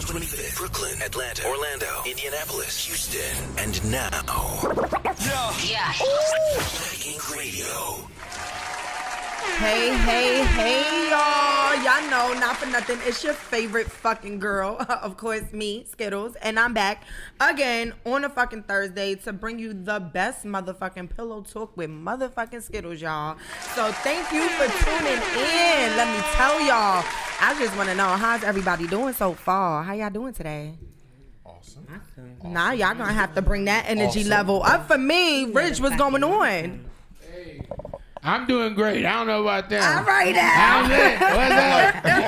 125th, Brooklyn, Atlanta, Orlando, Indianapolis, Houston, and now, Breaking Radio. Hey, y'all. Y'all know, not for nothing, it's your favorite fucking girl. Of course, me, Skiddlez. And I'm back again on a fucking Thursday to bring you the best motherfucking pillow talk with motherfucking Skiddlez, y'all. So thank you for tuning in. Let me tell y'all, I just want to know, how's everybody doing so far? How y'all doing today? Awesome. Now y'all gonna have to bring that energy level up for me. Rich, what's going on? I'm doing great. I don't know about that. All right now.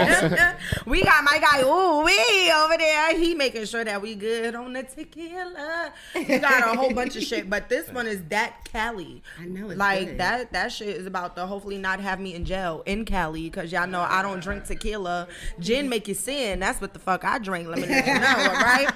What's up? We got my guy, over there. He making sure that we good on the tequila. We got a whole bunch of shit, but this one is that Cali. I know it's like good. that shit is about to hopefully not have me in jail in Cali, because y'all know I don't drink tequila. Gin make you sin. That's what the fuck I drink. Let me let you know, right?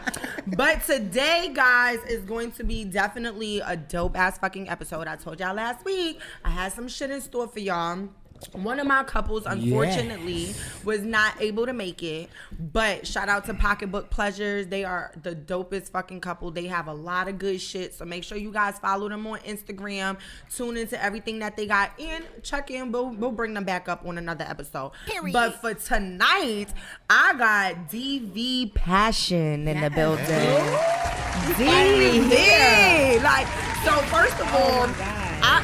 But today, guys, is going to be definitely a dope ass fucking episode. I told y'all last week I had some shit in store for y'all. One of my couples, unfortunately, was not able to make it. But shout out to Pocketbook Pleasures. They are the dopest fucking couple. They have a lot of good shit. So make sure you guys follow them on Instagram. Tune into everything that they got. And check in. We'll bring them back up on another episode. Period. But for tonight, I got DV Passion in the building. DV. Like, so first of all,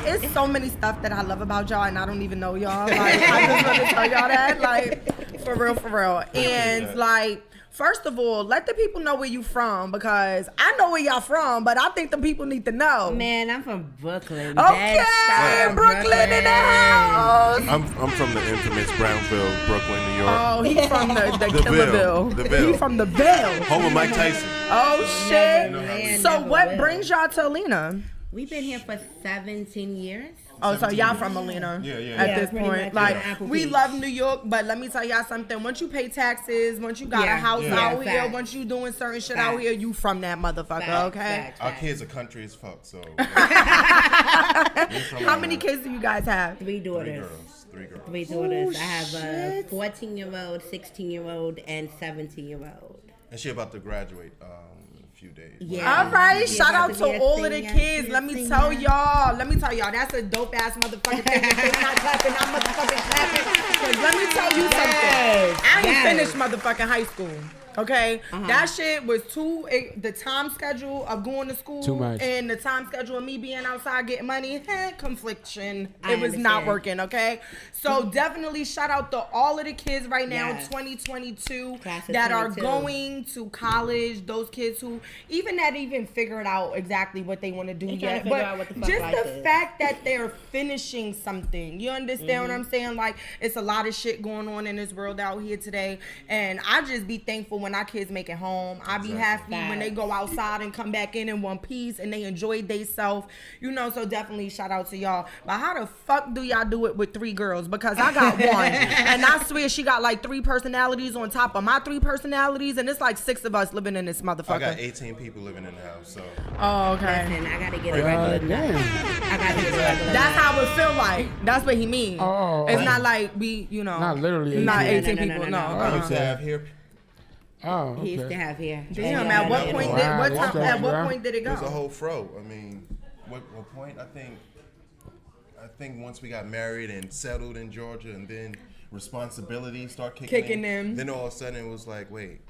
it's so many stuff that I love about y'all, and I don't even know y'all. Like, I just want to tell y'all that, like, for real. And like, first of all, let the people know where you from, because I know where y'all from, but I think the people need to know. Man, I'm from Brooklyn. Okay, Brooklyn in the house. I'm from the infamous Brownville, Brooklyn, New York. Oh, he's from the Killerville. The Ville. He's from the Ville. Home of Mike Tyson. Oh shit. So never what will. brings y'all to Alena? We've been here for 17 years. Oh, so y'all from Alena? Yeah. At this pretty point, much, like, Apple we Peach. love New York, but let me tell y'all something. Once you pay taxes, once you got a house out here, facts. once you doing certain shit out here, you from that motherfucker, Facts, okay? facts, Our facts. kids are country as fuck, so. How many kids do you guys have? 3 daughters. Three girls. 3 daughters. Oh, I have a shit. 14-year-old, 16-year-old, and 17-year-old. And she about to graduate in a few days. Yeah. All right, She shout about out to to be a all of the senior. kids. She's Let a me senior. tell y'all, that's a dope ass motherfucking thing. If they not clapping, I'm motherfucking clapping. 'Cause let me tell you something. I ain't finished motherfucking high school. Okay, that shit was the time schedule of going to school Too much. and the time schedule of me being outside getting money, confliction. I It was not understand. working, okay? So definitely shout out to all of the kids right now, Yes. 2022, Class of that are 22. going to college, those kids who even figured out exactly what they want to do They tryna yet. figure But out what the fuck just life the is. fact that they're finishing something, you understand what I'm saying? Like, it's a lot of shit going on in this world out here today, and I just be thankful when our kids make it home. I be happy when they go outside and come back in one piece and they enjoy themselves, so definitely shout out to y'all. But how the fuck do y'all do it with 3 girls? Because I got one, and I swear she got like 3 personalities on top of my 3 personalities, and it's like 6 of us living in this motherfucker. I got 18 people living in the house, so. Oh, okay. Listen, I gotta get a regular nut. I gotta get a regular That's nut. how it feel like. That's what he means. Oh. It's not like we, Not literally not 18 No, people. No. I used to have here. Oh, He used to okay. have here. Damn. At what point did Wow, that's at what right. point did it There's a go? whole fro. I mean, what point? I think once we got married and settled in Georgia, and then responsibilities start kicking in. Then all of a sudden it was like, wait,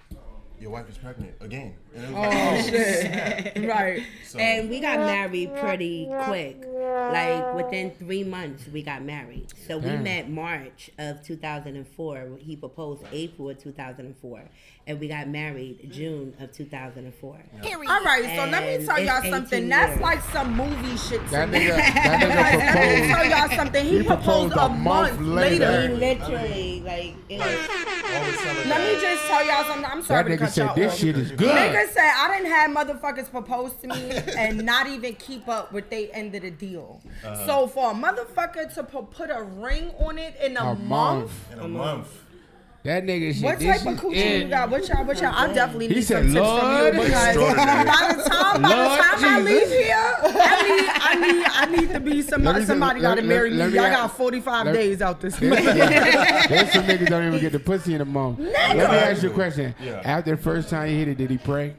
your wife is pregnant again. And it was Oh like, shit! Right. So, And we got married pretty quick. Like within 3 months, we got married. So we met March of 2004. He proposed April of 2004. And we got married June of 2004. All right. So let me And tell y'all it's something. 18 That's years. like some movie shit to That me. nigga Let me proposed. tell y'all something. He proposed a month He later. literally, like, it was, always tell her Let me that. just tell y'all something. I'm sorry That to nigga cut y'all said this off. shit is good. Nigga said I didn't have motherfuckers propose to me and not even keep up with they end of the deal. So for a motherfucker to put a ring on it in a month, In a month. That nigga shit. What this type of shit coochie you is- got? What y'all? I definitely He need said, some tips from Lord, you because extraordinary. by the time I Lord leave Jesus. here, I need to be somebody got to marry me. Y'all got 45 days out this month. There's some niggas don't even get the pussy in a month. Let me ask you a question. Yeah. After the first time he hit it, did he pray?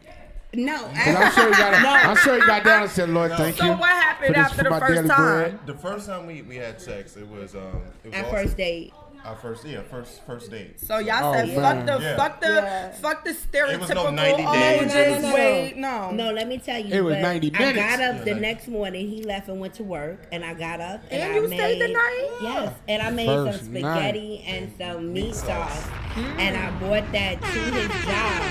No, 'Cause I'm sure he got down and said, Lord, thank you. So what happened for this- after for the my first daily time? bread. The first time we had sex, it was our also first date. our first date. So y'all said man. fuck the stereotypical. It was no 90 days. Just wait, no. No, let me tell you. It was but 90 I minutes. got up the Yeah. next morning. He left and went to work, and I got up and And I you made, stayed the night? Yes, and I made First some spaghetti and some meat sauce, Mm. and I brought that to his job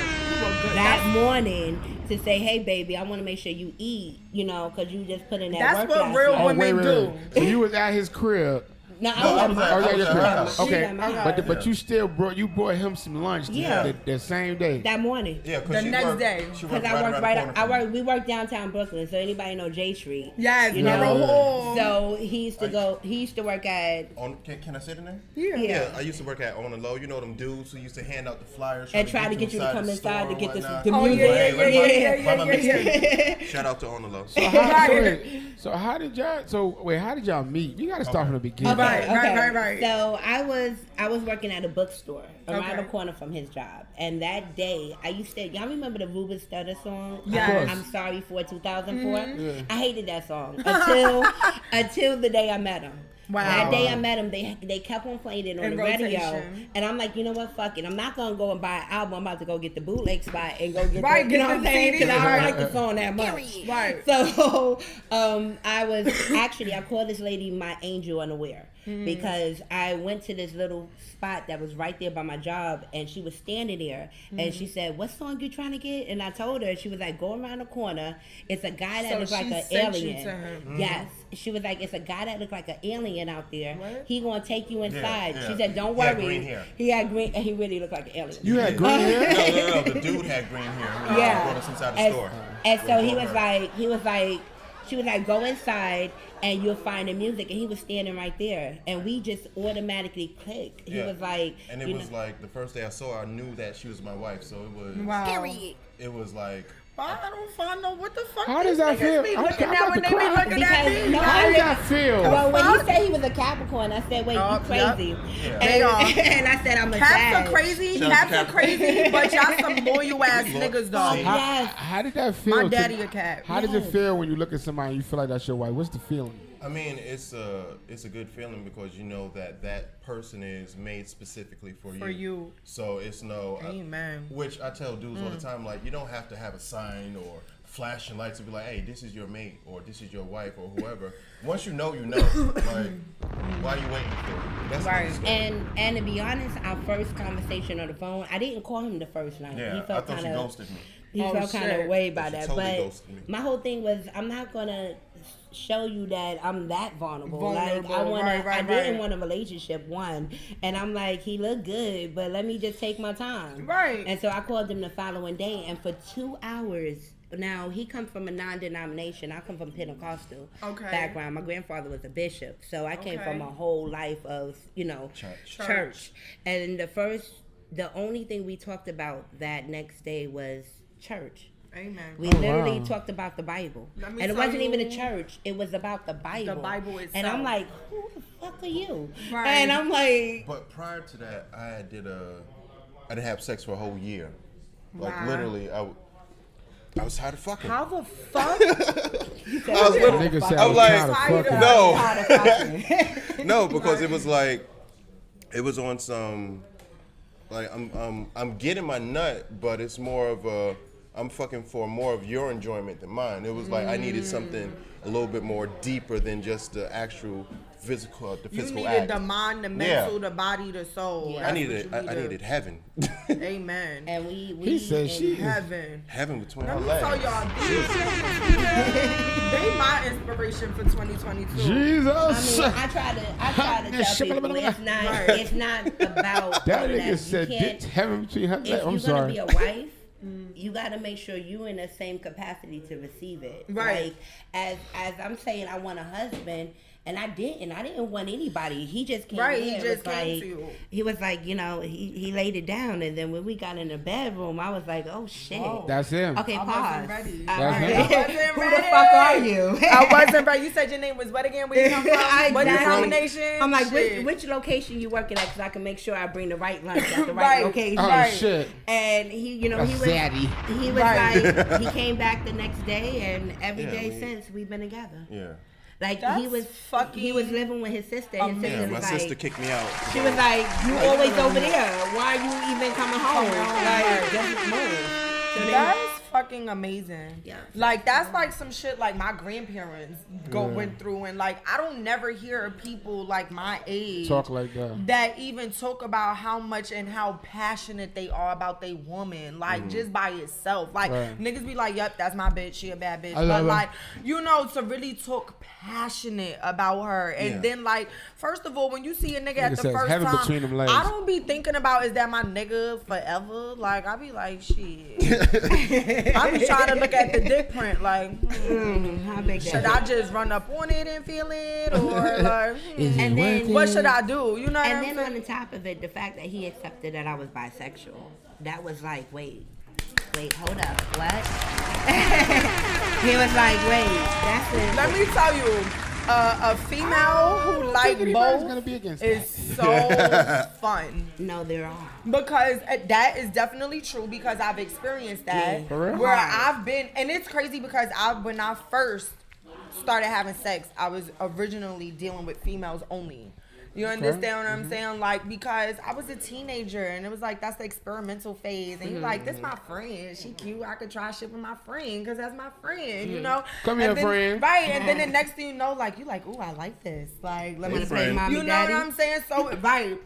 that morning to say, "Hey, baby, I want to make sure you eat, because you just put in that That's work what last real night." Oh, women do. So you was at his crib. No, No, I was at- Oh, I yeah, was your at her crib. house. Okay, at my house. but you still brought him some lunch. Yeah. the same day. that morning. Yeah, The next day. She Because worked I worked right around the corner from me. we worked downtown Brooklyn, so anybody know J Street? Yes, you know. bro. So he used to work at Can I say the name? Yeah. Yeah, I used to work at On the Low. You know them dudes who used to hand out the flyers and try to get you to come the inside store to get and this whatnot. the Oh, music. Buy my yeah. mixtape. Shout out to On the Low. So how did y'all meet? You got to start from the beginning. Right. So I was working at a bookstore around Okay. the corner from his job, and that day I used to. Y'all remember the Ruben Studdard song? Yes. Of course. I'm sorry for 2004. Mm-hmm. I hated that song until the day I met him. Wow. That day I met him, they kept on playing it on In the radio, rotation. and I'm like, you know what, fuck it. I'm not gonna go and buy an album. I'm about to go get the bootleg spot and go get Right, the, get you know what the I'm saying? CD. Because I don't like the song that much. Right. So I called this lady my angel unaware because I went to this little spot that was right there by my job, and she was standing there, and she said, "What song you trying to get?" And I told her, she was like, "Go around the corner. It's a guy that So looks like she an sent you alien." to him. Yes, she was like, "It's a guy that looks like an alien out there. What? He gonna take you inside." yeah. She said, "Don't He had worry." green hair. He had green, and he really looked like an alien. You had green hair? No. The dude had green hair. Yeah. Brought us inside the And, store. and so With he was her. like, she was like, "Go inside and you'll find the music." And he was standing right there, and we just automatically clicked. He Yeah. was like, and it was like the first day I saw her, I knew that she was my wife. So it was. Wow. It was like. I don't find no what the fuck. How these does that niggas feel? be I'm looking about at to when they be cry. looking at Because me. no, How does that feel? well, when fuck? he said he was a Capricorn, I said, "Wait, Oh, you crazy?" yep. And, They are. and I said, "I'm a Caps Sag." are crazy. Shout out to Caps are Cap. crazy. But y'all some loyal ass niggas though. Yes. How did that feel? My daddy a cat. How does it feel when you look at somebody and you feel like that's your wife? What's the feeling? I mean, it's a good feeling because you know that person is made specifically for you. So it's no. Amen. Which I tell dudes all the time, like you don't have to have a sign or flashing lights to be like, hey, this is your mate or this is your wife or whoever. Once you know, you know. Like, why are you waiting for it? That's Right. the story. And to be honest, our first conversation on the phone, I didn't call him the first night. Yeah, He I felt thought she kind of. ghosted me. He Oh, felt kind shit. of way by She that, totally but ghosted me. my whole thing was I'm not gonna show you that I'm that vulnerable. Like Vulnerable, I right. didn't want a relationship, one, and I'm like, he looked good, but let me just take my time. Right. And so I called him the following day, and for 2 hours. Now he comes from a non-denomination. I come from Pentecostal background. My grandfather was a bishop, so I came from a whole life of church. And the only thing we talked about that next day was church. Amen. We literally talked about the Bible. Let me And it tell wasn't even a you- church. It was about the Bible. The Bible itself. And I'm like, who the fuck are you? Right. And I'm like, But prior to that, I didn't have sex for a whole year. Like Wow. literally, I was tired of fucking. How the fuck? I was literally, Nigga said I was like, tired of fucking. no, because it was like, it was on some, like I'm getting my nut, but it's more of a, I'm fucking for more of your enjoyment than mine. It was like I needed something a little bit more deeper than just the actual physical, the You physical needed act. the mind, the mental, the body, the soul. I That's needed what you I needed heaven. Amen. and we He said she is. Heaven. Heaven between Let our me tell legs. y'all, they my inspiration for 2022. Jesus. I mean, I try to tell people it's not about That all nigga You said can't- ditch heaven between her legs. if I'm you're sorry. gonna be a wife, you gotta make sure you in the same capacity to receive it. Right. Like as I'm saying, I want a husband. And I didn't want anybody. He just came Right, in. he It just was came like, to you. He was like, you know, he laid it down. And then when we got in the bedroom, I was like, oh, shit. Whoa. That's him. Okay, I pause. wasn't ready. All That's right. him. I wasn't Who ready. the fuck are you? I wasn't ready. You said your name was what again? Where you come from? What Exactly. denomination? I'm like, Shit. which location you working at? Because I can make sure I bring the right lunch at the right Right. location. Oh, Right. shit. And he, you know, That's he was zaddy. he was Right. like, he came back the next day, and every Yeah, day since we've been together. Yeah. Like That's he was fucking living with his sister. His sister Yeah, was my like, sister kicked me out. she was like, you always over there. Why are you even coming home? Like, just move. So then, That's fucking amazing. Yeah. Like that's like some shit like my grandparents went through, and like I don't never hear of people like my age Talk like that. that even talk about how much and how passionate they are about their woman, like just by itself. Like Right. niggas be like, "Yep, that's my bitch. She a bad bitch." I love But her. like, you know, to really talk passionate about her, and Yeah. then like, first of all, when you see a nigga at Nigga the says first heaven time, between them legs. I don't be thinking about is that my nigga forever. Like I be like, shit. I be trying to look at the dick print, like, how big should that I just run up on it and feel it, or like, Is And it then- worth what it? should I do? You know what And I'm then saying? on the top of it, the fact that he accepted that I was bisexual, that was like, wait, hold up, what? He was like, wait, that's it. Let me tell you, a female who like anybody's gonna both be against is so fun. No, there are. Because that is definitely true, because I've experienced that. Yeah. For real? Where I've been, and it's crazy because when I first started having sex, I was originally dealing with females only. You understand what I'm saying? Like, because I was a teenager and it was like, that's the experimental phase. And you're like, this my friend. She cute. I could try shit with my friend because that's my friend, you know? Come And here, then- friend. Right. And then the next thing you know, like, you like, ooh, I like this. Like, let me Wanna say, play mommy, you know daddy? what I'm saying? So, right.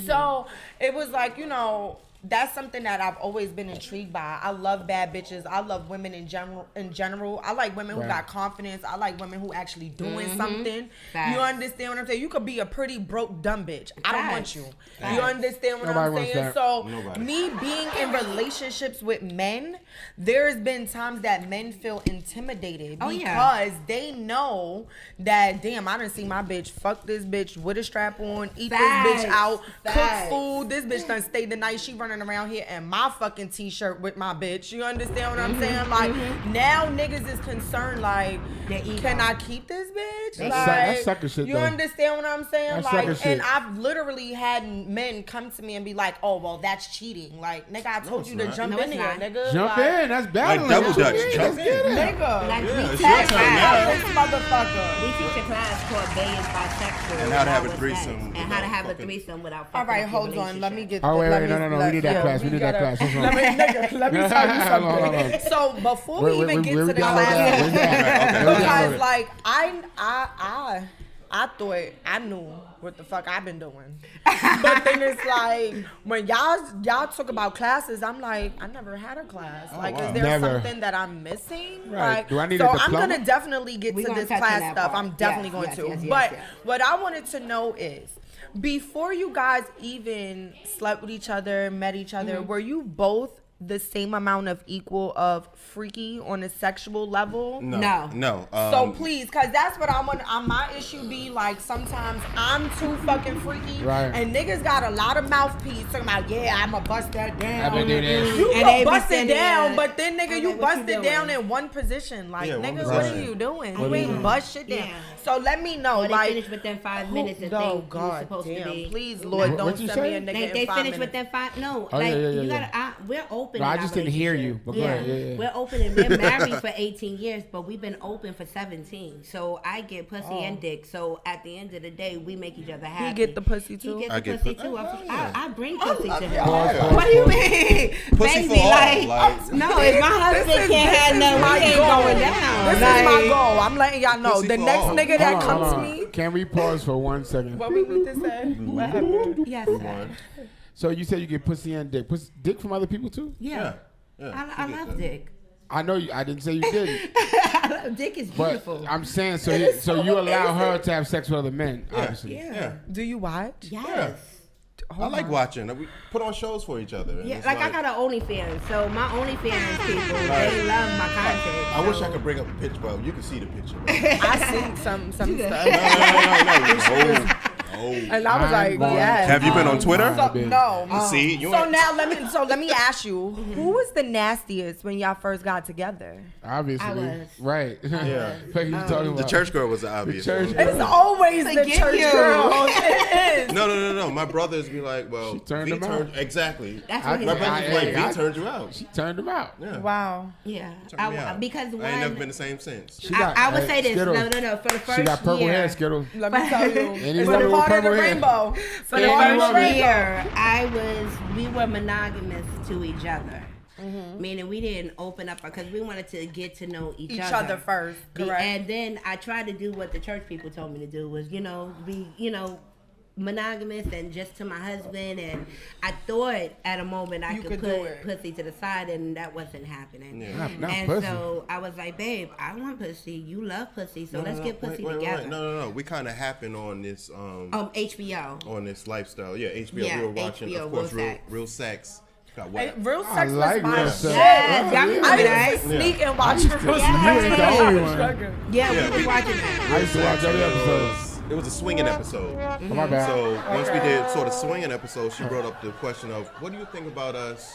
So, it was like, you know, that's something that I've always been intrigued by. I love bad bitches. I love women in general. I like women who Right. got confidence. I like women who actually doing something. Facts. You understand what I'm saying? You could be a pretty broke dumb bitch. I don't want Facts. you. Facts. You understand what Nobody I'm wants saying? that. So Nobody. me being in relationships with men, there's been times that men feel intimidated Oh, yeah. because they know that, damn, I done see my bitch fuck this bitch with a strap on, eat Facts. this bitch out, Facts. cook food. This bitch done stayed the night. She running around here in my fucking t-shirt with my bitch. You understand what I'm saying? Like now niggas is concerned like, Their ego. can I keep this bitch? That's Like, that's sucker shit, you though. understand what I'm saying? That's Like, sucker shit. and I've literally had men come to me and be like, oh, well, that's cheating. Like, nigga, I told it's you to not. jump No, in it's here, not. nigga. Jump like, in. That's battling. double What you dutch. mean? Jump Let's get in. it. Nigga. Like, Yeah, we it's teach your a turn class. now. This motherfucker. We teach a class called Gay is Bisexual. And how to have a without threesome sex, and how to without have a fucking- threesome without All fucking right, up your hold on. Let me relationship. get. Oh, wait, let wait, me- no. We need that yeah, class. We need that gotta- class. What's wrong? Let me, nigga, let me tell you Hold on, hold something. on. So before we even get to the download class, that. Where's that? Okay, because like I thought I knew what the fuck I've been doing, but then it's like when y'all talk about classes, I'm like, I never had a class. Like, wow. is there Never. something that I'm missing? Right. Like, Do I need so a I'm diploma? gonna definitely get We to gonna this touch on class that stuff. part. I'm definitely Yes, going yes, to. yes, But yes. what I wanted to know is, before you guys even slept with each other, met each other, were you both the same amount of equal of freaky on a sexual level? No. No. So please, because that's what I want. My issue be like, sometimes I'm too fucking freaky, Right. and niggas got a lot of mouthpiece talking about, yeah, I'ma bust that down. I've been doing this. You And go they be bust it sending down, it. but then nigga, I'm you like, what bust you it down doing? in one position. Like, Yeah, one nigga, what are position. you doing? What You are you ain't doing? bust shit down. Yeah. So let me know, Or they like, finish within 5 minutes and oh think you're god supposed damn, to be. please Lord, What- don't what you send me a say? nigga They in 5 finish minutes. within 5. No, Oh, like yeah. you gotta. We're open. No, in I our just didn't hear you, relationship. but go ahead. Yeah. We're open and we're married for 18 years, but we've been open for 17. So I get pussy Oh. and dick. So at the end of the day, we make each other happy. He get the pussy too. He get I the get pussy pu- too. Oh, yeah. I bring pussy to him. Pause, What do you pause. mean, Pussy baby? for all, Like, no, if my husband can't have none, we ain't going down. This is Like, my goal. I'm letting y'all know. Pussy The for next all. nigga that Hold on, comes hold to on. me. Can we pause for 1 second? What we need to say? What happened? Yes, sir. So you said you get pussy and dick. Dick from other people too? Yeah. Yeah. I love dick. I know you. I didn't say you didn't. Dick is But beautiful. I'm saying so you allow her to have sex with other men, obviously. Yeah. Do you watch? Yes. I like watching. We put on shows for each other. Yeah, like I got an OnlyFans, so my OnlyFans people, they love my content. I wish I could bring up a picture, but you can see the picture. I seen some stuff. No. And I was like, yes. Have you been on Twitter? No. See, you So now let me ask you, who was the nastiest when y'all first got together? Obviously. I was. Right. Yeah. What you talking about? The church girl was the obvious. It's always the church girl. It is. No. My brothers be like, well, She turned him out. Exactly. That's My what he brothers be like, I V turned you out. She turned him out. Yeah. Wow. Yeah, Turned me out. because I ain't never been the same since. I would say this. Skittles. No. For the first She got purple year, hair, Skittles. Let me tell you. Any It's woman a with part of the purple hair. rainbow. For For the the first rainbow. year, we were monogamous to each other. Meaning we didn't open up because we wanted to get to know each other first. Correct. And then I tried to do what the church people told me to do was, be, monogamous and just to my husband. And I thought at a moment I could put pussy to the side, and that wasn't happening. Yeah. Not And pussy. so I was like, babe, I want pussy. You love pussy. So let's get pussy together. Wait. No. We kind of happened on this HBO. on this lifestyle. Yeah, HBO. Yeah, We were watching, HBO, of course, Real Sex. Real Sex. Got Hey, wet. real I sex like was real fine. sex. Yes, y'all remember I that? used to sneak and watch You real ain't the sex. only one. Yeah, Yeah, we was watching that. I used to watch every episode. It was a swinging episode. Oh, my bad. So once we did sort of swinging episode, she brought up the question of, what do you think about us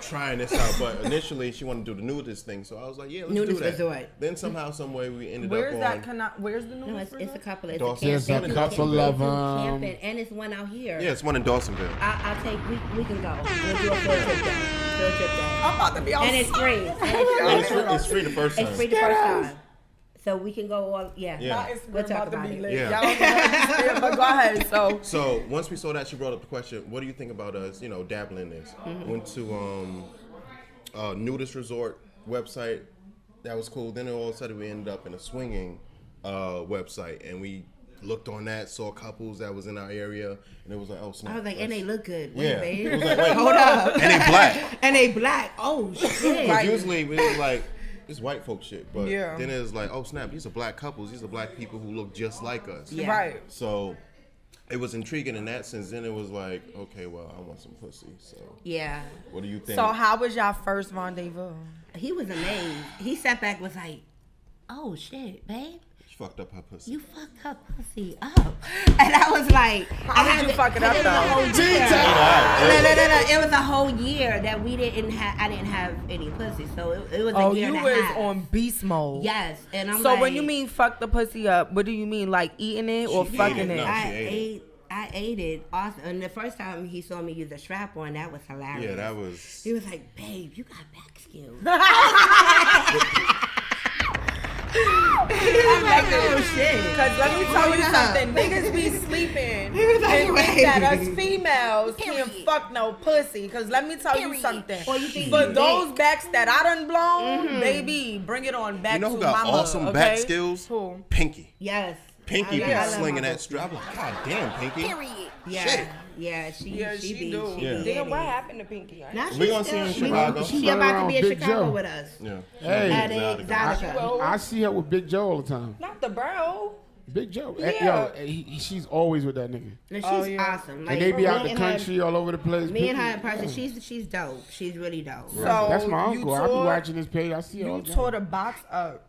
trying this out? But initially, she wanted to do the nudist thing. So I was like, yeah, let's Nudist do that. resort. Then somehow, some way, we ended Where's up that? on... Where's the No, newest? it's a couple. It's Dawson. a There's a camping. couple of Camping, and it's one out here. Yeah, it's one in Dawsonville. I'll take. We can go. We'll do a field trip there. Field trip there. I'm about to be on. And it's free. It's free the first time. It's free the first time. So we can go all. Yeah. Yeah. We'll talk about it. Yeah. Y'all don't know, but go ahead. So once we saw that, she brought up the question, what do you think about us, dabbling in this? Went to nudist resort website. That was cool. Then all of a sudden we ended up in a swinging website, and we looked on that, saw couples that was in our area, and it was like, oh snap. I was like, and they look good. Wait, Yeah. babe. It was like, wait, Hold up. and they black. And they black. Oh shit. Because usually we was like, it's white folk shit, but Yeah. then it was like, oh snap, these are black couples. These are black people who look just like us. Yeah. Right. So it was intriguing in that sense. Then it was like, okay, well, I want some pussy. So Yeah. what do you think? So how was y'all first rendezvous? He was amazed. He sat back, was like, "Oh shit, babe, She fucked up her pussy. you fucked her pussy up." And I was like, How did you fuck it up, was a though? whole year. No. It was a whole year that we didn't have. I didn't have any pussy, so it was a year you and a was half. on beast mode. Yes, and I'm So like, when you mean fuck the pussy up, what do you mean, like eating it or She fucking ate it. it? No. I ate it. Awesome. And the first time he saw me use a strap on, that was hilarious. Yeah, that was. He was like, "Babe, you got back skills." I'm like, "Oh shit." Cause let me tell you something, niggas be sleeping was like, and wait. think that us females can't fuck no pussy. Cause let me tell you something. Or you think For you those big. backs that I done blown, baby, bring it on back You know who to got mama, awesome okay? back skills? Who? Pinky. Yes. Pinky I be love slinging my that strap. I'm like, God damn, Pinky. Yeah, Shit. yeah, she Yeah, she be, do. she Yeah. be Damn, in what it. happened to Pinky? Now We she's gonna see her in still- Chicago. She Run about to around be in Big Chicago Joe. with us. Yeah. Hey. At Exotica. Exotica. I see her with Big Joe all the time. Not the bro. Big Joe. Yeah. She's always with that nigga. And she's awesome. Like, And they be out me the and her- country all over the place. Me and her in person, she's dope. She's really dope. So That's my you uncle. I be tore- watching his page. I see her all You the tore time. the box up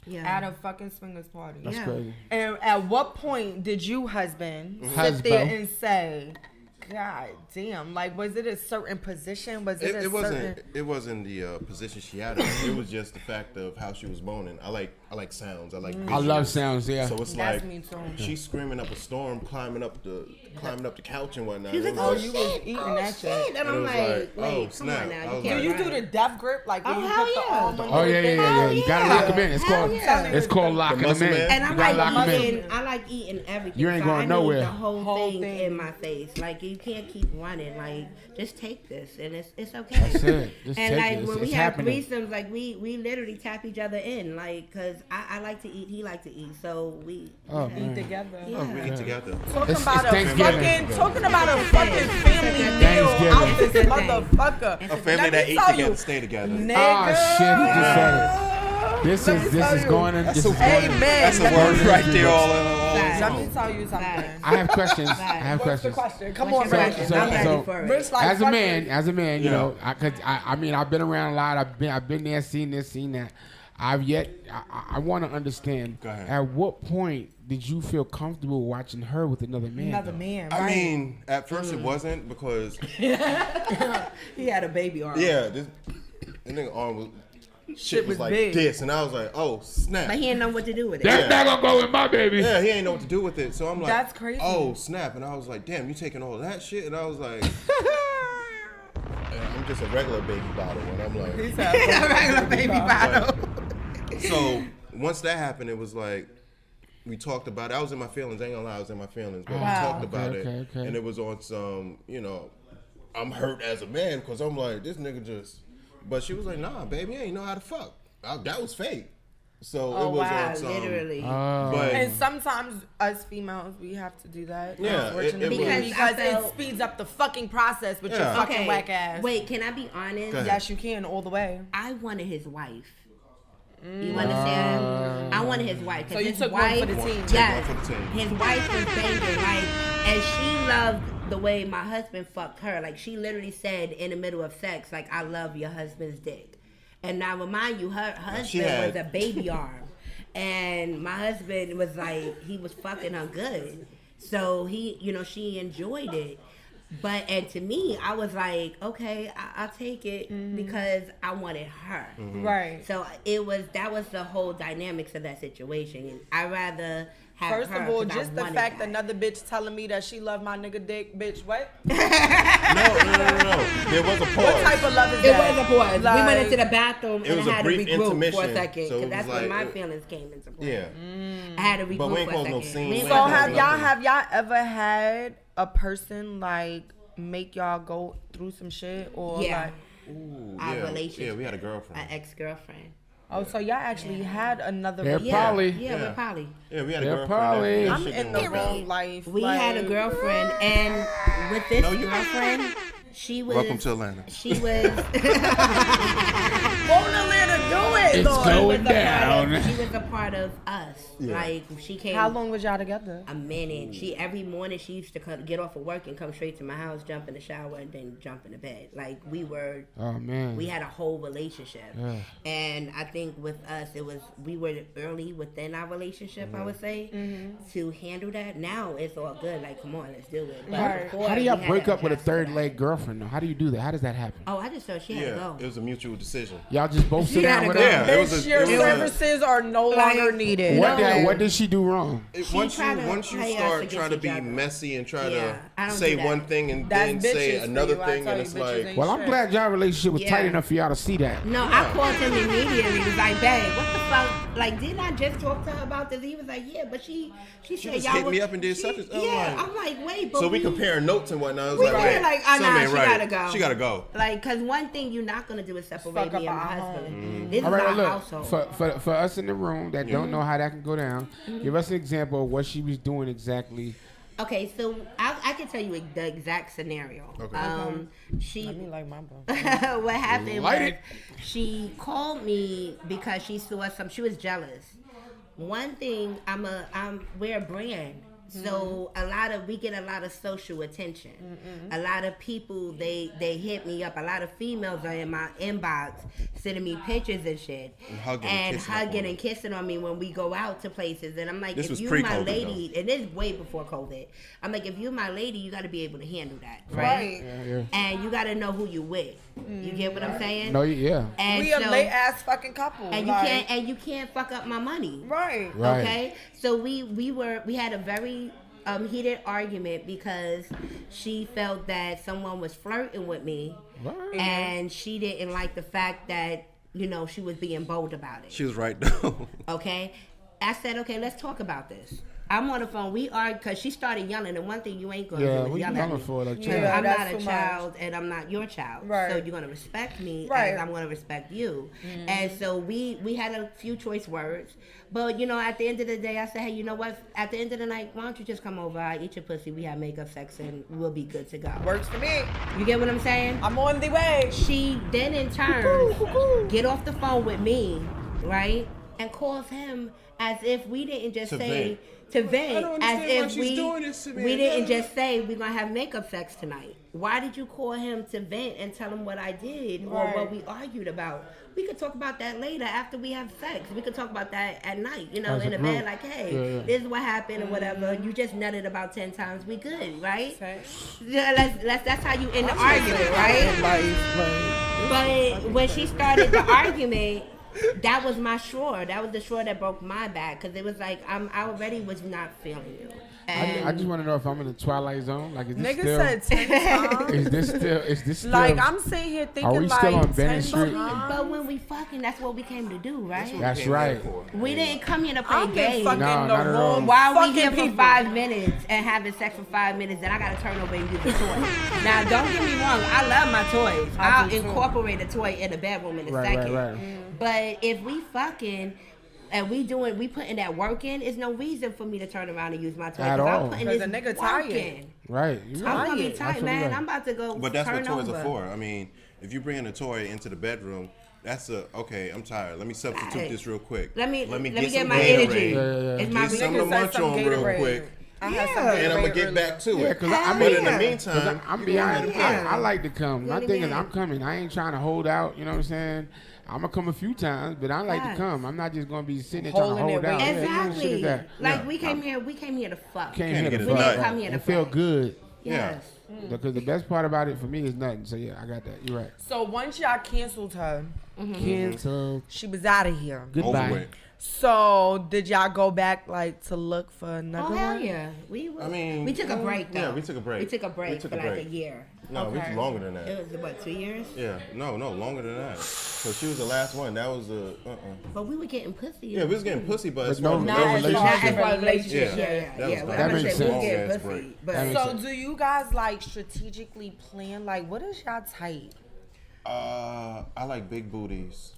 Yeah. at a fucking swingers party. That's Yeah. crazy. And at what point did you, husband, sit Husband. there and say, God damn, like, was it a certain position? Was it, It wasn't. It wasn't the position she had. It was just the fact of how she was moaning. I like sounds. I like. I love visuals. sounds, yeah. So it's That's like me too. she's screaming up a storm, climbing up the couch and whatnot. She's It like, was oh, you shit, was eating oh, that shit. shit. And it I'm was like, like, oh, wait, come snap. on now. I You was Do can't you like- do the death grip? Like, when Oh, you hell put the yeah. arm under Oh the yeah, thing? You gotta lock them in. It's Hell called. yeah. It's called locking them muscle in. man? And I'm You gotta like lock 'em in. eating, I like eating everything. You ain't so going I need nowhere. the whole Whole thing thing. in my face. Like you can't keep running. Like just take this, and it's okay. That's it. Just And take like it. when It's we have happening. threesomes, like we literally tap each other in, like cause I like to eat, he like to eat, so we Oh, yeah. man. Eat together. Yeah. Oh, we eat together. Talking It's about a Thanksgiving. talking about a fucking family meal Thanksgiving. out this It's a thing. motherfucker. It's A family Let that me eat tell together you, stay together. Nigga. Oh shit! He just said it. This Let me is tell this is you. going in. This is Amen. going in. That's a word right there, all Let me home. tell you something. I have questions. I have What's the questions. question? Come What's on, your Brandon. question? I'm ready for it. Rich like As a fucking- man, you Yeah. know, I mean, I've been around a lot. I've been there, seen this, seen that. I want to understand. Go ahead. At what point did you feel comfortable watching her with another man? Another though? man, I right? mean, at first it wasn't because He had a baby arm. this nigga arm was shit was was like big. this, and I was like, oh snap. But he didn't know what to do with it. That's not gonna go with my baby. Yeah, he ain't know what to do with it. So I'm like, That's crazy. Oh snap! And I was like, damn, you taking all of that shit? And I was like, I'm just a regular baby bottle. And I'm like, He's a regular baby bottle. so once that happened, it was like we talked about it. I was in my feelings. I ain't gonna lie, I was in my feelings. But Wow. we talked about Okay, it, okay. and it was on some, you know, I'm hurt as a man because I'm like, this nigga just. But she was like, nah, baby, I ain't know how to fuck. That was fake. So Oh, it was wow, on some. Literally. But And sometimes us females, we have to do that. Yeah, unfortunately, it was- because Because I felt- it speeds up the fucking process with your Yeah. fucking whack ass. Wait, can I be honest? Go ahead. Yes, you can all the way. I wanted his wife. You understand? I wanted his wife. 'cause So you his took one wife, for the team. Yes. Take one for the team. His wife was banging, like, and she loved the way my husband fucked her. Like, she literally said in the middle of sex, like, I love your husband's dick. And now, remind you, her husband was a baby arm. And my husband was like, he was fucking her good. So he, you know, she enjoyed it. But, and to me, I was like, okay, I'll take it because I wanted her. Right. So that was the whole dynamics of that situation. I'd rather have First her of all, 'cause I just the wanted fact that. another bitch telling me that she loved my nigga dick, bitch, what? no. There was a pause. What type of love is It that? was a pause. Like, we went into the bathroom It and was I a had to brief regroup for a intermission, second. so it Because that's was when my like- feelings came into play. Yeah. I had to regroup But we ain't for a caused no second. scene. We We ain't ain't So caused caused no have scene. y'all ever had a person like make y'all go through some shit or Yeah. like? Our Yeah. relationship. Yeah, we had a girlfriend. An ex-girlfriend. Oh, so y'all actually had another. Yeah, relationship. probably. Yeah, Yeah. we're poly. Yeah, we had a Yeah, girlfriend. probably. That I'm shit in didn't the work out. real life. We like, had a girlfriend, and with this girlfriend, she was. Welcome to Atlanta. She was. Won't Atlanta do it? It's Lord? going She was a part down. of- She was a part of us. Yeah. Like she came. How long was y'all together? A minute. She every morning she used to get off of work and come straight to my house, jump in the shower, and then jump in the bed. Like we were. Oh man. We had a whole relationship, Yeah. and I think with us, we were early within our relationship. I would say to handle that. Now it's all good. Like, come on, let's do it. But Right. before, How do y'all we had break to up with a adjust to third that. leg girlfriend though? How do you do that? How does that happen? Oh, I just thought she had to Yeah, go. it was a mutual decision. Y'all just both sit She had down to with go. her? Yeah, it was Bitch, a- your it was a- services are no longer needed. What did she do wrong? Once tried you to once you play us start against trying to each be other. messy and try Yeah, I to don't say do that. one thing and That's then say bitches for another you. I thing, tell and you, it's bitches like, ain't Well, I'm shit. glad y'all relationship was tight Yeah. enough for y'all to see that. No, I called him immediately. Was like, babe, what the fuck? Like, didn't I just talk to her about this? He was like, yeah, but she said just y'all hit was- me up and did such and such. Yeah, I'm I'm like, wait, but so we comparing notes and whatnot. I was We like, were wait, like, something nah, ain't she right. gotta go. She gotta go. Like, cause one thing you're not gonna do is separate Fuck me and up my our husband. This All is right, our look, household. for us in the room that don't know how that can go down, give us an example of what she was doing exactly. Okay, so I can tell you the exact scenario. Okay. She Let me like my bro. what happened Light was it. she called me because she saw some. She was jealous. One thing, we're a brand, so we get a lot of social attention. A lot of people they hit me up. A lot of females are in my inbox sending me pictures and shit, And hugging and kissing hugging and kissing up on on me when we go out to places. And I'm like, This if was you my pre-COVID, lady, and this is way before COVID. I'm like, if you my lady, you got to be able to handle that, Right. right? Yeah. And you got to know who you with. You get what I'm saying? No, yeah. And We a so- late ass fucking couple. and you like, can't fuck up my money. Right. Right. Okay, so we had a very heated argument because she felt that someone was flirting with me, Right. and she didn't like the fact that she was being bold about it. She was right though. Okay, I said, okay, let's talk about this. I'm on the phone. We argued because she started yelling, and one thing you ain't gonna Yeah, do what is you yell at yelling me. for? Like, Yeah. I'm that's not a too child, and I'm not your child. Right. So you're gonna respect me, Right. as I'm gonna respect you. And so we had a few choice words, but at the end of the day, I said, hey, you know what? At the end of the night, why don't you just come over? I eat your pussy. We have makeup, sex, and we'll be good to go. Works for me. You get what I'm saying? I'm on the way. She then in turn get off the phone with me, right? and calls him as if we didn't just To say vent. to I vent, don't as understand why if she's doing this to me. we didn't just say we're gonna have makeup sex tonight. Why did you call him to vent and tell him what I did or what we argued about? We could talk about that later after we have sex. We could talk about that at night, you know, As a in the group. bed, like, hey, this is what happened or whatever. You just nutted about 10 times. We good, right? Yeah, that's how you end the argument, right? But when she started the argument, that was my straw. That was the straw that broke my back because it was like I already was not feeling you. I just want to know if I'm in the Twilight Zone. Like, is this Nigga still? said 10 times. Is this still? Like, I'm sitting here thinking, Are we like, still on 10 Bennett Street? times. But when we fucking, that's what we came to do, right? That's right. We didn't come here to play I'm games. fucking No, the not at all. wrong Why are we here fucking for people. 5 minutes and having sex for 5 minutes? Then I gotta turn over and use the toy. Now, don't get me wrong. I love my toys. I'll do too. incorporate a toy in the bedroom in a Right, second. right. But if we fucking and we putting that work in, there's no reason for me to turn around and use my toy. At 'cause all. I'm putting 'Cause this the nigga work tired. in. Right. You're I'm right. gonna be Tired. tight, Absolutely man. right. I'm about to go But that's what turn toys over. are for. I mean, if you bring a toy into the bedroom, that's okay, I'm tired. Let me substitute Right. this real quick. Let me get some my Gatorade, energy. Yeah. It's my Get some real- to munch on real quick, I had some and I'm gonna Gatorade get back to Yeah, it. because I But mean, in the meantime, I'm you be go honest. ahead and play. Yeah. I like to come. My Really thing is, bad. I'm coming. I ain't trying to hold out. You know what I'm saying? I'm gonna come a few times, but I like to Right. come. I'm not just gonna be sitting there trying to Holding hold it, out. waiting. Yeah, you know, shit Exactly. is that. Like Yeah. we came here to fuck. Came Can't here get to a fuck, nut. right? Come here to and feel fuck. good. Yes. Because the best part about it for me is nothing. So yeah, I got that. You're right. So once y'all canceled her, Cancel. she was out of here. Goodbye. Over with. So did y'all go back like to look for another Oh hell one? yeah. I mean, we took a break though. yeah, we took a break. We took a break We took for a like break. a year. No, it was longer than that. It was what, 2 years? Yeah, no, longer than that. So she was the last one. That was the. But we were getting pussy. Yeah, we was getting pussy, but as no- far as no Not as relationship. far as a relationship. Yeah. Yeah. That was I'm bad. That gonna makes say we sense. was getting Long-ass pussy. break. But That makes So sense. do you guys like strategically plan? Like, what is y'all type? I like big booties,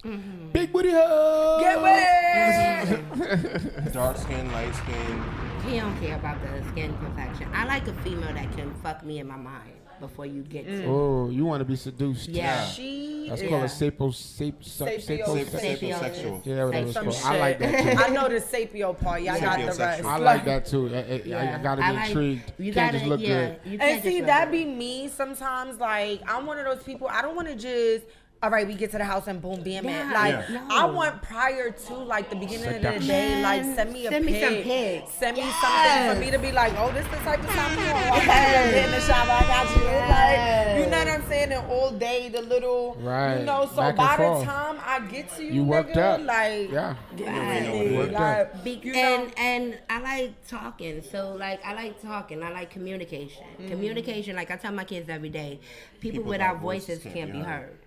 Big booty hug. Get with dark skin, light skin. he don't care about the skin perfection. I like a female that can fuck me in my mind before you get to. Oh, you want to be seduced? Yeah. She. That's is- called a sapiosexual. Sapiosexual. Yeah, whatever it's Some called. shit. I like that too. I know the sapio part. Y'all got the rest. Sapiosexual. I like that too. I gotta be like- intrigued. You You can't just gotta- look yeah, good. you can't And just see, look that good. be me sometimes. Like, I'm one of those people, I don't want to just, all right, we get to the house and boom, bam, it. Yeah, Like, no. I want prior to, like, the beginning of the day, like, send me a Send me some pic. pics. Send me Yes. something for me to be like, oh, this the type of time you want. I'm about to go get in the shop. I got you. It's like, you know what I'm saying? And all day, the little, Right. you know, so Back and by the forth. time I get to you, You worked nigga, up. like, Yeah. You worked like, you know, And I like talking. So like I like talking. I like communication. Communication, like I tell my kids every day, people without voices can't be heard.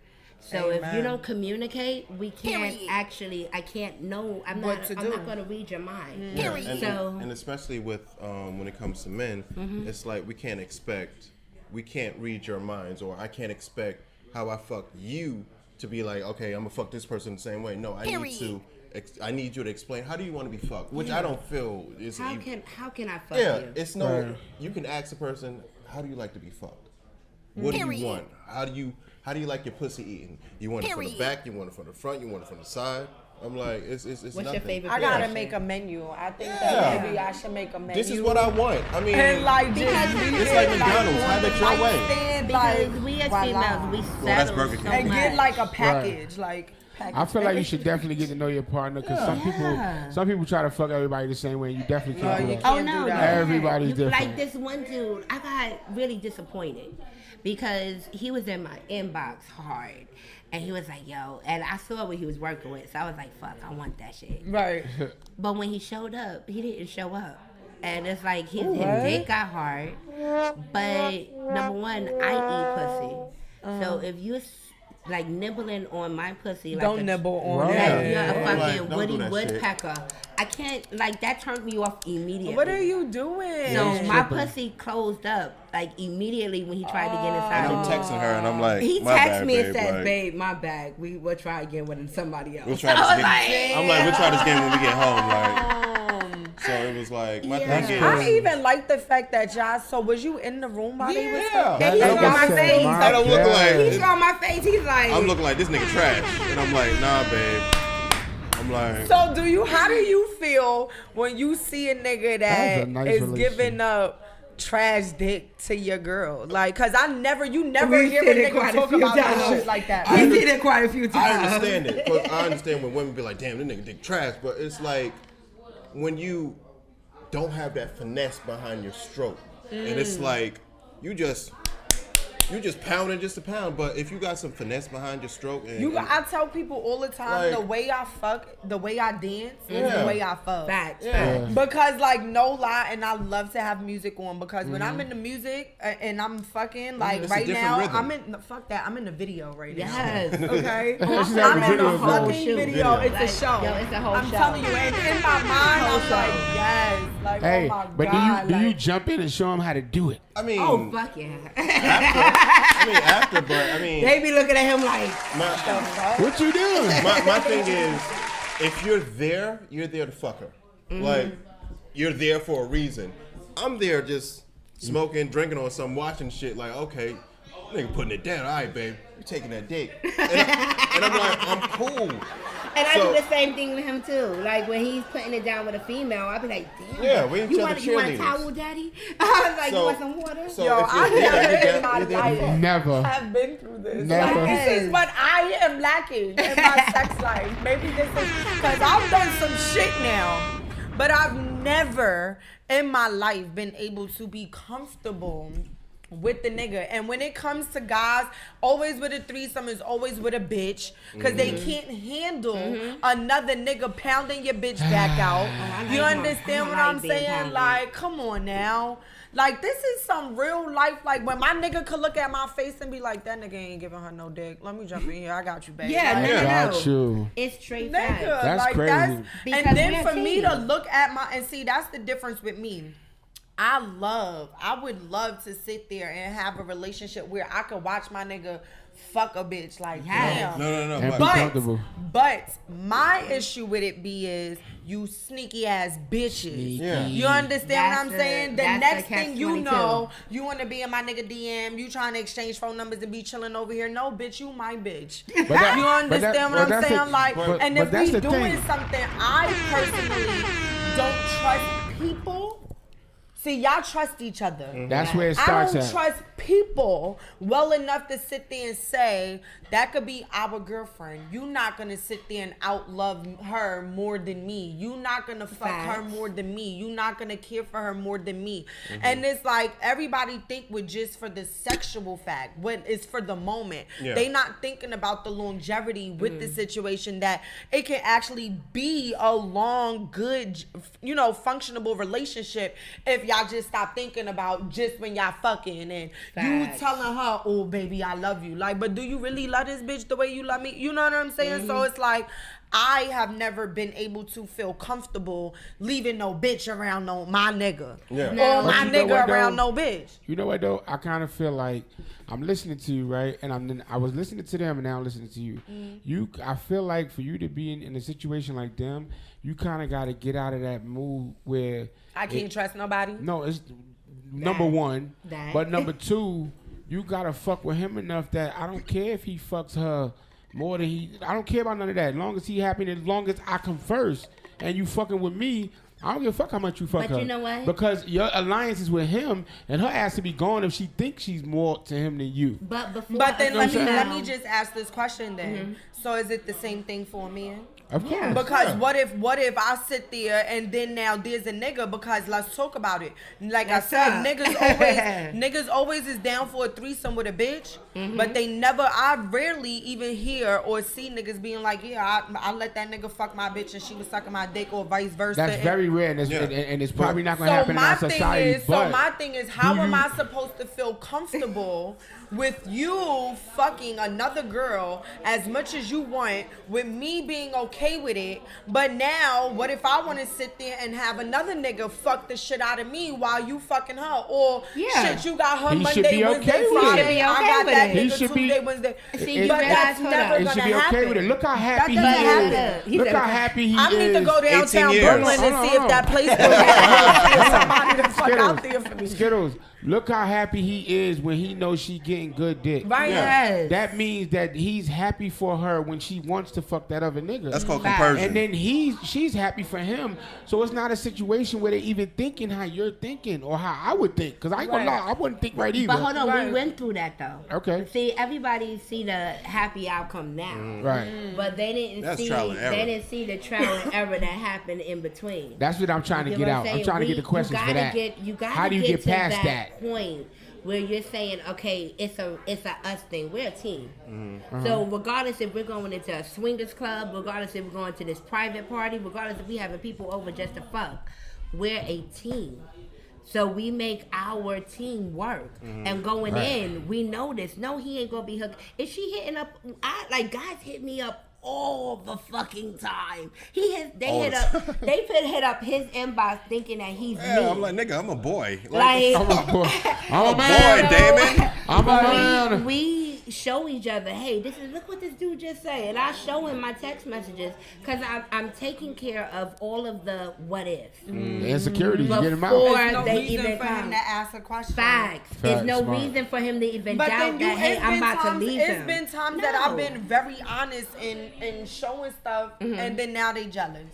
So if you Amen. don't communicate, we can't actually. I can't know. I'm What not. to I'm do. not going to read your mind. Yeah, and, So and especially with when it comes to men, it's like we can't read your minds, or I can't expect how I fuck you to be like, okay, I'm gonna fuck this person the same way. No, I need you to explain, how do you want to be fucked? Which I don't feel is. how can I fuck Yeah, you? it's no. You can ask a person, how do you like to be fucked? What do you want? How do you like your pussy eaten? You want it from the back? You want it from the front? You want it from the side? I'm like, it's What's nothing. your favorite? I gotta position? make a menu. I think Yeah. that maybe I should make a menu. This is what I want. I mean, And like just It's like McDonald's. Have it your way. Because we as females, we settle that's Burger so King. and much. get like a package, like package. I feel like you should definitely get to know your partner because some people try to fuck everybody the same way. You definitely can't No, do you that. can't. Oh no, do no. that. Everybody's different. Like this one dude, I got really disappointed because he was in my inbox hard, and he was like, "Yo," and I saw what he was working with, so I was like, "Fuck, I want that shit." Right. But when he showed up, he didn't show up, and it's like his dick got hard. But number one, I eat pussy, so if you like nibbling on my pussy, like Don't nibble on Right. like that. you're a Like, fucking don't do Woody that Woodpecker. I can't, like, that turned me off immediately. What are you doing? So he's my tripping. pussy closed up, like, immediately when he tried to get And inside I'm of me. texting her, and I'm like, He my texts bad, me and babe, says, like, babe, my bag. We'll try again with somebody else. We'll try I this was again. like, I'm like, we'll try this again when we get home. Like, so it was like, my Yeah. thing is, I even like the fact that y'all. So was you in the room while they was? yeah. Then he That saw my nigga face. said, I don't look He like, saw my face. He's like, I'm looking like this nigga trash. And I'm like, nah, babe. I'm I'm like, So how do you feel when you see a nigga that a nice is relationship. giving up trash dick to your girl? Like, cause you never We've hear a said it nigga quite a talk few about that times. shit like that. I did it quite a few times. I understand it. 'Cause I understand when women be like, damn, this nigga dick trash. But it's like when you don't have that finesse behind your stroke. And it's like you just pounding just a pound, but if you got some finesse behind your stroke, I tell people all the time, like, the way I fuck, the way I dance is Yeah. the way I fuck. Facts. Yeah. Because like no lie, and I love to have music on because when I'm in the music and I'm fucking like It's a right different now, rhythm. I'm in the video right now. Yes. Okay, She's I'm having in the video fucking shoot. video. It's a Like, show. yo, it's a whole I'm show. telling you, and in my mind, Whole I'm like, show. yes, like Hey, oh my but god. do you like, jump in and show them how to do it? I mean, Oh, fuck yeah. after, but I mean, They be looking at him like, What you doing? my thing is, if you're there to fuck her. Like, you're there for a reason. I'm there just smoking, drinking or something, watching shit like, okay, nigga putting it down. All right, babe, you taking that dick. And I'm like, I'm cool. and I So- do the same thing with him too. Like when he's putting it down with a female, I be like, damn. Yeah, we each you other want a cheerleaders. towel, daddy? I was like, you So- want some water? So Yo, if you're I there, never you're in my there to life fuck. Never. have been through this. Never. Like, this is what I am lacking in my sex life. Maybe this is because I've done some shit now, but I've never in my life been able to be comfortable with the nigga. And when it comes to guys, always with a threesome is always with a bitch because they can't handle another nigga pounding your bitch back out. You understand what I'm being saying? pounded. Like, come on now. Like, this is some real life. Like, when my nigga could look at my face and be like, that nigga ain't giving her no dick. Let me jump in here. I got you, baby. Yeah, Like, no. Got you. It's straight nigga, facts. That's like crazy. Because and then we're for me to teens. look at and see, that's the difference with me. I would love to sit there and have a relationship where I could watch my nigga fuck a bitch. Like, damn. No. And be But, comfortable. But my issue with it is you sneaky ass bitches. Yeah. You understand That's what I'm saying? The that's next the thing you catch-22. know, you want to be in my nigga DM, you trying to exchange phone numbers and be chilling over here. No, bitch, you my bitch. But that- You but that- understand but what I'm that's saying? the- Like, but- and but if that's we the doing thing. something, I personally don't trust people. See, y'all trust each other. That's where it I starts don't at. trust people well enough to sit there and say that could be our girlfriend. You're not gonna sit there and outlove her more than me. You're not gonna fuck her Facts. more than me. You're not gonna care for her more than me. And it's like everybody think with just for the sexual fact, when it's for the moment. Yeah. They not thinking about the longevity with the situation that it can actually be a long, good, functionable relationship if y'all just stop thinking about just when y'all fucking and you Facts. telling her, oh baby, I love you. Like, but do you really love this bitch the way you love me? You know what I'm saying? So it's like I have never been able to feel comfortable leaving no bitch around my nigga. Yeah. Or But my you know nigga what, though? around no bitch. You know what though? I kind of feel like I'm listening to you, right? And I was listening to them, and now I'm listening to you. I feel like for you to be in a situation like them, you kind of got to get out of that mood where I can't trust nobody. No, it's number one. That. But number two, you gotta fuck with him enough that I don't care if he fucks her more than he. I don't care about none of that. As long as he happy, and as long as I come first, and you fucking with me, I don't give a fuck how much you fuck But her. you know what? Because your alliance is with him, and her ass to be gone if she thinks she's more to him than you. But before, But then let now- me just ask this question then. So is it the same thing for a man? Of course. Because what if I sit there and then now there's a nigga, because let's talk about it. Like What's I said, up? niggas always is down for a threesome with a bitch, but I rarely even hear or see niggas being like, yeah, I let that nigga fuck my bitch and she was sucking my dick or vice versa. That's And- very rare, and it's probably not gonna happen in our society. So my thing is, how do am you- I supposed to feel comfortable with you fucking another girl as much as you want, with me being okay with it? But now, what if I want to sit there and have another nigga fuck the shit out of me while you fucking her? Or Yeah. shit, you got her He should Monday, be okay Wednesday, with it. Friday. He should be I okay got with that it. He nigga should be- Tuesday, Wednesday. See, you But realize- that's hold never up. He gonna should be happen. okay with it. Look how happy he doesn't is. happen. He Look said- how happy he I is. need to go downtown 18 years. Brooklyn and Hold see on. if that place is somebody to fuck out there for me. Skiddlez, Look how happy he is when he knows she getting good dick. Right. Yeah. Yes. That means that he's happy for her when she wants to fuck that other nigga. That's called Facts. compersion. And then she's happy for him. So it's not a situation where they're even thinking how you're thinking or how I would think. Because I ain't gonna lie, I wouldn't think right either. But hold on, Right. we went through that though. Okay. See, everybody see the happy outcome now, Right. but they didn't That's see trial and error. they didn't see the trial and error that happened in between. That's what I'm trying to You get know what out. I'm saying? trying to get the questions for that. How do you get to past that that? point where you're saying, okay, it's a us thing. We're a team. Mm-hmm. So regardless if we're going into a swingers club, regardless if we're going to this private party, regardless if we having people over just to fuck, we're a team. So we make our team work. And going Right. in, we know this. No, he ain't gonna be hooked. Is she hitting up? Guys hit me up all the fucking time. They hit up his inbox thinking that he's me. Yeah, I'm like, nigga, I'm a boy. Like, I'm a boy. I'm a boy, man. Damon. I'm a man. we show each other, hey, look what this dude just said, and I show him my text messages because I'm taking care of all of the what ifs. The insecurities, you get him out. Before There's no they reason even for him come. to ask a question. Facts. There's no Smart. reason for him to even But doubt then that, hey, I'm about to leave him. It's been times that I've been very honest in showing stuff, and then now they jealous.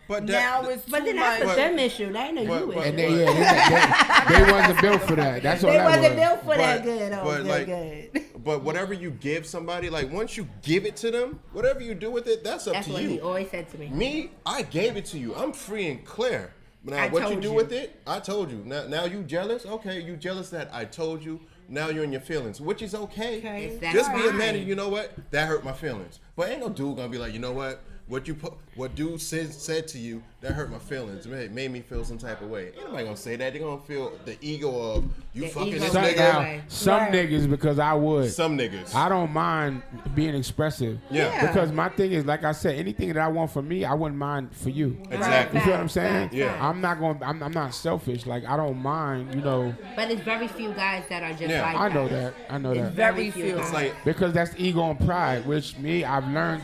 But Now it's But too then that's much. a them issue. That ain't a you issue. And they wasn't built for that. That's all They that wasn't was. built for that But- good. Oh, but, good, like, good. But whatever you give somebody, like once you give it to them, whatever you do with it, that's up That's to what you. he always said to me. Me, I gave it to you. I'm free and clear. Now, I what you told do you. with it, I told you. Now you jealous? Okay, you jealous that I told you. Now you're in your feelings, which is okay. Okay. That's Just be a man fine. and you know what? That hurt my feelings. But ain't no dude gonna be like, you know what? What dude said to you, that hurt my feelings. It made me feel some type of way. Ain't nobody gonna say that. They're gonna feel the ego of you The fucking ego. this Some, nigga. now, some Right. niggas, because I would. Some niggas. I don't mind being expressive. Yeah. Because my thing is, like I said, anything that I want for me, I wouldn't mind for you. Exactly. You feel what I'm saying? Yeah. I'm not selfish. Like, I don't mind, But it's very few guys that are just Yeah. like I know that. that. I know that. Very few. It's like Because that's ego and pride, which me, I've learned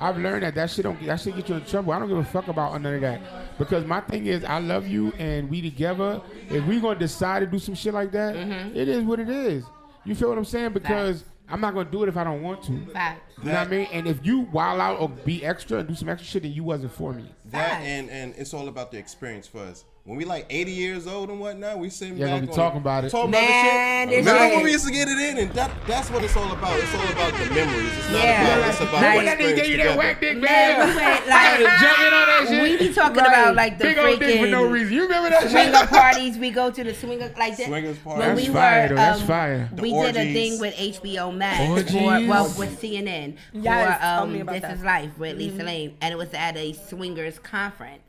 that shit get you in trouble. I don't give a fuck about none of that. Because my thing is, I love you and we together. If we gonna decide to do some shit like that, it is what it is. You feel what I'm saying? Because I'm not gonna do it if I don't want to. Facts. You know what I mean? And if you wild out or be extra and do some extra shit, then you wasn't for me. that, Facts. and it's all about the experience for us. When we like 80 years old and whatnot, we sitting Yeah, back gonna be on talking about it. Talking Man, about the shit. this Remember shit. when we used to get it in, and that's what it's all about. It's all about the memories. It's not Yeah. about. It's about Like- the That nigga gave you that experience whack dick, Man, man. we went I had to like jump in on that shit. we be talking Right. about like the big old dick for no freaking reason. You remember that shit? swinger parties. We go to the swinger like that. Swingers party. When That's we fire, were, though. That's fire. The We did a orgies. thing with HBO Max Orgies. with CNN Yes, for tell me about This that. Is Life with Lisa Lane, and it was at a swingers conference.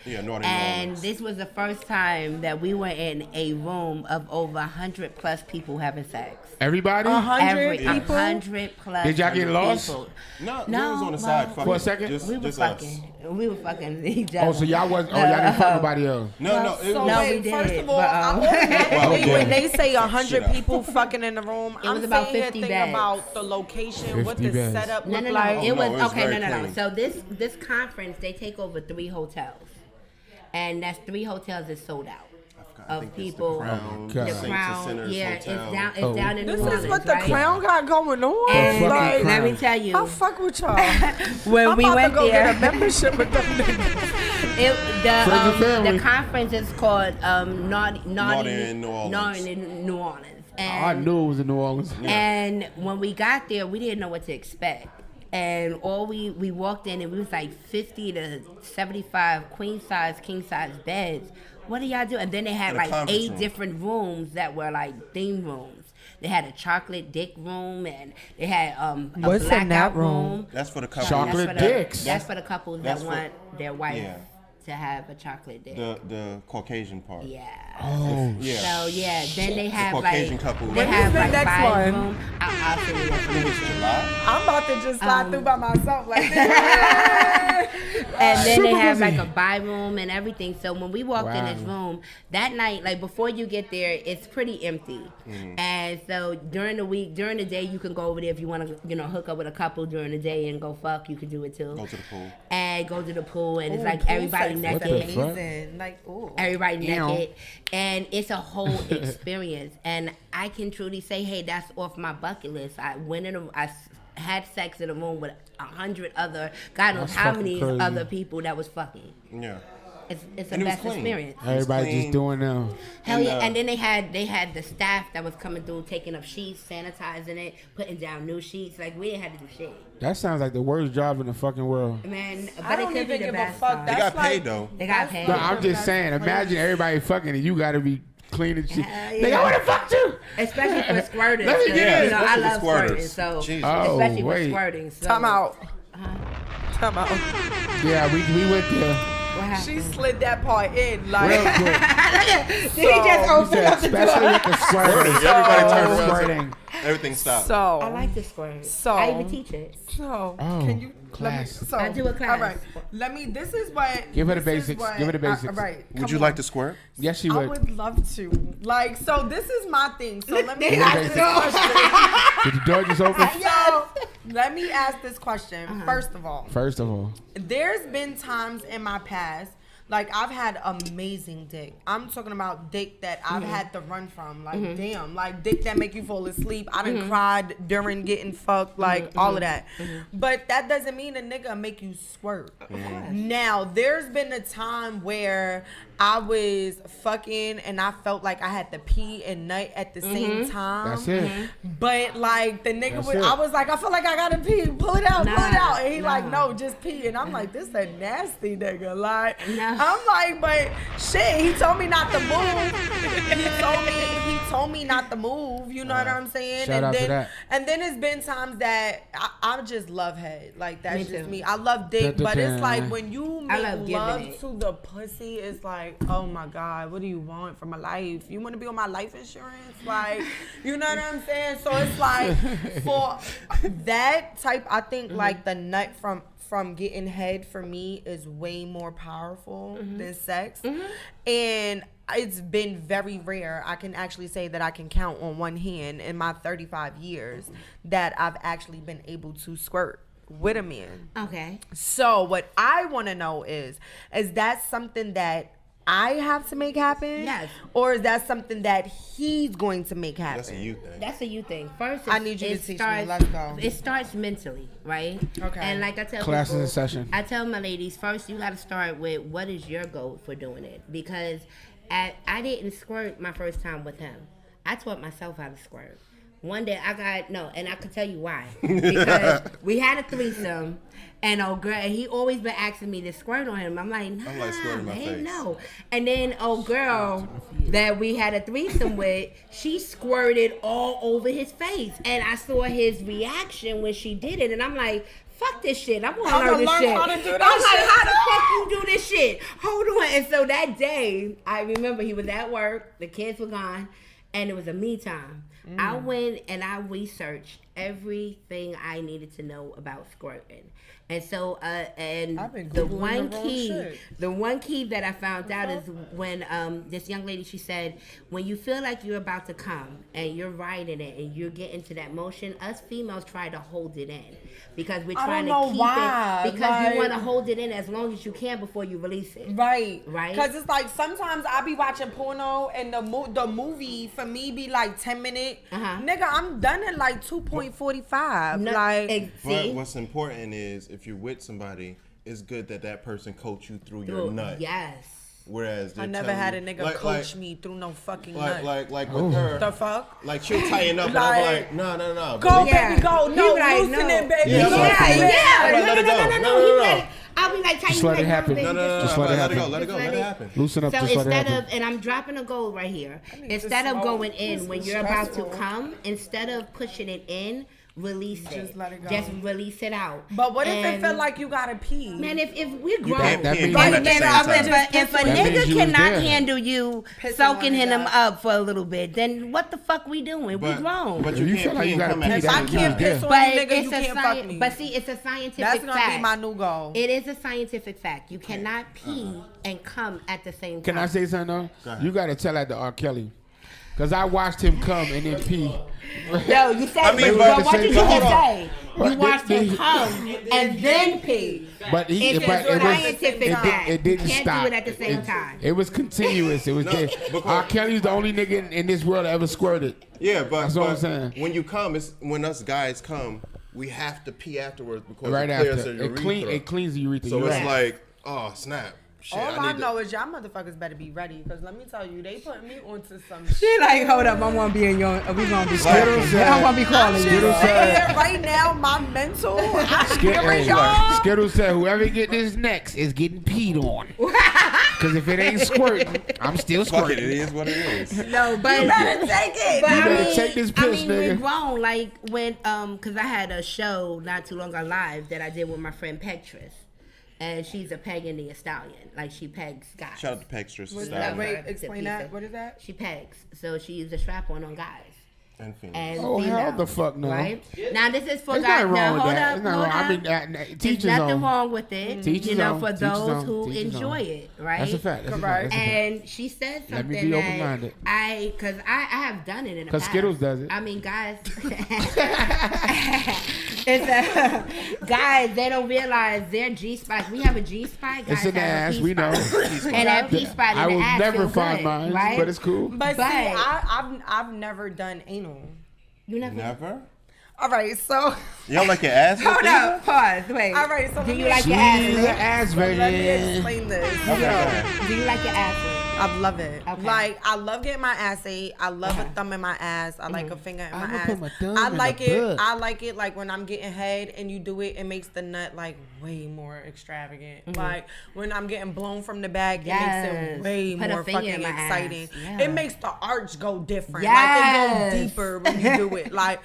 Yeah, Northern And Orleans. this was the first time that we were in a room of over 100 plus people having sex. Everybody? 100 people. 100 plus. Did y'all get lost? people. No, we No, was on the well, side fucking. For a second? Just, We were just us. fucking. We were fucking each other. Oh, so y'all wasn't. Oh, y'all didn't fuck nobody else. No, it So was, No, wait, we first did, of all, but, I Well, always, okay. when they say 100 Shit out. people fucking in the room, It was I'm about sitting here 50 thinking beds. about the location, what 50 the beds. setup No, looked no, no. like. Oh, It no, was it was okay. very No, no, no. clean. So this conference, they take over 3 hotels, and that's 3 hotels is sold out I of think it's people. The Crown, God. The Saints and Crown, Sinners yeah, Hotel. it's down in New This Orleans, is what the right? Crown got going on. And Like, let me tell you, I fuck with y'all. when I'm we about went to go there, get a membership with them niggas. Friends and family. the conference is called Naughty in New Orleans. Naughty in New Orleans. I And, knew it was in New Orleans. and when we got there, we didn't know what to expect. And all we walked in and we was like 50 to 75 queen size, king size beds. What do y'all do? And then they had In a like conference 8 room. different rooms that were like theme rooms. They had a chocolate dick room and they had a What's in that blackout room? That's for the couple. Chocolate That's for the- dicks. That's for the couples that That's for- want their wife yeah. to have a chocolate dick. The Caucasian part. Yeah. Oh, Yeah. So yeah, then they have Caucasian like couple. they When have is the like next 5 one? rooms. I'll send you I think that. it's July. I'm about to just slide through by myself like this. And then they have like a buy room and everything. So when we walked in this room that night, like before you get there, it's pretty empty. And so during the week, during the day, you can go over there if you want to, hook up with a couple during the day and go fuck. You can do it too. Go to the pool. And go to the pool, and it's like everybody naked. Amazing. Like, ooh. Everybody naked, and it's a whole experience. And I can truly say, hey, that's off my bucket list. I had sex in a room with 100 other, God knows how many other people that was fucking. Yeah. It's the best experience. Everybody just doing them. Hell yeah! And then they had the staff that was coming through, taking up sheets, sanitizing it, putting down new sheets. Like we didn't have to do shit. That sounds like the worst job in the fucking world. Man, but I don't it could be even the give a best. fuck. They got paid though. They got paid. No, I'm just saying. Imagine everybody fucking and you got to be cleaning shit. Nigga, I wanna fuck you. Especially for squirting. Let me get it. I love squirters. squirting. So Jesus. especially for squirting. So. Time out. Time out. Yeah, we went there. She slid that part in like. Real quick. He just opened up the Especially door. with the squirting. Everybody turned around. Squirting. Everything stopped. So I like the squirting. So I even teach it. So Oh, can you class. So, I do a class. All right. This is what. Give her the this is basics. what- Give her the basics. Right. Would come you on. like to squirt? Yes, she I would. would love to. Like, so this is my thing. So let me Give her ask the this basics. question. Did the door just open? So let me ask this question. First of all, there's been times in my past, like I've had amazing dick. I'm talking about dick that I've had to run from. Like damn, like dick that make you fall asleep. I done cried during getting fucked, like all of that. But that doesn't mean a nigga make you squirt. Now there's been a time where I was fucking and I felt like I had to pee and nut at the same time. That's it. But like the nigga That's it. I was like, I feel like I gotta pee. Pull it out, pull it out. And he like, no, just pee. And I'm like, this a nasty nigga. Like I'm like, but shit, he told me not to move. he told me not to move. You know what I'm saying? Shout out to that. And then it's been times that I just love head. Like that's just me. I love dick, but it's like when you make love to the pussy, it's like, oh my God, what do you want from my life? You want to be on my life insurance? Like, you know what I'm saying? So it's like for that type, I think like the nut from getting head for me is way more powerful than sex. And it's been very rare. I can actually say that I can count on one hand in my 35 years that I've actually been able to squirt with a man. Okay. So what I want to know is that something that I have to make happen? Yes. Or is that something that he's going to make happen? That's a you thing. That's a you thing. First, I need you to teach me. Let's go. It starts mentally, right? Okay. And like I tell Classes people, in session. I tell my ladies, first you got to start with what is your goal for doing it? Because I didn't squirt my first time with him. I taught myself how to squirt. One day and I could tell you why. Because we had a threesome, and old girl, he always been asking me to squirt on him. I'm like, nah, I'm like squirting my face. no. And then old girl that we had a threesome with, she squirted all over his face, and I saw his reaction when she did it, and I'm like, fuck this shit. I'm gonna learn this shit. How to do that I'm like, shit. how the fuck you do this shit? Hold on. And so that day, I remember he was at work, the kids were gone, and it was a me time. I went and I researched everything I needed to know about squirting. And so, and the one key that I found out is when this young lady, she said, when you feel like you're about to come and you're riding it and you're getting to that motion, us females try to hold it in because we're trying to keep it because you want to hold it in as long as you can before you release it. Right. Right. Because it's like sometimes I be watching porno and the movie for me be like 10 minutes. Nigga, I'm done in like 2.45. No, like, But what's important is if you're with somebody, it's good that that person coach you through your nut. Yes. Whereas I never had a nigga coach me through no fucking nut. Like with her. The fuck? Like she'll tighten up and I'm like, no. Go, baby, go. No, loosen it, baby. Yeah. Let it go. No. I'll be like, just let it happen. No. Just let it happen. Let it happen. Loosen up. So just let it instead happen. of, and I'm dropping a goal right here. Instead of going in when you're about to come, instead of pushing it in, release it. Just let it go. Just release it out. But what if it And, feel like you gotta pee? man, if we're grown, can't That pee and means- come at the same time. if a That means nigga you was cannot there. handle you Pissing soaking on his him ass. up for a little bit, then what the fuck we doing? We grown. But If you you can't feel like pee you and gotta come pee, at If the I same you can't was time. piss there. on you, But nigga, you it's a can't fuck me. But see, it's a scientific That's gonna fact. be my new goal. It is a scientific fact. You cannot pee and come at the same time. Can I say something though? Go ahead. You gotta tell that to R. Kelly. Cause I watched him come and then pee. No, you said. I mean, but but- what did you but just hold say? But You watched the- him come and then pee. But he, It's but a it was, scientific it, fact. it didn't You can't stop. do it at the same time. It was continuous. It was No, there. because- R. Kelly's the only nigga in this world that ever squirted. Yeah, but, That's what I'm saying. when you come, it's when us guys come, we have to pee afterwards because Right it after clears the urethra. it cleans the urethra. So You're it's right. like, oh snap. Shit, All I need know to, is y'all motherfuckers better be ready, because let me tell you, they put me onto some She like, hold up, I want to be in your. We gonna be Skiddlez said- I want to be calling you. Skiddlez I'm said- saying right now, my mental, I'm Skid- hearing hey, y'all. Skiddlez said, "Whoever get this next is getting peed on." Because if it ain't squirting, I'm still fuck it, it squirting. is what it is. No, but Better take it. But You I better mean, take this piss, we're nigga. grown. Like when, cause I had a show not too long ago live that I did with my friend Petrus, and she's a peg Indian stallion. Like she pegs guys. Shout out to Pextras What's style that? Wait, It's a explain piece that. of- What is that? She pegs, so she used a strap on guys. and females. And Oh, hell females, the fuck no. Right now, this is for There's guys. nothing Now wrong with hold that. up, There's nothing hold wrong. I up. mean, There's teachers nothing on. wrong with it. Teach You his know, own, for teach his those own, who teach his enjoy own. it, right? That's a fact. That's a Correct. fact. That's a fact. And she said Let me something be that open-minded. cause I have done it in the 'Cause past. Skiddlez does it. I mean, guys, guys, they don't realize their G spot. We have a G spot. It's in the ass. We know. And that P spot in I the will ass never feel find good, mine, right? but it's cool. But see, But- I've never done anal. You never. Never. All right, so You don't like your ass? Hold up. Pause. Wait. all right, so Do let you me- like your She's an ass? ass, let me baby. explain this. Okay, go ahead. Do you like your ass? I love it. Okay. Like I love getting my ass ate. I love Okay. a thumb in my ass. I like a finger in my I'ma ass. put my thumb I in like the it. butt. I like it like when I'm getting head and you do it. It makes the nut like way more extravagant. Like when I'm getting blown from the bag, it makes Yes. it way Put a more finger fucking in my ass. exciting. Yeah. It makes the arch go different. Yes. Like it go deeper when you do it. Like,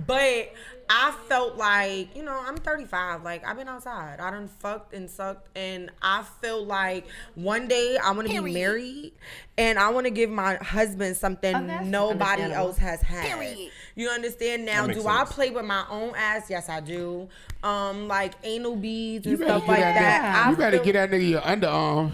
but I felt like, you know, I'm 35. Like, I've been outside. I done fucked and sucked. And I feel like one day I want to be married and I want to give my husband something that's nobody understandable. else has had. You understand? Now, That do makes I sense. play with my own ass? Yes, I do. Like anal beads You and better stuff get like that. that. You better get that nigga your underarm.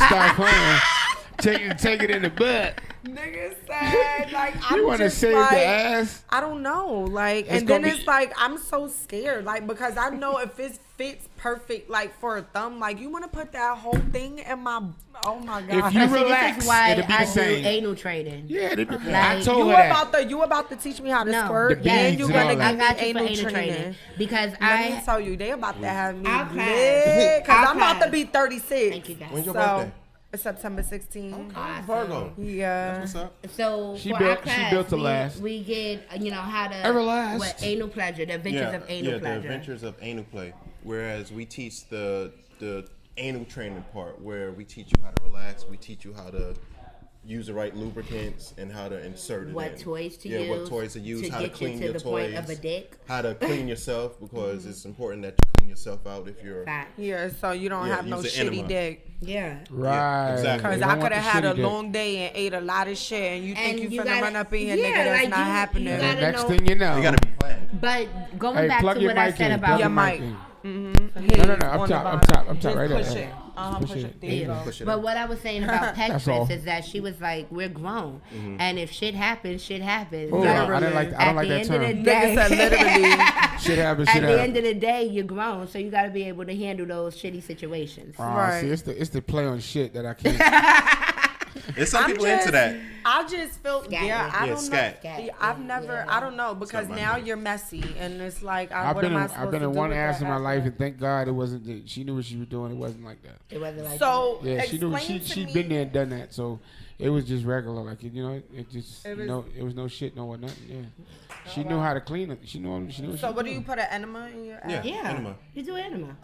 Start playing. Take it in the butt. Nigga said, like, I'm You want to just save like, the ass? I don't know, like, It's and then gonna be- it's like I'm so scared, like, because I know if it fits perfect, like for a thumb, like you want to put that whole thing in my, oh my god. If you See, this relax, is why it'll be I the do same. anal trading. Yeah, I Like, told you her that. about to teach me how to No, squirt, The and beads you and gonna all give that. I got me you for anal anal training. training because Let me I tell you, they about to have me I'll pass. lit, cause I'll I'm about to pass. be 36. Thank you guys. When's your So birthday? it's September 16th. Virgo. Yeah. What's up? So She for built- our she class, built to last. we get you know how to Everlast. what anal pleasure, the adventures of anal the pleasure. adventures of anal play. Whereas we teach the anal training part, where we teach you how to relax. We teach you how to use the right lubricants and how to insert it. What in. toys to yeah, use what toys to use, how to get you clean to your the toys, point of a dick. how to clean yourself, because it's important that you clean yourself out if you're. Fact. Yeah, so you don't Yeah, have no use the shitty enema. dick. Yeah. Right. exactly. Cause You I don't want could the have had shitty a dick. long day and ate a lot of shit, and you think And you you finna gotta- run up in here, yeah, nigga? That's like not you happening. gotta Next know- thing you know. You gotta be planned. But going Hey, back plug to your what I mic said in. about Plug Your your mic. mic in. Here, No, up on top, the up bottom. top, up top, Just right push there. it. Just Push push it. it. There you go. Push it But up. what I was saying about That's all. Petrus is that she was like, "We're grown, and if shit happens, shit happens." Oh, Like, I don't like at that the end term. of the Nigga day, said literally. Shit happens. at Shit the end happens. of the day, you're grown, so you got to be able to handle those shitty situations. Right. See, it's the play on shit that I can't. There's some people into that. I just feel, Scat. yeah, I Yeah, don't scat. know. I've never, I don't know, because not now my you're messy, and it's like, I've what been am I in, supposed I've been to in do one with ass that in my life, after? and thank God it wasn't. She knew what she was doing. It wasn't like that. It wasn't like So, Yeah, she knew. explain to She'd me- been there and done that, so it was just regular. Like you know, it just It was- it was no shit, no what, nothing. Yeah, she knew how to clean it. She knew. She knew. So what do you put an enema in your ass? Yeah. yeah, Enema. you do enema.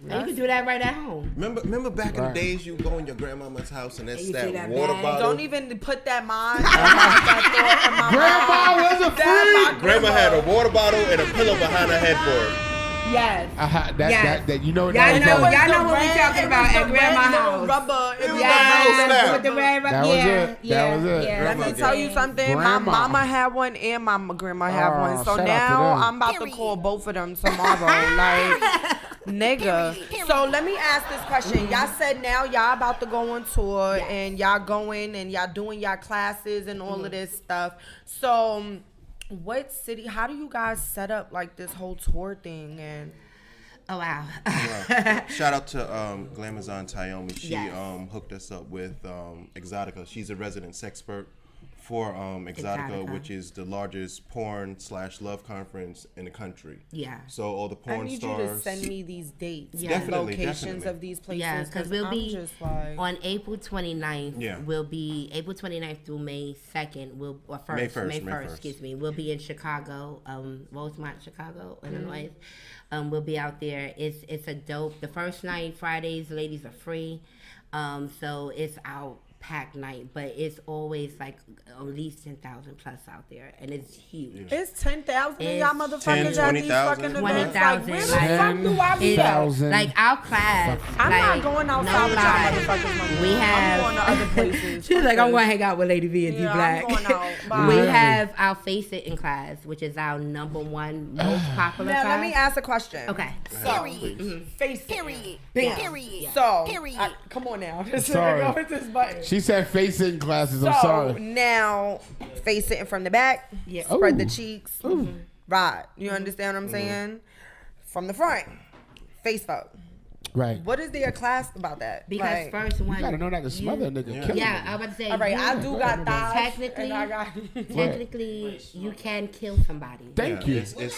You can do that right at home. Remember back in the days you go in your grandmama's house and that's You see that water bag? bottle. Don't even put that mind. that Grandma was a freak. Grandma had a water bottle and a pillow behind her headboard. Yes. That you know. Y'all know what we we talking about at grandma's house. Rubber. It was Yes, with the red rubber. That was it. Yeah, That was it. yeah. Let me tell you something. Grandma. My mama had one and my grandma had Oh, one. So shout out to now them. I'm about to call both of them tomorrow. Like, nigga. So let me ask this question. Y'all said now y'all about to go on tour and y'all going and y'all doing y'all classes and all of this stuff. So what city, how do you guys set up like this whole tour thing? And Oh, wow. Shout out to Glamazon Tayomi. She Yes. hooked us up with Exotica. She's a resident sexpert for Exotica, Exotica. which is the largest porn/love conference in the country. Yeah. So all the I porn need stars. you to send me these dates, Yeah. and Definitely, locations definitely. of these places. Yeah, because we'll I'm be just like, on April 29th. Yeah. We'll be April 29th through May 2nd. May 1st, excuse me. We'll be in Chicago, Rosemont, Chicago, Illinois. We'll be out there. It's a dope. The first night, Fridays, ladies are free. So it's out. Packed night, but it's always like at least 10,000 plus out there, and it's huge. it's 10,000 It's y'all motherfuckers 10, at these 20,000. fucking events. Like, 20,000, where the like, fuck do I be at? 10,000. Like our class, I'm like, not going outside no with y'all lie. motherfuckers no more. We have. I'm going to other places. She's like, I'm going to hang out with Lady V and D Yeah, Black. I'm going out. Bye. We have our Face It in class, which is our number one most popular Now, class. let me ask a question. Okay. So, face it. Bam. So, come on now. Sorry. Go with this button. She said face it in classes. I'm So sorry. now, face it from the back. Yeah. Spread the Ooh. cheeks. Right. You understand what I'm saying? From the front, face fuck. Right. What is there a class about that? Because Like, first one. You gotta know that to smother a nigga. Kill Yeah, him. I was about to say. all right, I you- do got thighs. Technically, and I got. technically, you can kill somebody. Thank you. It's you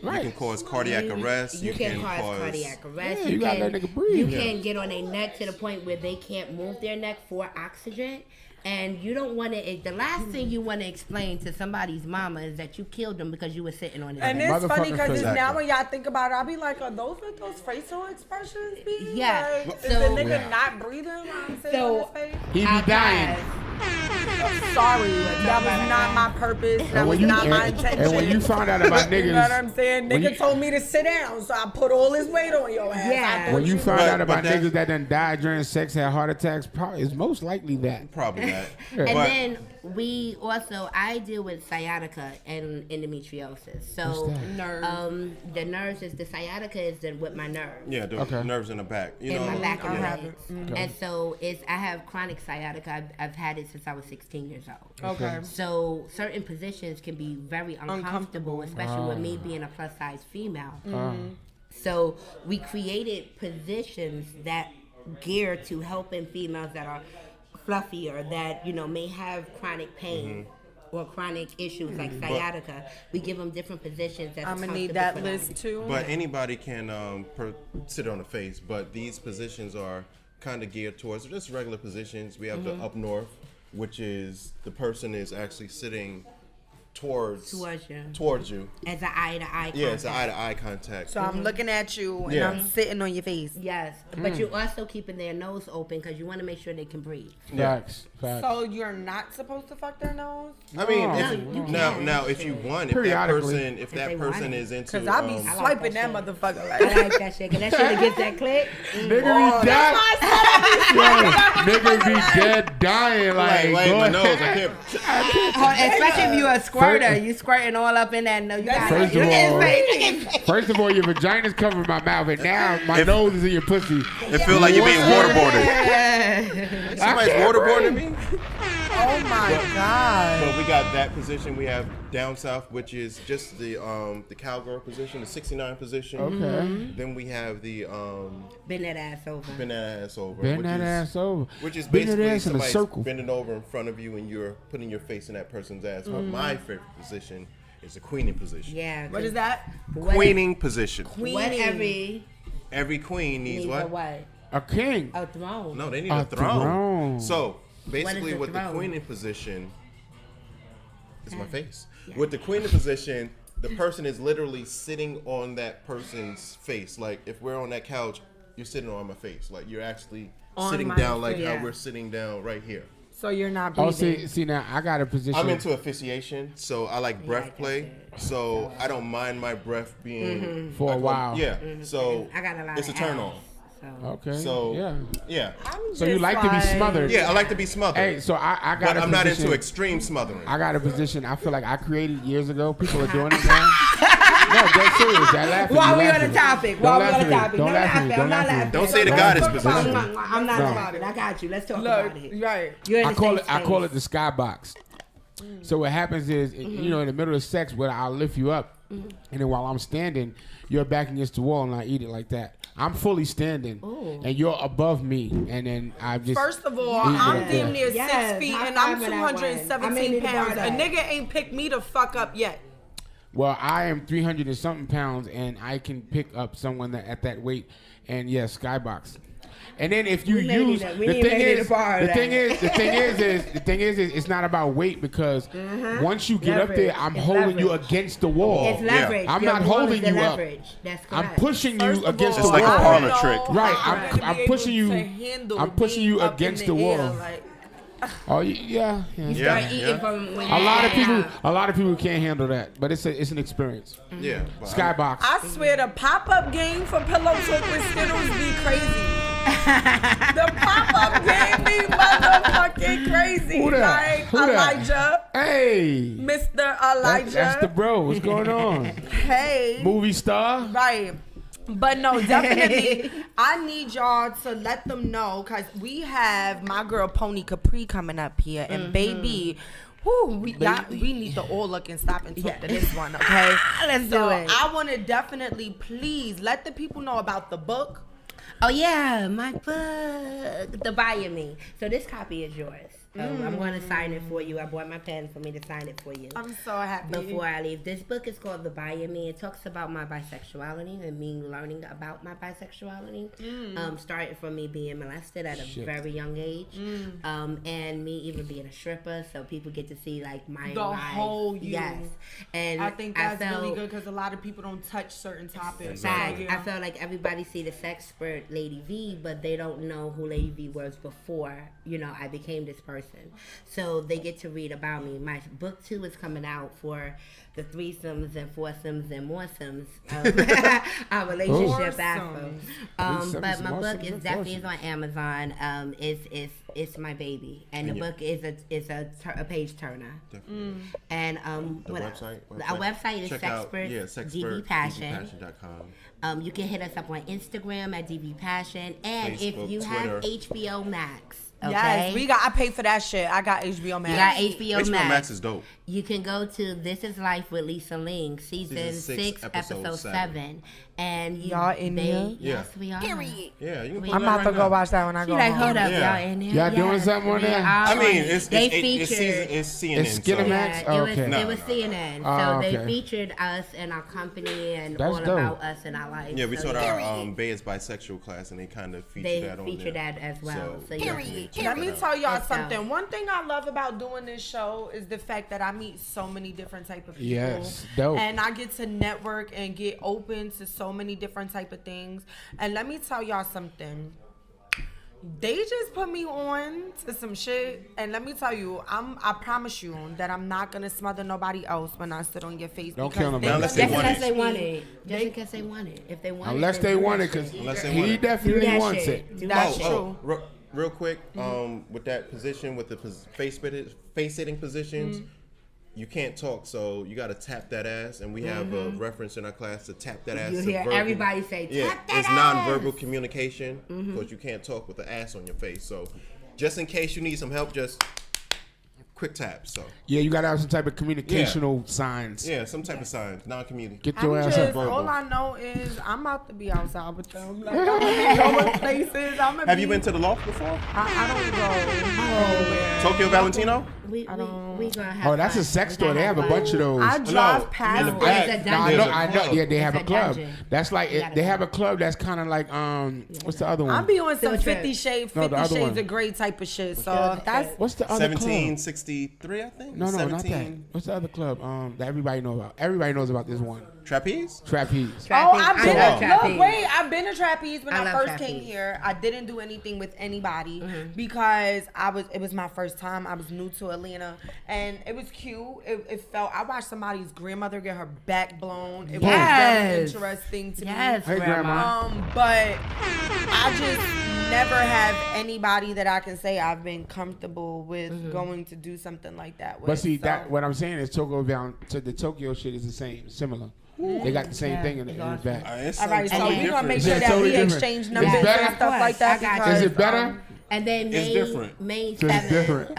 can cause cardiac arrest. You can cause cardiac arrest. Yeah, you gotta let nigga breathe. You Yeah. can get on their neck to the point where they can't move their neck for oxygen. And you don't want to. The last thing you want to explain to somebody's mama is that you killed them because you were sitting on his And neck. it's funny Motherfucking because face. now when y'all think about it, I'll be like, are those what those facial expressions be? Yeah. Like, is So- the nigga Yeah. not breathing while I'm sitting So- on his face? He be Our dying. class, Sorry, that was not my purpose. That And was when you not my intention. and when you found out about niggas, You know what I'm saying? when Nigga you- told me to sit down, so I put all his weight on your ass. Yeah. I thought when you found But- out about but that- niggas that done died during sex, had heart attacks, probably it's most likely that. Probably that. Yeah. And But then we also, I deal with sciatica and endometriosis. So What's that? nerves. the nerves is the sciatica is with my nerves. yeah, the Okay. nerves in the back. You In know. my back and I my have legs. it. And so I have chronic sciatica. I've had it since I was 16 years old. Okay. So certain positions can be very uncomfortable, especially with me being a plus size female. So we created positions that gear to helping females that are fluffier, that may have chronic pain. Or chronic issues like sciatica, we give them different positions. That's I'm gonna need comfortable that for them. list too. But anybody can sit on the face. But these positions are kind of geared towards just regular positions. We have the up north, which is the person is actually sitting towards you. As an eye to eye. Yeah, it's an eye to eye contact. So I'm looking at you and Yeah. I'm sitting on your face. Yes, but you're also keeping their nose open because you want to make sure they can breathe. Facts. So you're not supposed to fuck their nose? I mean, No, if, now if you want, if that Periodically. person, if that they want person it. is into, Cause I be like swiping that that shit. motherfucker I like. like that shit. Cause that shit gets that click. Nigga be dead. Nigga be dead dying like. like go my ahead. nose, I can't. Especially if you're a squirter, you squirting all up in that nose. You got First of all, your vagina's covering my mouth, and now my nose is in your pussy. It feels like you're being waterboarded. Somebody's waterboarding me. Oh my god. But we got that position. We have down south, which is just the cowgirl position, the 69 position. Okay. Then we have the Bend that ass over. bend that ass over. Bend which that is, ass over. Which is Bend that basically ass in a somebody's circle. bending over in front of you and you're putting your face in that person's ass. But my favorite position is the queening position. Yeah. What is that? Queening position. What Every queen needs needs a what? what? A king. A throne. No, they need A a throne. throne. So basically, a with the throne? queening position, is my face. With the queening position, the person is literally sitting on that person's face. Like if we're on that couch, you're sitting on my face. Like you're actually On sitting my down like face. how we're sitting down right here. So you're not Oh, breathing. see now I got a position. I'm into asphyxiation, so I like breath play. So I don't mind my breath being For a while. Yeah. So I got a lot it's a of turn ass, on. so. Okay. So yeah. I'm So you just like to be smothered? Yeah, I like to be smothered. Hey, so I got but a I'm not position. into extreme smothering. I got a position. I feel like I created years ago. People are doing it now. No, that's serious. That laughing. While you we on laughing. the topic. Don't While we laugh on at the me. topic. Don't No laugh at laughing. me. I'm Don't not laugh at me. laughing. Don't say the goddess Let's talk position. about it. I'm not No. talking about it. I got you. Let's talk Look, about it. right. You're in I the call same it. I call space. it the skybox. So what happens is, you know, in the middle of sex, where I'll lift you up, and then while I'm standing, you're back against the wall, and I eat it like that. I'm fully standing, and you're above me, and then I just. First of all, eat it I'm like damn that. near Yes, 6 feet high and I'm five on that one. I may 217 need to pounds. borrow A that. nigga ain't picked me the fuck up yet. Well, I am 300 and something pounds, and I can pick up someone that at that weight, and yes, skybox. And then if you We may use need to- we may need to borrow that. the thing is, it's not about weight because once you get up there, Leverage. I'm It's holding you leverage. against the wall. It's leverage. I'm Your not wall holding is the you up. leverage. That's I'm correct. pushing First you of against all, the It's like a wall. parlor trick. Right, I'm I'm pushing you. I'm pushing you against the wall. Oh yeah. Start eating from when A lot of Yeah. people can't handle that, but it's an experience. Yeah. but Skybox. I swear the pop-up game for Pillow Talk with Skiddles be crazy. The pop-up game be motherfucking crazy. Who that? Like Who that? Elijah, Hey, Mr. Elijah. that's the bro. What's going on? Hey. Movie star. Right. But no, definitely, I need y'all to let them know because we have my girl Poni Capri coming up here, and baby, whoo, we need to all look and stop and talk to this one, okay? Let's So do it. I want to definitely, please, let the people know about the book. Oh yeah, my book, The Buy Me. So this copy is yours. I'm going to sign it for you. I bought my pen for me to sign it for you. I'm so happy. Before I leave, this book is called The Buy Me. It talks about my bisexuality and me learning about my bisexuality. Starting from me being molested at a very young age, and me even being a stripper, so people get to see like my The life. whole you. Yes, and I think that's felt, really good because a lot of people don't touch certain topics. Fact. Yeah. I felt like everybody see the sexpert Lady V, but they don't know who Lady V was before, I became this person. So they get to read about me. My book 2 is coming out for the threesomes and foursomes and moresomes our relationship after. But my book is definitely on Amazon. It's my baby, and the book is a page turner. Definitely. And The what website? else? Our website is Check out, DV Passion. DVPassion.com. You can hit us up on Instagram at DV Passion, and if Facebook, you have Twitter. HBO Max, okay, Yes, I paid for that shit. I got HBO Max. you got HBO HBO Max. Max is dope. You can go to This Is Life with Lisa Ling, season Season 6, six, episode episode 7. And Y'all in there? Yes, Yeah. we are. Period. Yeah, you can We- pull I'm that about right to now. go watch that when I She go like, home. hold up, Yeah. y'all in there? Y'all doing something on we there? are I mean, on it. it's they it's featured. it's CNN. It's Skiddlez? Yeah, Oh, it okay. was CNN. Oh, So they okay. featured us and our company and That's all dope. about us and our life. Yeah, we So taught our Bay is bisexual class, and they kind of featured they that on featured there. that as well. So definitely check Let it me out. tell y'all That's something. out. One thing I love about doing this show is the fact that I meet so many different type of people. Yes, dope. And I get to network and get open to so many different type of things. And let me tell y'all something. They just put me on to some shit, and let me tell you, I promise you that I'm not gonna smother nobody else when I sit on your face. Don't because kill nobody. they Unless Just they want in case it. they want it. Just in case they want it. If they want it. Unless then they do want that it, because shit. Unless they he want it. definitely Do that wants shit. it. Do that That's shit. true. Real quick, with that position, with the face sitting positions, you can't talk, so you got to tap that ass, and we have a reference in our class to tap that ass. You to hear verbal. everybody say, Yeah, "Tap that it's ass." nonverbal communication because you can't talk with the ass on your face. So, just in case you need some help, just quick tap. So, Yeah, you gotta have some type of communicational signs. yeah, some type of signs, non-communicative. Get your I'm ass just, up. verbal. all I know is I'm about to be outside with them. Like, I'm gonna be going places. Have you been to the loft before? I don't go nowhere. Tokyo Valentino? We gonna have Oh, that's fun. a sex We store. gonna They have a fun. bunch of those. I drive No, past in the it. back. It's a No, I dungeon. know, I know. Yeah, they have a It's a club. dungeon. That's like You gotta they go. have a club that's kind of like what's the other one? I be on some Field trip. 50 No, the other Shades one. of Grey type of shit. So Field if that's What's the other 17, club? 16. 63, I think. No, not that. 17. What's the other club? That everybody knows about. Everybody knows about this one. Trapeze? Trapeze. Oh, I've been I love look, trapeze. wait, I've been to trapeze when I I love first trapeze. came here. I didn't do anything with anybody because it was my first time. I was new to Atlanta and it was cute. It felt, I watched somebody's grandmother get her back blown. It was very interesting to me. Hey, grandma. But I just never have anybody that I can say I've been comfortable with going to do something like that with. But see, So- that what I'm saying is the Tokyo shit is the same, similar. They got the same thing in the back. all right, so we're gonna make sure It's that totally we different. exchange Is numbers it better? and stuff like that. I got Because, Is it better? And then It's different. May So it's 7th, different.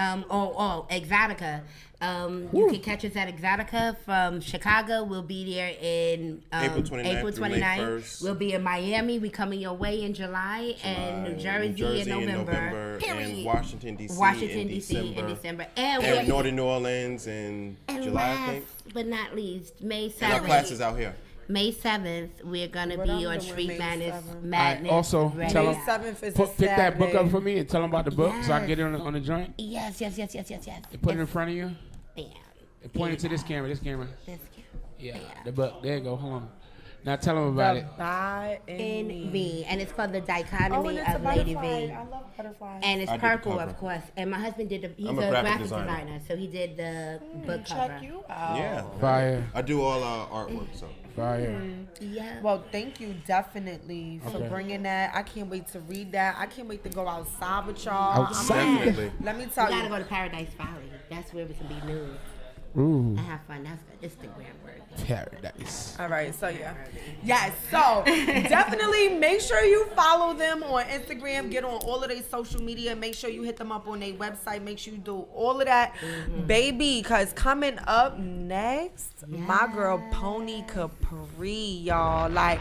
Exotica. You can catch us at Exotica from Chicago. We'll be there in April 29th through May 1st. We'll be in Miami. We coming your way in July and New Jersey, in November. And Washington, D.C. Washington, in D.C. in December. And And Northern New Orleans in and July, I last think. but not least, May And our 7th. classes out here. May 7th, we're gonna What be I'm on doing Street May Madness. 7th? Madness. Also, Ready. tell May them, 7th is pick that book Saturday. up for me and tell them about the book so I can get it on the joint. Yes. And put it in front of you. Yeah. And point it to this camera. This camera. Yeah, the book. There you go. Hold on. Now tell them about it. By In me, and it's called The Oh, Dichotomy and it's a of Lady butterfly. V. I love butterflies. And it's I did the purple, cover. of course. And my husband did he's I'm a a graphic graphic designer. designer, so he did the book cover. Check you out. Yeah. Fire. I do all our artwork, so. Fire. Yeah. Well, thank you definitely for Okay. bringing that. I can't wait to read that. I can't wait to go outside with y'all. Outside? Definitely. Let me We tell gotta you. go to Paradise Valley. That's where we can be nude Ooh. and have fun. That's good. Instagram work. Paradise. All right, so yeah. Yes, so definitely make sure you follow them on Instagram, get on all of their social media, make sure you hit them up on their website, make sure you do all of that, baby, because coming up next, my girl Poni Capri, y'all. Like,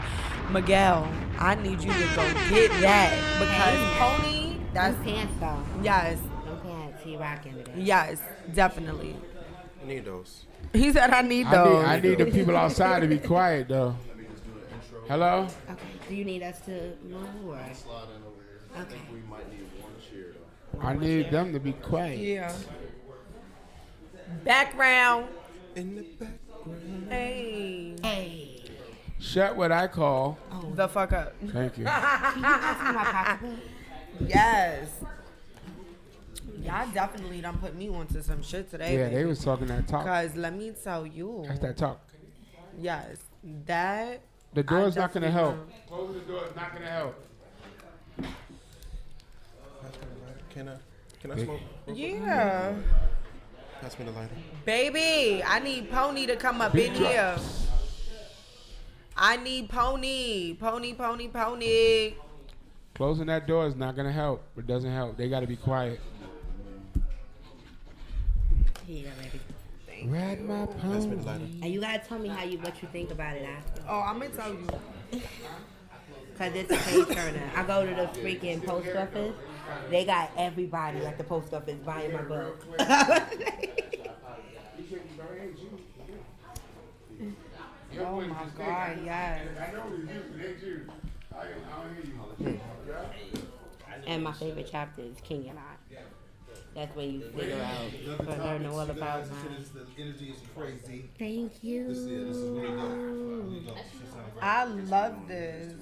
Miguel, I need you to go get that because Poni, that's, Those pants though. yes, Those pants, he rocking today. yes, definitely. I need those. He said I need those. I need the people outside to be quiet though. Hello? Okay. Do you need us to move or? Okay. I need them to be quiet. Yeah. Background. In the background. Hey. Hey. Shut what I call. The fuck up. Thank you. Yes. Y'all definitely done put me onto some shit today. Yeah, they was talking that talk. Because let me tell you. That's that talk. Yes. That. The door's I not gonna definitely help. Close the door. It's not gonna help. Can I smoke? Yeah. Pass me the lighter. Baby, I need Poni to come up Big in here. drops. I need Poni. Poni. Closing that door is not gonna help. It doesn't help. They gotta be quiet. Here, baby. Ride my Pass me the pony. lighter. And you gotta tell me what you think about it after. Oh, I'm going to tell you. Cause it's a page turner. I go to the freaking post office. They got everybody at the post office buying my book. Oh my God, yes. And my favorite chapter is King and I. That's when you figure out or learn all about mine. The energy is crazy. Thank you. This is really dope. I love this.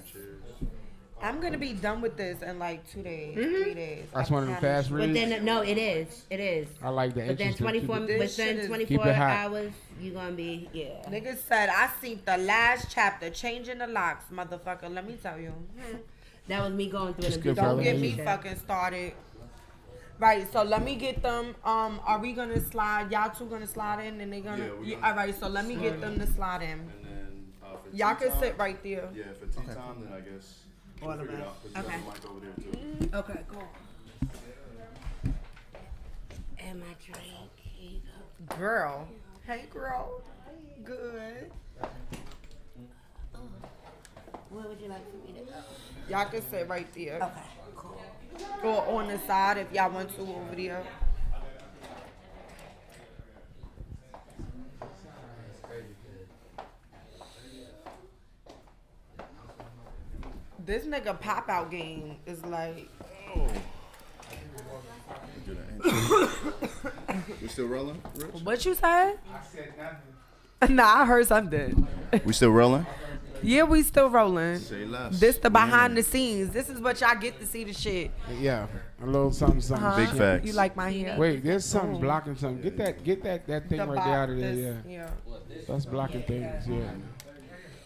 I'm gonna be done with this in like 2 days, 3 days. That's I one of the promise fast you. But reads. then no, it is. I like the But then interest. 24 This shit within is- 24 Keep it hot. hours, you gonna be Niggas said I seen the last chapter, changing the locks, motherfucker. Let me tell you. That was me going through Just the good Don't get me relationship. fucking started. Right, so let me get them. Are we gonna slide? Y'all two gonna slide in, and they gonna. Yeah, All right, so let me get them to slide in. And then for Y'all tea can time- sit right there. Yeah, for tea time, then I guess we'll All of figure it us. out. 'Cause you Okay. got the mic over there too. Okay, cool. And my drink. Here you go. Girl, hey girl, good. Where would you like for me to go? Y'all can sit right there, Okay, cool. or on the side if y'all want to over there. This nigga pop out game is like, Do the intro. We still rolling, Rich? What you said? I said nothing. Nah, I heard something. We still rolling? Yeah, we still rolling. Say less. This the behind the scenes. This is what y'all get to see the shit. Yeah, a little something. Big facts. You like my hair? Wait, there's something blocking something. Get that thing The right there out of there. this- Yeah, that's blocking things. Yeah,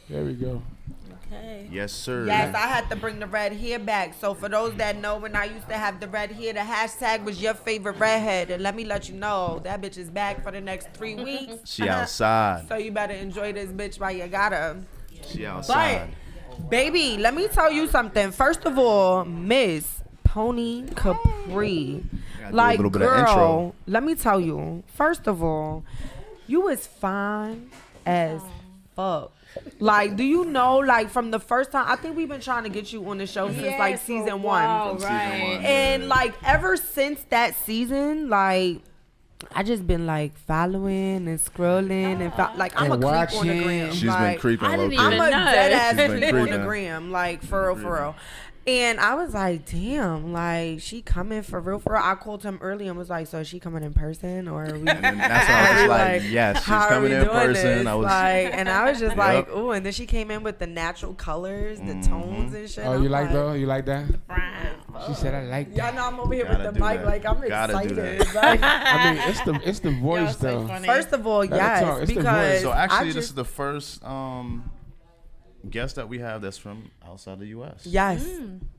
there we go. Okay. Yes, sir. Yes, I had to bring the red hair back. So for those that know, when I used to have the red hair, the hashtag was your favorite redhead. And let me let you know, that bitch is back for the next 3 weeks. She outside. So you better enjoy this bitch while you got her. She outside. But, baby, let me tell you something. First of all, Miss Poni Capri. Gotta do a Like, little bit of girl, intro. let me tell you. First of all, you was fine as fuck. Like, do you know, like, from the first time, I think we've been trying to get you on the show since, like, season one. Season one. And, like, ever since that season, like, I just been, like, following and scrolling and, like, I'm And a creep on the watching. gram. She's like, been creeping. I didn't low-key. I'm even a know. dead ass She's been creep on the creeping. gram, like, for real. And I was like, damn, like, she coming for real. I called him early and was like, so is she coming in person or are we? And then that's why I was like, yes, she's how are coming we in doing person. this? I was like, and I was just like, Yep. ooh, and then she came in with the natural colors, the Mm-hmm. tones and shit. Oh, I'm you like though? You like that? Brown. She said I like Y'all that. know I'm over here Gotta with the do mic, that. like I'm Gotta do excited. that. Like, I mean, it's the voice Y'all so though. funny. first of all, Let her yes, talk. It's the because voice. So actually, I this just, is the first guest that we have that's from outside the U.S. yes.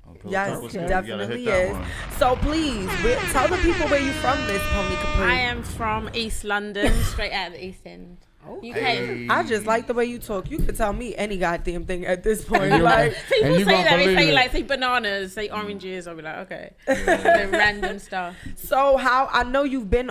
On Pillow Yes, Talk. What's good? You gotta definitely hit that is. one. So please, tell the people where you from, Miss Poni Capri. I am from East London, straight out of the East End. UK. Hey. I just like the way you talk. You could tell me any goddamn thing at this point. And you- Like, And People you say gonna that. They believe say it. like say bananas, say oranges. I'll be like, okay. The random stuff. so how I know you've been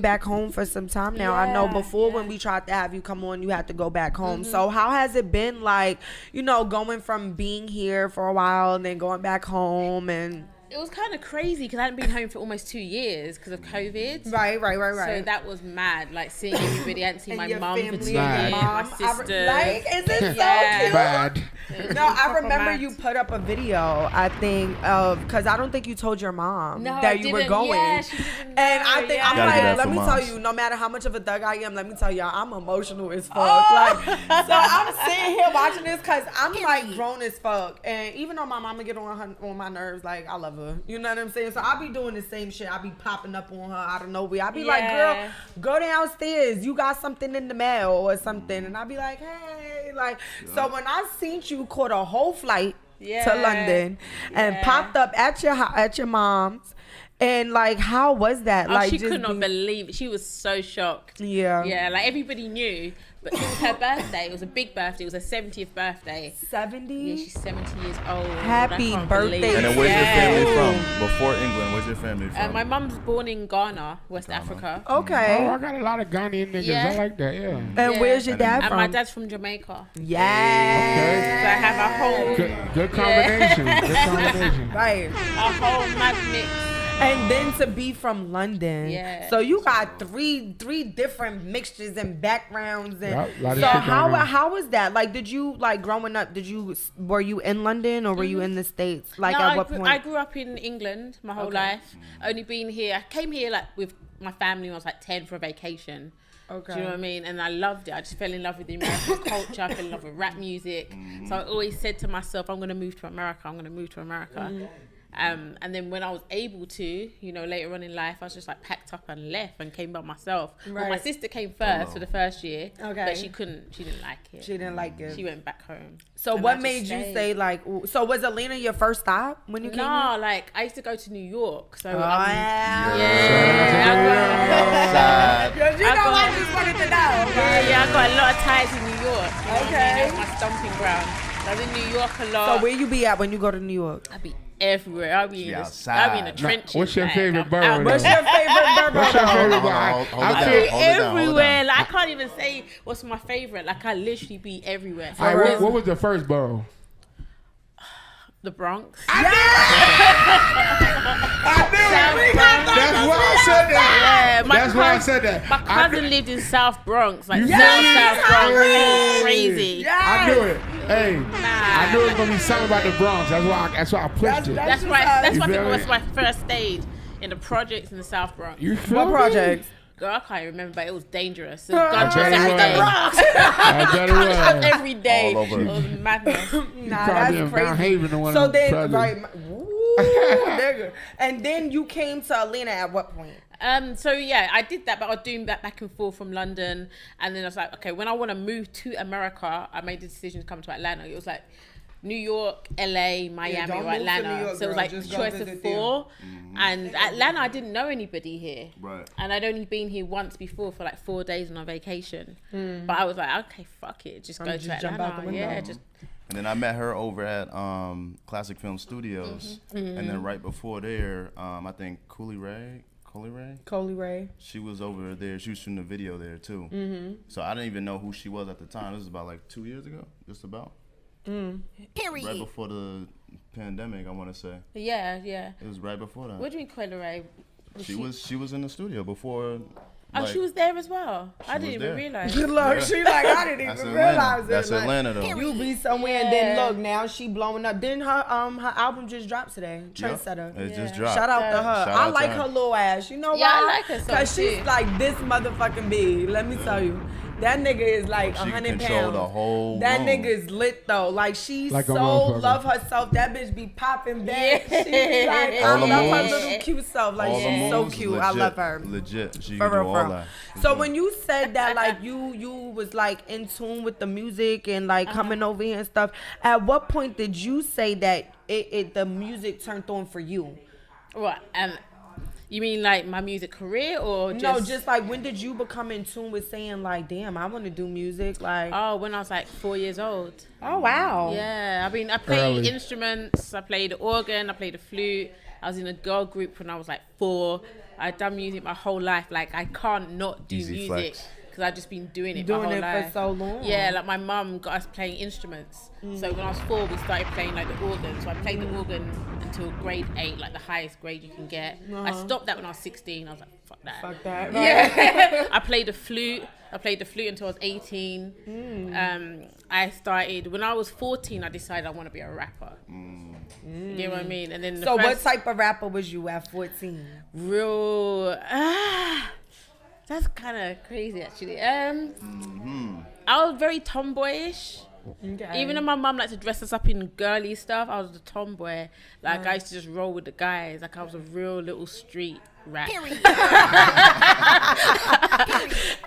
back home for some time now. I know Yeah, before yeah. when we tried to have you come on, you had to go back home. So how has it been like, going from being here for a while and then going back home and It was kind of crazy because I hadn't been home for almost 2 years because of COVID. right. So that was mad, like seeing everybody. I hadn't seen And my your mum for family 2 and years, your my mom. sister. Like, is it Yeah. so cute? Bad. No, I Proper remember mad. you put up a video, I think, because I don't think you told your mom No, that I you were didn't. going. Yeah, she didn't And I know, think, yeah. I'm Gotta do like, that let for me moms. tell you, no matter how much of a thug I am, let me tell y'all, I'm emotional as fuck. Like, so I'm sitting here watching this because I'm like grown as fuck. And even though my mama get on my nerves, like, I love her. You know what I'm saying? So I be doing the same shit. I be popping up on her out of nowhere. I be like, girl, Yeah. go downstairs. You got something in the mail or something. And I be like, hey. Like, so when I seen you caught a whole flight to Yeah. London and Yeah. popped up at your mom's, and like, how was that? Oh, Like, she just could not being- believe it. She was so shocked. Yeah. Yeah, like everybody knew. But it was her birthday. It was a big birthday. It was her 70th birthday. 70. Yeah, she's 70 years old. Happy I can't birthday. believe And it. then where's your Yeah. family from? Before England, where's your family from? My mum's born in Ghana, West Africa. Okay. Oh, I got a lot of Ghanaian niggas. Yeah. I like that. Yeah. And Yeah. where's your And then- dad And from? my dad's from Jamaica. Yes. So I have a whole, Good combination. Good combination. Right. a whole mad mix. And then to be from London. Yeah. So you got three different mixtures and backgrounds and Yep, lot of so shit going on. how was that? Like, did you, like, growing up, were you in London or were you in the States? Like, No, at what point? I grew up in England my whole Okay. life. Only been here. I came here like with my family when I was like 10 for a vacation. Okay. Do you know what I mean? And I loved it. I just fell in love with the American culture. I fell in love with rap music. So I always said to myself, I'm going to move to America. I'm going to move to America. And then when I was able to, later on in life, I was just like packed up and left and came by myself. Well, my Right. sister came first for the first year, Okay. but she didn't like it. She didn't like it. She went back home. So And I what just made you stayed. say, like, so was Atlanta your first stop when you came here? No, like I used to go to New York. So Oh, yeah, Side. Because you I know got- I just wanted to know. I got a lot of ties in New York. You know what I mean? Okay. That's my stomping ground. I was in New York a lot. So where you be at when you go to New York? I be everywhere. I be in the outside. trenches. What's your like, favorite I'm borough, out. though? What's your favorite borough? What's your favorite? Hold on, hold it I down. feel- Hold it down, hold it Everywhere. down. Like I can't even say what's my favorite. Like I literally be everywhere. All right, real? what was the first borough? The Bronx. That's why I said that. Yeah, my That's why I cousin- said that. My cousin lived in South Bronx, like You South feel me? South Bronx. Hey. Crazy. I knew it. Hey, Nah. I knew it was gonna be something about the Bronx. That's why I pushed it. That's what's right. up. That's You why I feel think it me? was my first stage in the projects in the South Bronx. You feel What me? projects? Girl, I can't remember, but it was dangerous. It was gunshots bet it every was. day. I bet it Gunshots was. every day. All over. It was madness. Nah, Probably that's in crazy. Mount Haven or one So of them then, projects. right, woo, nigga. And then you came to Atlanta at what point? So yeah, I did that, but I was doing that back and forth from London, and then I was like, okay, when I want to move to America, I made the decision to come to Atlanta. It was like New York, LA, Miami, don't or move to New Atlanta. York, So it was girl. like Just go choice of visit 4. And Atlanta, I didn't know anybody here. Right. And I'd only been here once before for like 4 days on a vacation. But I was like, okay, fuck it, just go to just jump out the Atlanta. window. Yeah, just And then I met her over at Classic Film Studios, and then right before there, I think Coley Ray, Coley Ray. she was over there. She was shooting a video there too. So I didn't even know who she was at the time. This was about like 2 years ago, just about. period. Right before the pandemic, I want to say. Yeah, yeah. It was right before that. What do you mean, Quella Ray? She was in the studio before. Oh, like, she was there as well. I didn't was even there. realize. Good luck. She like, I didn't That's even Atlanta. realize it. That's Like, Atlanta though. You be somewhere and then look, now she blowing up. Then her album just dropped today. Yep. Trendsetter. It just Yeah. dropped. Shout out to her. Shout I out like to her her. little ass. You know why? Yeah, I like her so Cause she's too. like this motherfucking big. Let me tell you. That nigga is like She can 100 control pounds. the whole That room. nigga is lit though. Like she Like a so motherfucker. love herself. That bitch be popping back. Yeah. She be like, I All the love her moves. little cute self. Like All the she's so moves, cute. I legit, love her. Legit. She For can do real, all for real. that. So when you said that, like you was like in tune with the music and like coming over here and stuff, at what point did you say that the music turned on for you? What? You mean like my music career or just? No, just like when did you become in tune with saying like, damn, I want to do music? Like, Oh, when I was like 4 years old. oh wow, Yeah, I mean, I played Early. instruments. I played the organ. I played the flute. I was in a girl group when I was like 4. I'd done music my whole life. Like I can't not do Easy music flex. because I've just been doing it doing my whole it life. for so long. Yeah, like my mum got us playing instruments. So when I was 4, we started playing like the organ. So I played the organ until grade 8, like the highest grade you can get. I stopped that when I was 16. I was like, fuck that. Fuck that. Right? Yeah. I played the flute. I played the flute until I was 18. I started when I was 14. I decided I want to be a rapper. You know what I mean? And then the So what first type of rapper was you at 14? real that's kind of crazy actually. I was very tomboyish. Okay. Even though my mum liked to dress us up in girly stuff, I was the tomboy. Like I used to just roll with the guys. Like I was a real little street rat.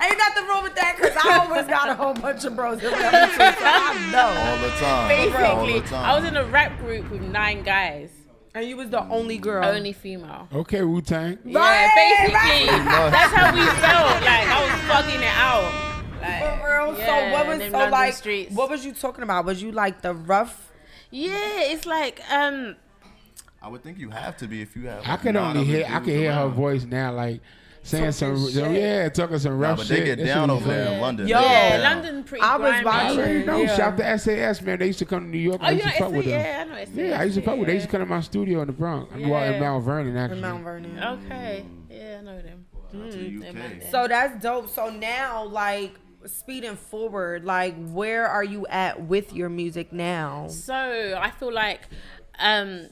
Ain't nothing wrong with that because I always got a whole bunch of bros that love me too, so I know. All the time. All the Basically, time. I was in a rap group with 9 guys, And you was the only girl. only female. Okay, Wu-Tang. Yeah, basically, that's how we felt. Like I was fucking it out. Like, For real? yeah, So what was them so London like? streets. What was you talking about? Was you like the rough? Yeah, it's like I would think you have to be if you have. I can none only of the hear. I can dudes hear her around. voice now, like saying Talking some. shit. Yeah, talking some Nah, rough but shit. they get That down shit over was there in fun. London. Yo. They yeah, get down. London pretty I was grimy. I watching. already know. Yeah. Shout to SAS, man. They used to come to New York. Oh, I you used know to fuck with them. yeah, I know it's Yeah, I used to fuck with. They used to come to my studio in the Bronx. I grew out in Yeah. Mount Vernon, actually. In Mount Vernon. Okay, yeah, I know them. Shout to UK. So that's dope. So now, like, speeding forward, like, where are you at with your music now? So I feel like,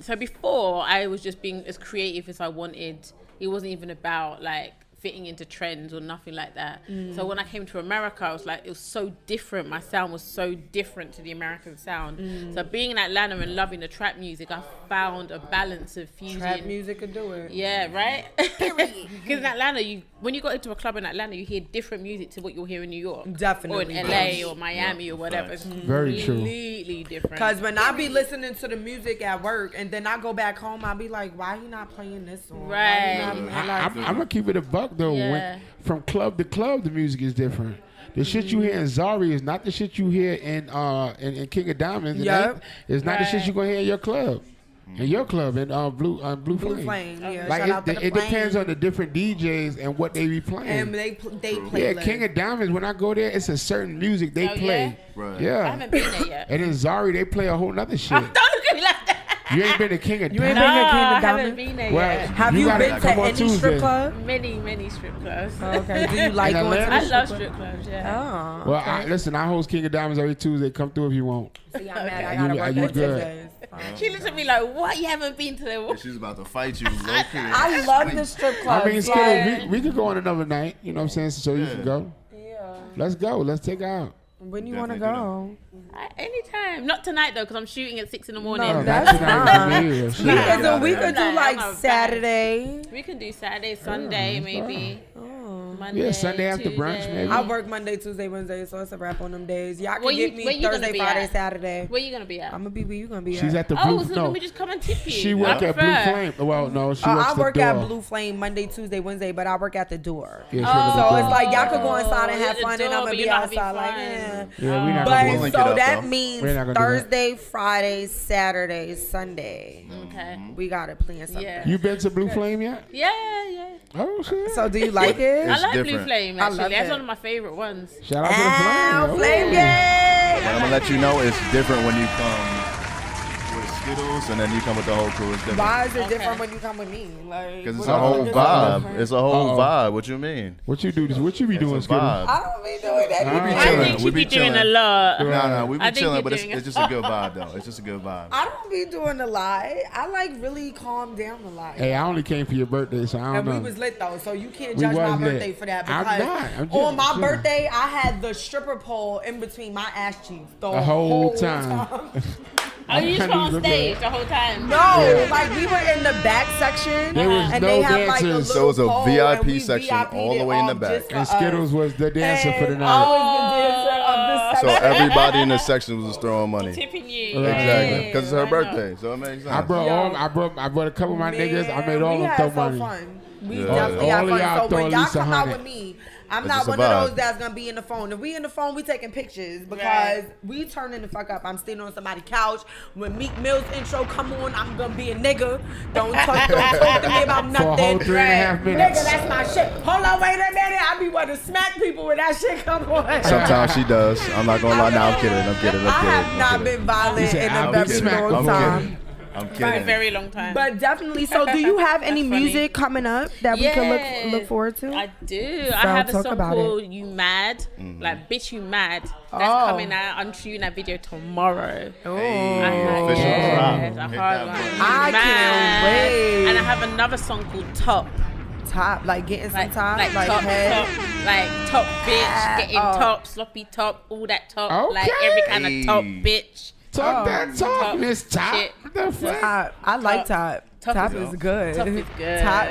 so before I was just being as creative as I wanted. It wasn't even about like fitting into trends or nothing like that. So when I came to America, I was like, it was so different. My sound was so different to the American sound. So being in Atlanta and loving the trap music, I found a balance of fusing. Trap music could do it. Yeah, right? Because in Atlanta, when you got into a club in Atlanta, you hear different music to what you'll hear in New York. Definitely. Or in LA or Miami or whatever. It's Very true. completely different. Because when I be listening to the music at work and then I go back home, I be like, why he not playing this song? Why he not Right. playing like- I'm gonna keep it a buck though. Yeah. When, from club to club, the music is different. The shit you hear in Zari is not the shit you hear in King of Diamonds. Yup. It's not the shit Right. you gonna hear in your club. In your club in Blue Blue Flame. Flame, yeah. Like Shout out to the it depends Flame. on the different DJs and what they be playing. And they play. Yeah, King of Diamonds. When I go there, it's a certain music they Oh, play. yeah? Right. I Yeah. haven't been there yet. And in Zari, they play a whole nother shit. Don't look at me like that. You ain't been to King of You ain't Diamonds. been to King of I haven't Diamonds? been there Well, yet. Have You you, gotta been to come on any Tuesday. strip club? Many strip clubs. Okay. Do you like In going to Atlanta? the I love strip strip clubs, yeah. club? Oh. Well, listen, I host King of Diamonds every Tuesday. Come through if you want. See, I'm mad. I You- gotta are work you on good? Tuesdays. She looks at me like, what? You haven't been to the... She's about to fight you. Low-key. I love the strip club. I mean, Skiddlez, we could go on another night. You know what I'm saying? So you can go. Yeah. Let's go. Let's take her out. When you want to go? Anytime. Not tonight, though, because I'm shooting at 6 in the morning. No, that's that's not fine. me. Shit. Because we could do I'm like not Saturday. We can do Saturday, Sunday, maybe. Monday, Yeah, Sunday after brunch, Tuesday. maybe. I work Monday, Tuesday, Wednesday, so it's a wrap on them days. Y'all can Where you- get where me you gonna Thursday, be Friday, at? Saturday. Where you going to be at? I'm gonna be where you gonna be She's at. at the Oh, Blue. so No, let me just come and tip you. she work I at Blue prefer. Flame. Well, no, she works I the work door. at Blue Flame Monday, Tuesday, Wednesday, but I work at the door. Yeah, she So work at the it's door. like y'all could go inside and you're have at the fun, and door, I'm but gonna be you're not having outside like, fun. Yeah, we not But gonna We'll do link so it up, that though. means We're not gonna do that. Thursday, Friday, Saturday, Sunday. Okay. We gotta plan something. Yeah. You been to Blue Flame yet? Yeah. Oh shit! So do you like it? It's I like Blue different. Flame, I actually. love That's it. one of my favorite ones. Shout out to the Ow, Flame. Flame Gang! But I'm gonna let you know it's different when you come with Skiddlez and then you come with the whole crew. It's different. Why is it Okay. different when you come with me? Like, Because it's what a whole is vibe. different? It's a whole Uh-oh. vibe. What you mean? What you do? What you be doing, It's a Skiddlez? vibe. I don't be doing that. I be I chilling. think We she be be doing a chilling. lot. No, we I be think chilling, you're but doing it's just a good vibe, though. It's just a good vibe. I don't be doing a lot. I like really calm down a lot. Hey, I only came for your birthday, so I don't And know. we was lit though, so you can't We judge my was lit. birthday for that I'm because not. I'm just on my chilling. birthday I had the stripper pole in between my ass cheeks the whole time. Oh, you just I were can't on stage the whole time? No, like we were in the back section, There was and no they had like a dancers. little So it was a pole, VIP and we section VIP'd all the it way in the off back. just for And Skiddlez us. was the dancer for the And night. I was the dancer of the So section. everybody in the section was throwing money. Tipping you. Right. Exactly. Because it's her I know. birthday, so it makes sense. I brought a couple of my niggas. I made all we them had throw so money. fun. We Yeah. definitely All had of fun. y'all So throw when at y'all least come out 100. with me, I'm It's not just a one of vibe. those that's gonna be in the phone. If we in the phone, we taking pictures because Right. we turning the fuck up. I'm sitting on somebody's couch. When Meek Mill's intro come on, I'm gonna be a nigga. Don't talk to me about For a whole nothing. 3.5 minutes. Nigga, that's my shit. Hold on, wait a minute. I be wanting to smack people when that shit come on. Sometimes she does. I'm not gonna lie. Now I'm kidding. I'm kidding. I I'm kidding. have not I'm kidding. been violent said, in "I'll a be very smacked long before." time. I'm For a kidding. very long time. But definitely. So, do you have any That's funny. music coming up that we can look forward to? I do. So I have a talk song about called You Mad. Like, Bitch You Mad. That's Oh. coming out. I'm shooting that video tomorrow. Hey, official drop. Yes, a Hit hard that one. button. I can't wait. And I have another song called Top. Top, like getting some top, like top, head. top bitch, getting Oh. top, sloppy top, all that top, like Okay. every kind of top Hey. bitch. Talk that talk, Top Miss Top. shit. What the fuck? Top. I like top. Top Top is is good. Top is good. Top,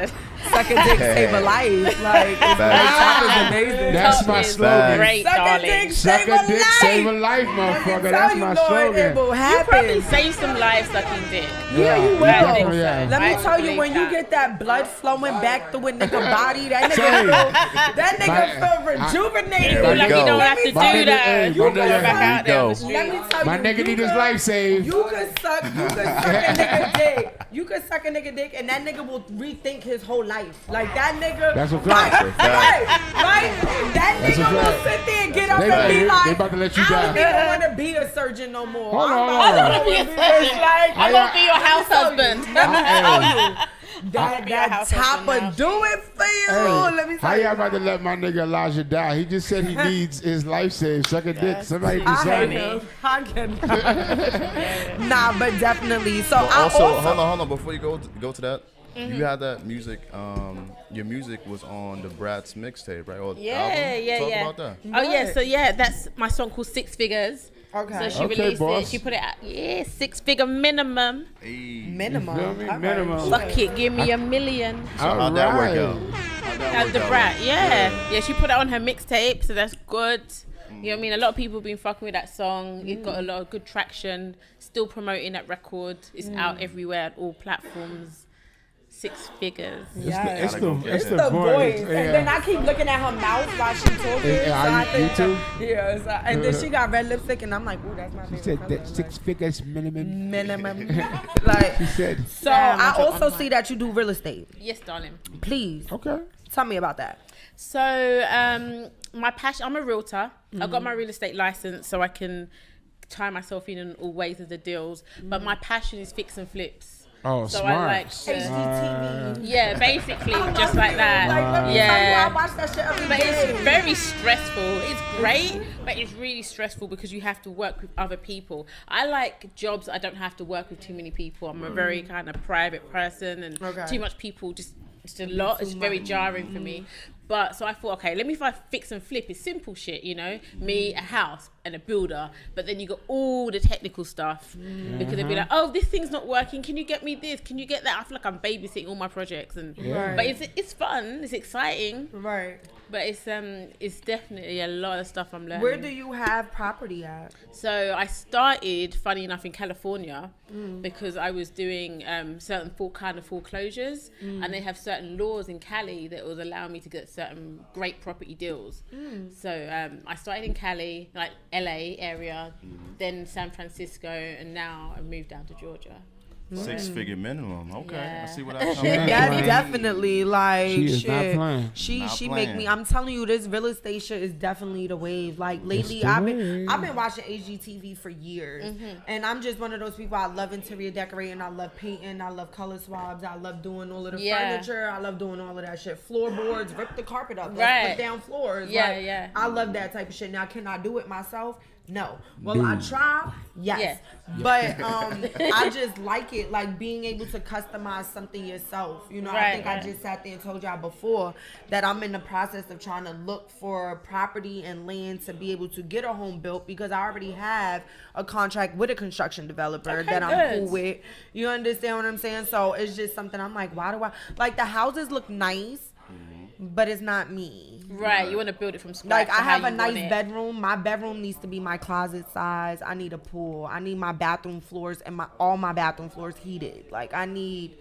suck a dick, save a life. Like, it's like Facts. top is amazing. That's Top my is slogan. Great, Suck a darling. dick, Suck save a a dick, life. save a life, motherfucker. That's Tell my you, Lord, slogan. it will You probably happen. save some lives sucking dick. Yeah, you will. I think so. Yeah. Let me I tell you, believe when you that. get that blood flowing back through a nigga body, that nigga Same. feel rejuvenated. There we Like, you go. don't Let have me to tell do you, My nigga, that. hey, You my go nigga- back out there on the Let street. Let me tell you, My nigga you need his could- life saved. You could suck a nigga dick. You could suck a nigga dick, and that nigga will rethink his whole life. Like that nigga. That's a fact. Right, right. That That's a nigga will fact. sit there and get up They and be about- like, they about to let you I don't die. even want to be a surgeon no more. Hold I'm on, about hold to on. go and be this, like, I'm gonna be your house husband. Let me tell you. be a That house top husband now. will do it for you. Hey, Let me how tell y'all you. about to let my nigga Elijah die? He just said he needs his life saved. Suck a dick. Somebody I decide. hate him. I cannot. Nah, but definitely. So But I also, also hold on. Before you go to that, you had that music. Your music was on the Bratz mixtape, right? Or album? Talk about that. Oh yeah, so yeah, that's my song called Six Figures. Okay. So she Okay, released boss. it. She put it out. Yeah, 6-figure minimum. Hey. minimum. You feel me? All right. Minimum. Fuck it, give me $1 million. So how'd that work out? As the brat, yeah. She put it on her mixtape, so that's good. You know what I mean? A lot of people have been fucking with that song. It got a lot of good traction. Still promoting that record. It's out everywhere at all platforms. 6 figures. Yes. It's the The voice. And then I keep looking at her mouth while she talking. Yeah, so I you think too? Yeah. So, and then she got red lipstick, and I'm like, ooh, that's my She favorite said color. that 6 figures minimum. Minimum. Like, She said, so I also see that you do real estate. Yes, darling. Please okay. tell me about that. So, my passion, I'm a realtor. I got my real estate license so I can tie myself in all ways of the deals. But my passion is fix and flips. Oh, so smart. I like HGTV. yeah, basically just like that. Like, let me tell you, Yeah. I watch that shit every But day. it's very stressful. It's great, but it's really stressful because you have to work with other people. I like jobs I don't have to work with too many people. I'm a very kind of private person, and too much people just it's a lot. It's very jarring for me. But so I thought, okay, let me fix and flip. It's simple shit, you know, me, a house and a builder. But then you got all the technical stuff because they'd be like, oh, this thing's not working. Can you get me this? Can you get that? I feel like I'm babysitting all my projects, and but it's fun. It's exciting. Right. But it's definitely a lot of stuff I'm learning. Where do you have property at? So I started, funny enough, in California because I was doing certain kind of foreclosures, and they have certain laws in Cali that would allow me to get certain great property deals. So I started in Cali, like LA area, then San Francisco, and now I moved down to Georgia. 6-figure minimum. Okay, Yeah. I see what I come That's definitely like She is shit. not playing. She Not make playing. me. I'm telling you, this real estate shit is definitely the wave. Like lately, the I've wave. been watching HGTV for years, and I'm just one of those people. I love interior decorating. I love painting. I love color swabs. I love doing all of the furniture. I love doing all of that shit. Floorboards, rip the carpet up, let's put down floors. Yeah, like, yeah. I love that type of shit. Now, can I do it myself? No. Will I try? Yes. But I just like it, like being able to customize something yourself. You know, I think I just sat there and told y'all before that I'm in the process of trying to look for property and land to be able to get a home built because I already have a contract with a construction developer that I'm cool with. You understand what I'm saying? So it's just something I'm like, why do I like the houses look nice, but it's not me. Right, you want to build it from scratch. Like I to how have a you nice want it. bedroom. My bedroom needs to be my closet size. I need a pool. I need my bathroom floors and all my bathroom floors heated. Like I need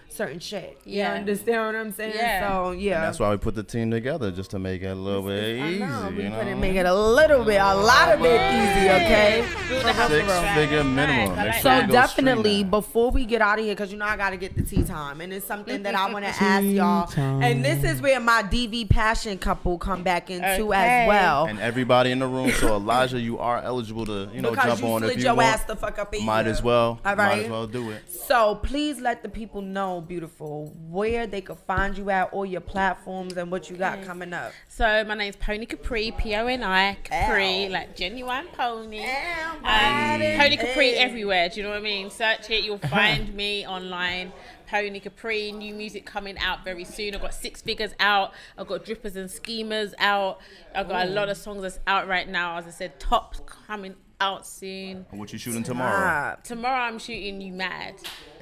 certain shit. Yeah. You understand what I'm saying? Yeah. So yeah. That's why we put the team together, just to make it a little bit I easy. know. We You put it, know, make it a little bit, a lot of it easy, okay? Build a house from scratch. 6-figure minimum. Nice. Make sure So you go definitely, stream that. before we get out of here, because you know I got to get the tea time, and it's something that I want to ask y'all. And this is where my DV passion couple come back into as well. And everybody in the room. So Elijah, you are eligible to, Because jump you on if slid you your want. ass the fuck up in Might here. as well. All Might right. as well do it. So please let the people know, beautiful, where they could find you at, all your platforms, and what you got coming up. So my name's Poni Capri, Poni Capri, Ow. like genuine pony. Ow, Poni Capri Hey. everywhere. Do you know what I mean? Search it, you'll find me online. Poni Capri, new music coming out very soon. I've got 6 figures out. I've got drippers and schemers out. I've got a lot of songs that's out right now. As I said, Tops coming out soon. And what you shooting tomorrow? Tomorrow I'm shooting You Mad.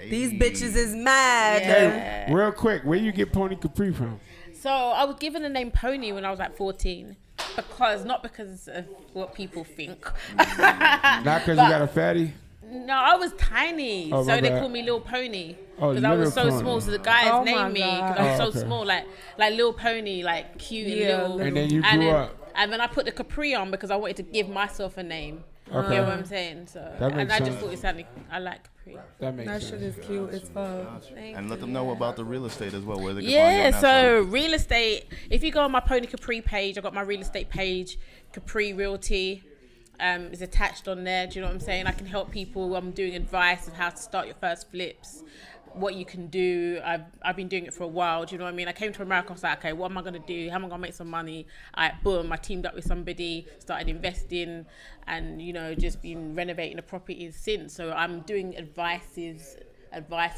These bitches is mad. Yeah. Real quick, where you get Poni Capri from? So I was given the name Poni when I was like 14. Not because of what people think. Not because you got a fatty? No, I was tiny, Oh, so my they bad. called me Lil Pony Oh, because I was so Little small. Pony. So the guys Oh, my named me because God. I was Oh, so okay. small, like Lil Pony, like cute Yeah, and little. And then you grew up. And then I put the Capri on because I wanted to give myself a name. Okay. You know what I'm saying? So That and makes I just sense. thought it sounded. I like Capri. That makes That sense. shit is cute as fuck. And let them know about the real estate as well, where they can find you Yeah, on that so side. real estate. If you go on my Poni Capri page, I got my real estate page, Capri Realty. Is attached on there. Do you know what I'm saying? I can help people. I'm doing advice of how to start your first flips, what you can do. I've been doing it for a while. Do you know what I mean? I came to America. I was like, okay, what am I gonna do? How am I gonna make some money? Boom! I teamed up with somebody, started investing, and just been renovating the properties since. So I'm doing advice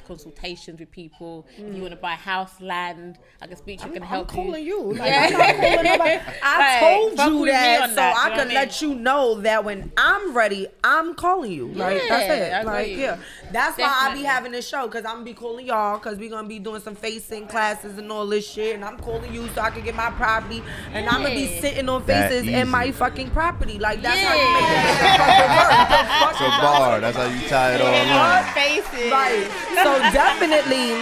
consultations with people. If you want to buy house, land, I can speak to you, I can help I'm calling you. Like, Yeah. I'm not calling nobody. I Like, told fuck you with me that on so that, I you know can what I let you know that when I'm ready, I'm calling you. Like that's Yeah, it. I Like agree. yeah, that's why I be Definitely. having this show because I'm gonna be calling y'all because we gonna be doing some facing classes and all this shit, and I'm calling you so I can get my property, and I'm gonna be Yeah. sitting on That faces easy. in my fucking property. Like that's how you make it fucking work. The fuck It's a is bar. That's how you tie it all Hard in. faces. Right. So definitely,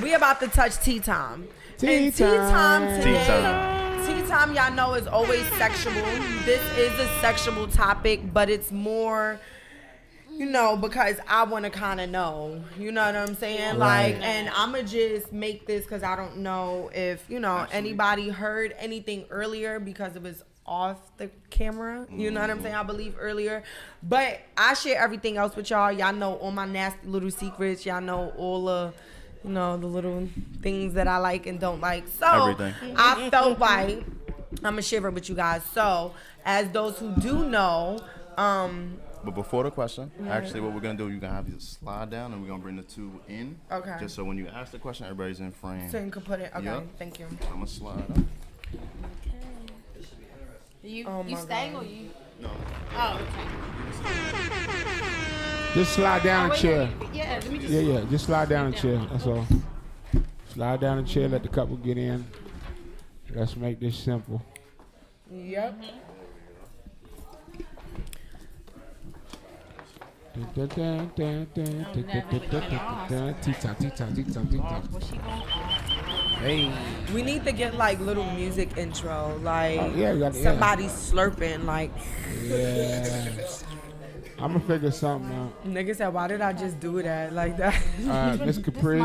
we about to touch tea time. Tea And tea time time. today. Tea time. Tea time, y'all know, is always sexual. This is a sexual topic, but it's more, because I want to kind of know. You know what I'm saying? Right. Like, and I'ma just make this because I don't know if anybody heard anything earlier because it was off the camera. You know what I'm saying? I believe earlier. But I share everything else with y'all. Y'all know all my nasty little secrets. Y'all know all the, you know, the little things that I like and don't like. So Everything. I felt like I'm going to share it with you guys. So as those who do know, But before the question, actually what we're going to do, you're going to have you slide down and we're going to bring the two in. Okay. Just so when you ask the question, everybody's in frame. so you can put it. Okay, Yep. thank you. I'm going to slide up. You Oh my staying God. or you? No. Oh, okay. Just slide down a chair. Yeah, let me just. Yeah. Just slide down a chair. That's all. Slide down a chair. Let the couple get in. Let's make this simple. Yep. T-top. What's she going? Hey. We need to get like little music intro, like Yeah, we got somebody slurping, like Yeah. I'm gonna figure something out. nigga said, why did I just do that like that? Miss Capri.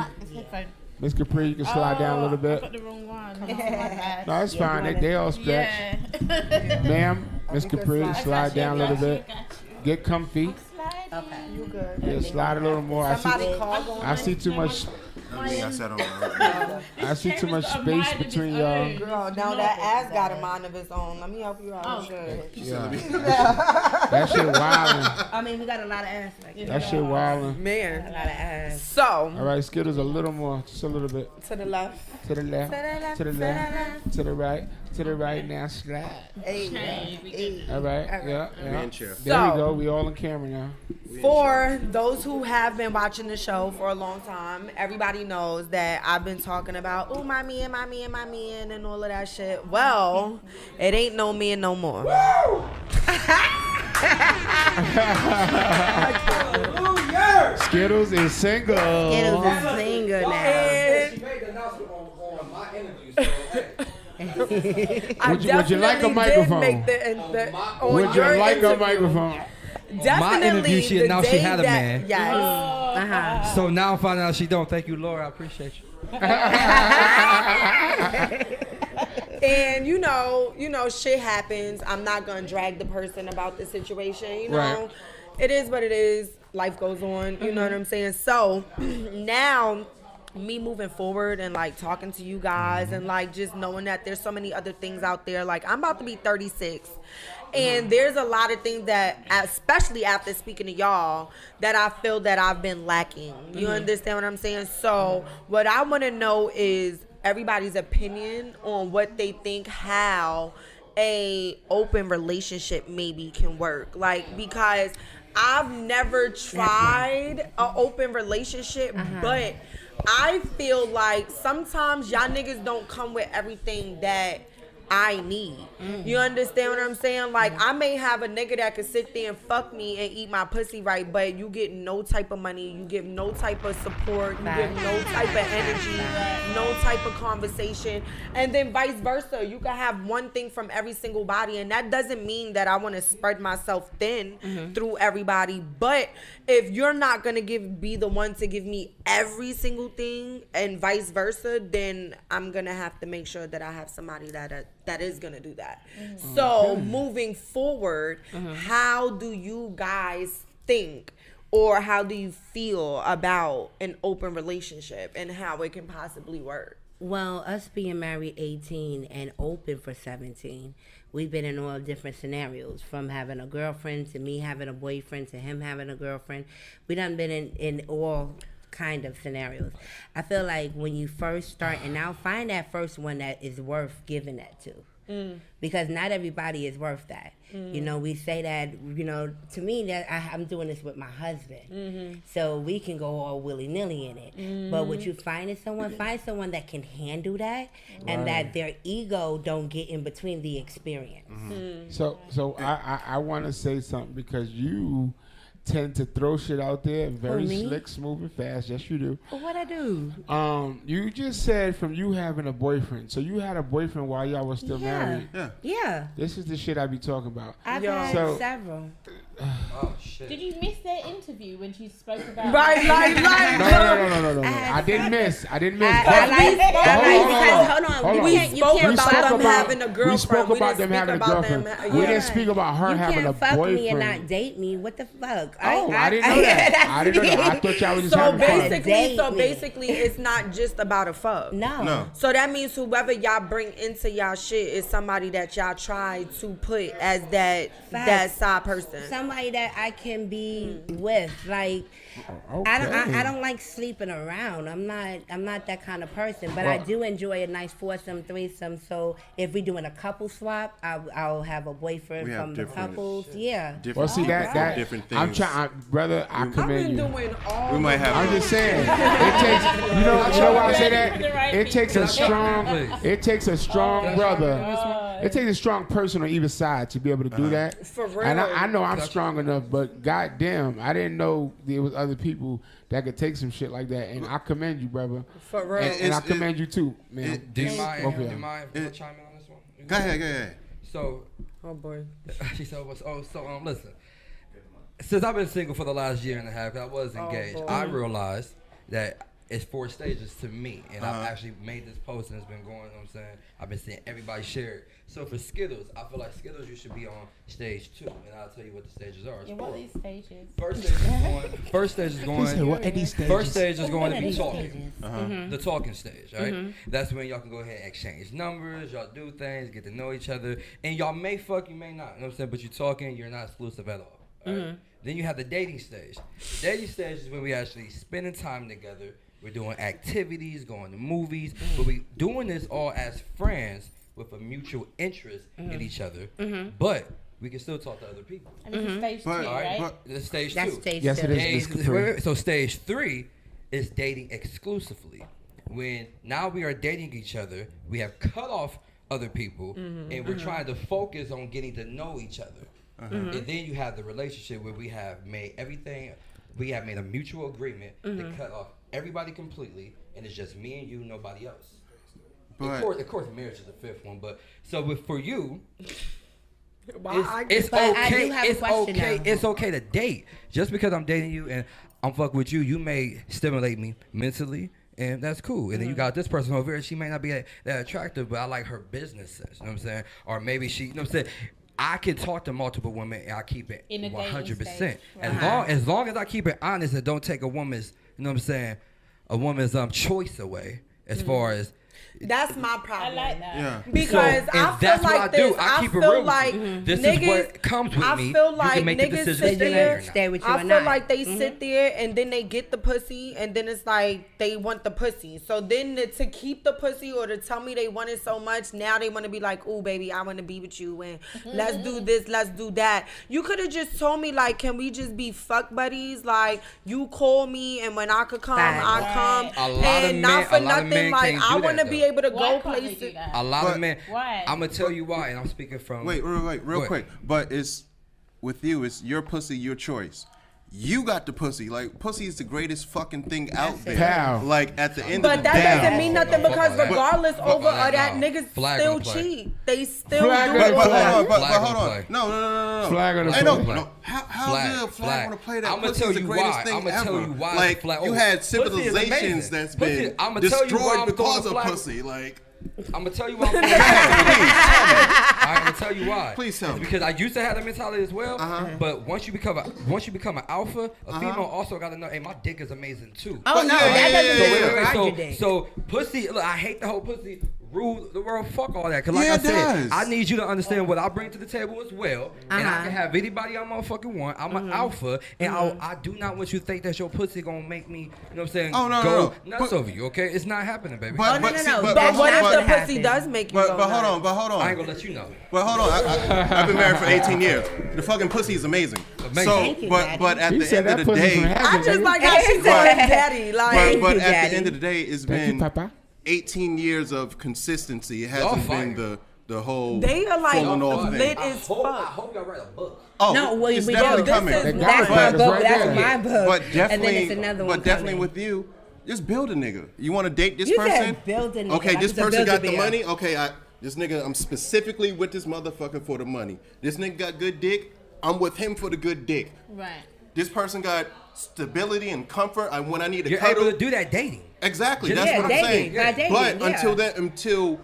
Miss Capri, you can slide down a little I bit. got the wrong one. No, it's fine. They all stretch. Yeah. Ma'am, Miss Capri, slide down a little bit. Get comfy. Okay, you good. Yeah, slide a little more. Somebody call going. I see too much. I think I said on I see too much space between y'all. Girl, now that ass got a mind of its own. Let me help you out. Oh. Shit. Yeah. That shit wildin'. I mean, we got a lot of ass. Like, That shit wildin'. a Man. lot of ass. So, All right, Skiddlez, a little more, just a little bit. to the left. To the left, to the left, to the right. Now slide. Hey. All right, yeah. Man chair. There So- we go. We all in camera now. For those who have been watching the show for a long time, everybody knows that I've been talking about, oh, my man, and all of that shit. Well, it ain't no man no more. Skiddlez is single. Skiddlez is single now. And She made the announcement on my interview, so hey. I Would you like a definitely microphone? did make the on Would you your like a interview. microphone? Definitely interview, she the announced she day had a that- man. Yes. Uh-huh. So now I'm finding out she don't. Thank you, Laura. I appreciate you. And you know, shit happens. I'm not gonna drag the person about the situation. You know, Right. it is what it is. Life goes on. You know what I'm saying? So now, me moving forward and like talking to you guys and like just knowing that there's so many other things out there. Like I'm about to be 36. And there's a lot of things that, especially after speaking to y'all, that I feel that I've been lacking. You understand what I'm saying? So what I want to know is everybody's opinion on what they think how a open relationship maybe can work. Like, because I've never tried an open relationship, but I feel like sometimes y'all niggas don't come with everything that I need. You understand what I'm saying? Like, I may have a nigga that could sit there and fuck me and eat my pussy right, but you get no type of money, you give no type of support, you give no type of energy, no type of conversation, and then vice versa. You can have one thing from every single body, and that doesn't mean that I want to spread myself thin through everybody, but if you're not gonna be the one to give me every single thing and vice versa, then I'm gonna have to make sure that I have somebody that is gonna do that. So moving forward, how do you guys think, or how do you feel about an open relationship and how it can possibly work? Well, us being married 18 and open for 17, we've been in all different scenarios, from having a girlfriend to me having a boyfriend to him having a girlfriend. We done been in all kind of scenarios. I feel like when you first start, and now find that first one that is worth giving that to. Because not everybody is worth that. You know, we say that, you know, to me, that I'm doing this with my husband. So we can go all willy-nilly in it. But what you find is find someone that can handle that, and that their ego don't get in between the experience. So I want to say something, because you tend to throw shit out there, very me? slick, smooth, and fast. Yes, you do. What I do? You just said from you having a boyfriend. So you had a boyfriend while y'all were still married. Yeah. This is the shit I be talking about. I've Yo. had So- several. Oh shit. Did you miss their interview when she spoke about? Right, like. No. I didn't miss. I like because hold on. You can't about them having a girlfriend. We spoke about them having a girlfriend. We didn't speak about her having a boyfriend. You can't fuck me and not date me. What the fuck? I didn't know that. I didn't know that. I thought y'all was just having fun. Basically, it's not just about a fuck. No. So that means whoever y'all bring into y'all shit is somebody that y'all try to put as that side person. Somebody that I can be with. Like, I don't like sleeping around. I'm not that kind of person. But I do enjoy a nice foursome, threesome. So if we're doing a couple swap, I'll have a boyfriend from the couples. Yeah. Well, see that different things. I'm trying, brother. I commend you. We might have. I'm just saying. It takes. You know why I say that? It takes a strong. It takes a strong brother. It takes a strong person on either side to be able to do that. For real. And I know I'm strong enough, but goddamn, I didn't know there was other people that could take some shit like that. And I commend you, brother. For real. And I commend you too, man. Do you mind if I chime in on this one? Go ahead. So, oh boy. She said, listen. Since I've been single for the last year and a half, I was engaged. I realized that it's 4 stages to me, and I've actually made this post and it's been going. You know what I'm saying, I've been seeing everybody share it. So for Skiddlez, I feel like Skiddlez, you should be on stage 2, and I'll tell you what the stages are. Yeah, what are these stages? First stage is going. What are these stages? First stage is going to be talking. The talking stage, right? That's when y'all can go ahead and exchange numbers, y'all do things, get to know each other, and y'all may fuck, you may not. You know what I'm saying? But you're talking, you're not exclusive at all. Right? Then you have the dating stage. The dating stage is when we actually spending time together. We're doing activities, going to movies, but we doing this all as friends with a mutual interest in each other. But we can still talk to other people. And this is stage 2, right? But it's stage 2. That's stage 2. Yes, it is. Ms. Capri. So stage 3 is dating exclusively. When now we are dating each other, we have cut off other people, and we're trying to focus on getting to know each other. And then you have the relationship where we have made a mutual agreement to cut off everybody completely, and it's just me and you, nobody else. But of course, marriage is the 5th one. But so for you, it's okay. It's okay to date. Just because I'm dating you and I'm fucking with you, you may stimulate me mentally, and that's cool. And then you got this person over here. She may not be that attractive, but I like her business sense. You know what I'm saying? Or maybe she. You know what I'm saying? I can talk to multiple women and I keep it 100%. As long as I keep it honest and don't take a woman's, you know what I'm saying, a woman's choice away as far as. That's my problem. I like that. Yeah. Because I feel like this. I keep it feel real like this niggas, is what comes with me. I feel like you can make the niggas decision sit there. Stay with you I or feel not. like they sit there and then they get the pussy and then it's like they want the pussy. So then to keep the pussy or to tell me they want it so much, now they want to be like, "Ooh, baby, I want to be with you and let's do this, let's do that." You could have just told me like, "Can we just be fuck buddies? Like you call me and when I could come, I come." And not for nothing, like I want to be able to go places. A lot of men. Why? I'm gonna tell you why, and I'm speaking from. Wait, real quick. But it's with you. It's your pussy, your choice. You got the pussy. Like pussy is the greatest fucking thing out there. Pow. Like at the end of the day. But that doesn't mean nothing because regardless Fuck over all that, that no. niggas Flag still on the play. cheat. They still Flag do on it. the But play. hold Flag on. on the play. No. Flag on the Hey, play. no. How's the flag on the play? That I'ma pussy tell is the you greatest why. thing I'ma ever. tell you why. Like Flag- you oh, had pussy is civilizations amazing. that's Pussy- been I'ma tell you why destroyed I'm because throwing of flag- pussy. Like I'm gonna tell you why. I'm gonna tell you why. Please tell me. Because I used to have that mentality as well. But once you become an alpha, a female also got to know, hey, my dick is amazing too. Oh no, that doesn't So, your dick. so pussy. Look, I hate the whole pussy rule the world. Fuck all that. Cause like Yeah, I it said, does. I need you to understand what I bring to the table as well. And I can have anybody I motherfucking want. I'm an alpha, and I do not want you to think that your pussy gonna make me. You know what I'm saying? Oh, no, go no. nuts over you. Okay, it's not happening, baby. But But That's what not if the gonna pussy happen. does make you go hold nuts? on. I ain't gonna let you know. But hold on, I've been married for 18 years. The fucking pussy is amazing. Amazing. So, Thank you, Daddy. but at He the said end of that the pussy from day, heaven. I just nigga. like how she said daddy. Like but you, at Daddy. the end of the day, it's Thank you, been Papa. 18 years of consistency. It Y'all hasn't fire. been the whole they are like falling off thing. lit I as hope fuck. y'all write a book. Oh, No, we it's don't. definitely This coming. is That That's guy my is book. right That's there. my book. But and definitely, then it's another one but definitely coming. with you, just build a nigga. You want to date this You person? said build a nigga, Okay, like this it's a person got the Build-A-Bear. money. Okay, this nigga, I'm specifically with this motherfucker for the money. This nigga got good dick. I'm with him for the good dick. Right. This person got stability and comfort. When I need to You're cuddle. able to do that dating. Exactly. Yeah, That's what I'm saying. dating, But yeah. until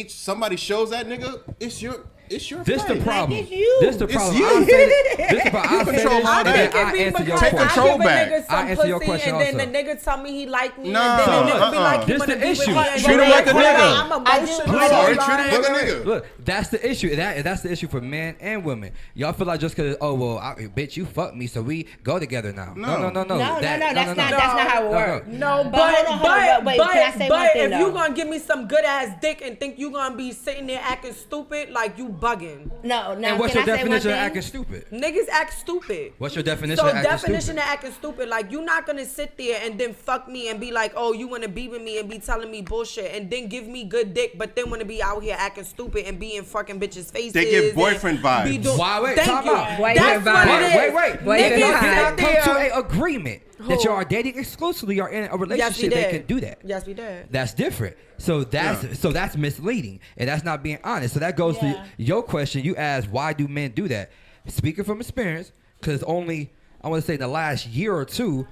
somebody shows that nigga, it's your This the fight. problem. Like, it's you. This the It's problem. you. I'll say this. This the problem. I'll say control this, all and that. then It I'll be answer your because Take question. I control give a back. nigga I'll some answer your pussy question and then also. the nigga tell me he like me Nah. and then the nigga be like he This wanna the be with issue. me and Treat him then like a like, nigga. I'm emotional. I'm sorry, like, treat him like a nigga. Look, that's the issue. That's the issue for men and women. Y'all feel like just because, bitch, you fucked me, so we go together now. No. No, that's not how it works. No, But but hold on, wait, can I say one thing, if you though? gonna give me some good ass dick and think you gonna be sitting there acting stupid, like you bugging. No. And what's can your I say one definition of thing? acting stupid? Niggas act stupid. What's your definition So of acting definition stupid? of acting stupid, like you not gonna sit there and then fuck me and be like, oh, you wanna be with me and be telling me bullshit and then give me good dick, but then wanna be out here acting stupid and be in fucking bitches' faces. They give and boyfriend vibes. be do- Why? Wait, Thank time you. out. That's what it is. Wait. Boyfriend Niggas vibes. did not come to there. an agreement that y'all are dating exclusively or in a Yes, we relationship did. that can do that. Yes, we did. That's different. So that's misleading, and that's not being honest. So that goes to your question. You asked, why do men do that? Speaking from experience, because only I want to say in the last year or two,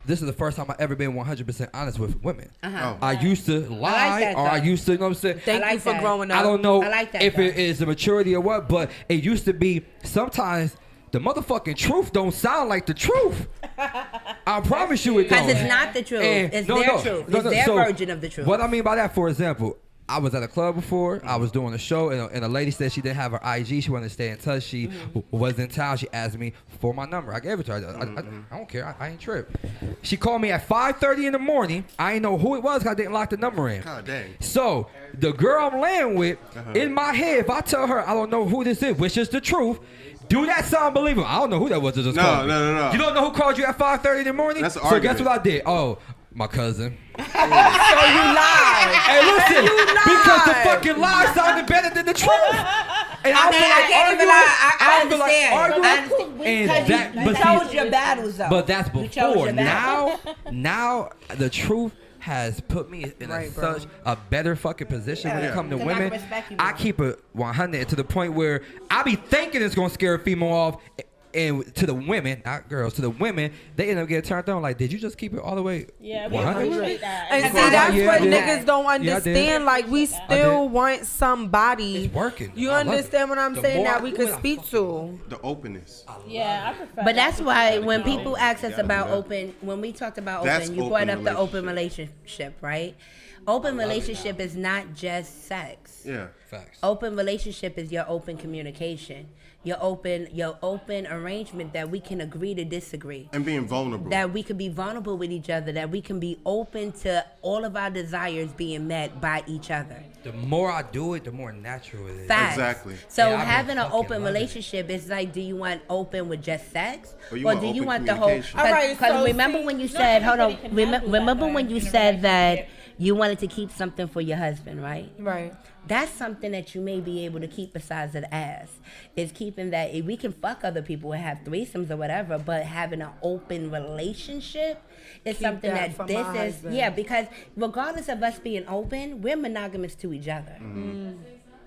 this is the first time I've ever been 100% honest with women. I used to lie, that, or I though. used to, you know what I'm saying? Thank I you like for that. growing up. I don't know I like that, if it though. is the maturity or what, but it used to be sometimes the motherfucking truth don't sound like the truth. I promise you it don't. Because it's not the truth. And- It's their truth. It's their So version of the truth. What I mean by that, for example, I was at a club before. I was doing a show, and a lady said she didn't have her IG. She wanted to stay in touch. She was in town. She asked me for my number. I gave it to her. I don't care. I ain't trip. She called me at 5:30 in the morning. I didn't know who it was because I didn't lock the number in. God dang. So the girl I'm laying with, in my head, if I tell her I don't know who this is, which is the truth, do that sound believable? I don't know who that was that just called me. No. You don't know who called you at 5:30 in the morning? That's an so argument. guess what I did? Oh, my cousin. So you lied. Hey, listen, You lied. because the fucking lie sounded better than the truth. And I feel like can't even lie. I feel like understand. arguing. I understand. And that, You but chose see, your battles, though. but that's You chose before. your battles. Now the truth has put me in Right, bro. such a better fucking position when it Yeah. comes to 'Cause I women. respect you, I bro. keep it 100 to the point where I be thinking it's gonna scare a female off. And to the women, not girls, to the women, they end up getting turned on. Like, did you just keep it all the way? Yeah, we 100? appreciate that. And That's see, why- that's Yeah, I what did. niggas don't Yeah, I did. understand. Like, we still want somebody. It's working. You I love understand it. what I'm The saying? more That I we do could it, I speak fucking to. The openness. Yeah, I prefer. But that's that. why when people ask us about open, when we talked about That's open, you open brought up the open relationship, right? Open relationship is not just sex. Yeah. Facts. Open relationship is your open communication, your open arrangement that we can agree to disagree. And being vulnerable. That we can be vulnerable with each other, that we can be open to all of our desires being met by each other. The more I do it, the more natural it is. Facts. Exactly. So Yeah, I've been having an fucking open loving it. relationship is like, do you want open with just sex, Or you want do you open want the whole? communication? All right, so remember see, when you not said, hold on, everybody can handle that, remember though, when you in a said that relationship. you wanted to keep something for your husband, right? Right. That's something that you may be able to keep besides the ass. Is keeping that we can fuck other people and have threesomes or whatever, but having an open relationship is Keep something that that for this my is. husband. Yeah, because regardless of us being open, we're monogamous to each other.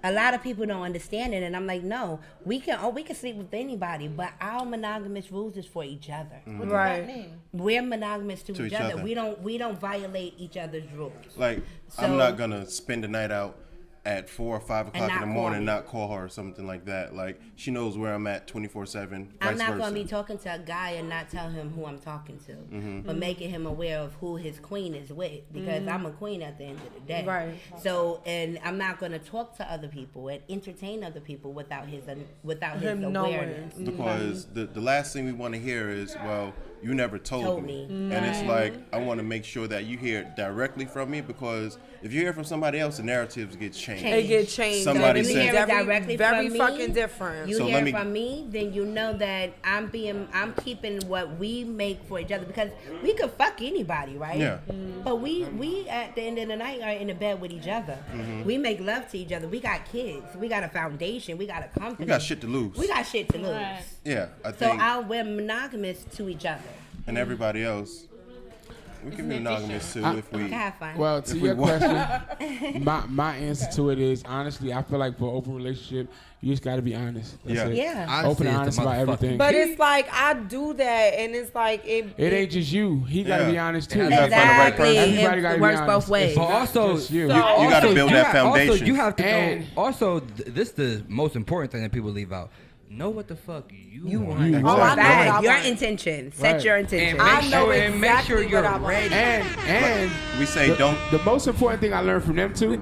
A lot of people don't understand it, and I'm like, no, we can sleep with anybody, but our monogamous rules is for each other. What does Right. that mean? We're monogamous to To each each other. other. We don't violate each other's rules. Like, So- I'm not gonna spend the night out at 4 or 5 o'clock in not the call morning and me. not call her or something like that. Like, she knows where I'm at 24/7. I'm vice not going versa. to be talking to a guy and not tell him who I'm talking to, Mm-hmm. but making him aware of who his queen is with, because I'm a queen at the end of the day. Right. So, and I'm not going to talk to other people and entertain other people without his Him awareness. knowing. Because the last thing we want to hear is, well, you never told Told me. me. And it's like, I want to make sure that you hear it directly from me, because if you hear from somebody else, the narratives get changed. It get changed. Somebody and you said- hear it directly very from me, fucking different. You So hear let it me- from me, then you know that I'm keeping what we make for each other, because we could fuck anybody, right? Yeah. But we at the end of the night are in the bed with each other. Mm-hmm. We make love to each other. We got kids. We got a foundation. We got a company. We got shit to lose. We got shit to lose. Right. Yeah, I So think. we're monogamous to each other. And everybody else. We can be monogamous too if we. Have fun. Well, to your question, my answer to it is honestly, I feel like for an open relationship, you just got to be honest. That's it. Yeah. Open and honest about everything. But it's like I do that, and it's like it ain't just you. He got to be honest too. Exactly. Everybody got to It be works honest. both ways. But also, you got to build that foundation. Also, you have to know. Also, this is the most important thing that people leave out. Know what the fuck you want. I know what I Your want. intention. Set your intention. And make sure you're ready. And we say don't. The most important thing I learned from them too.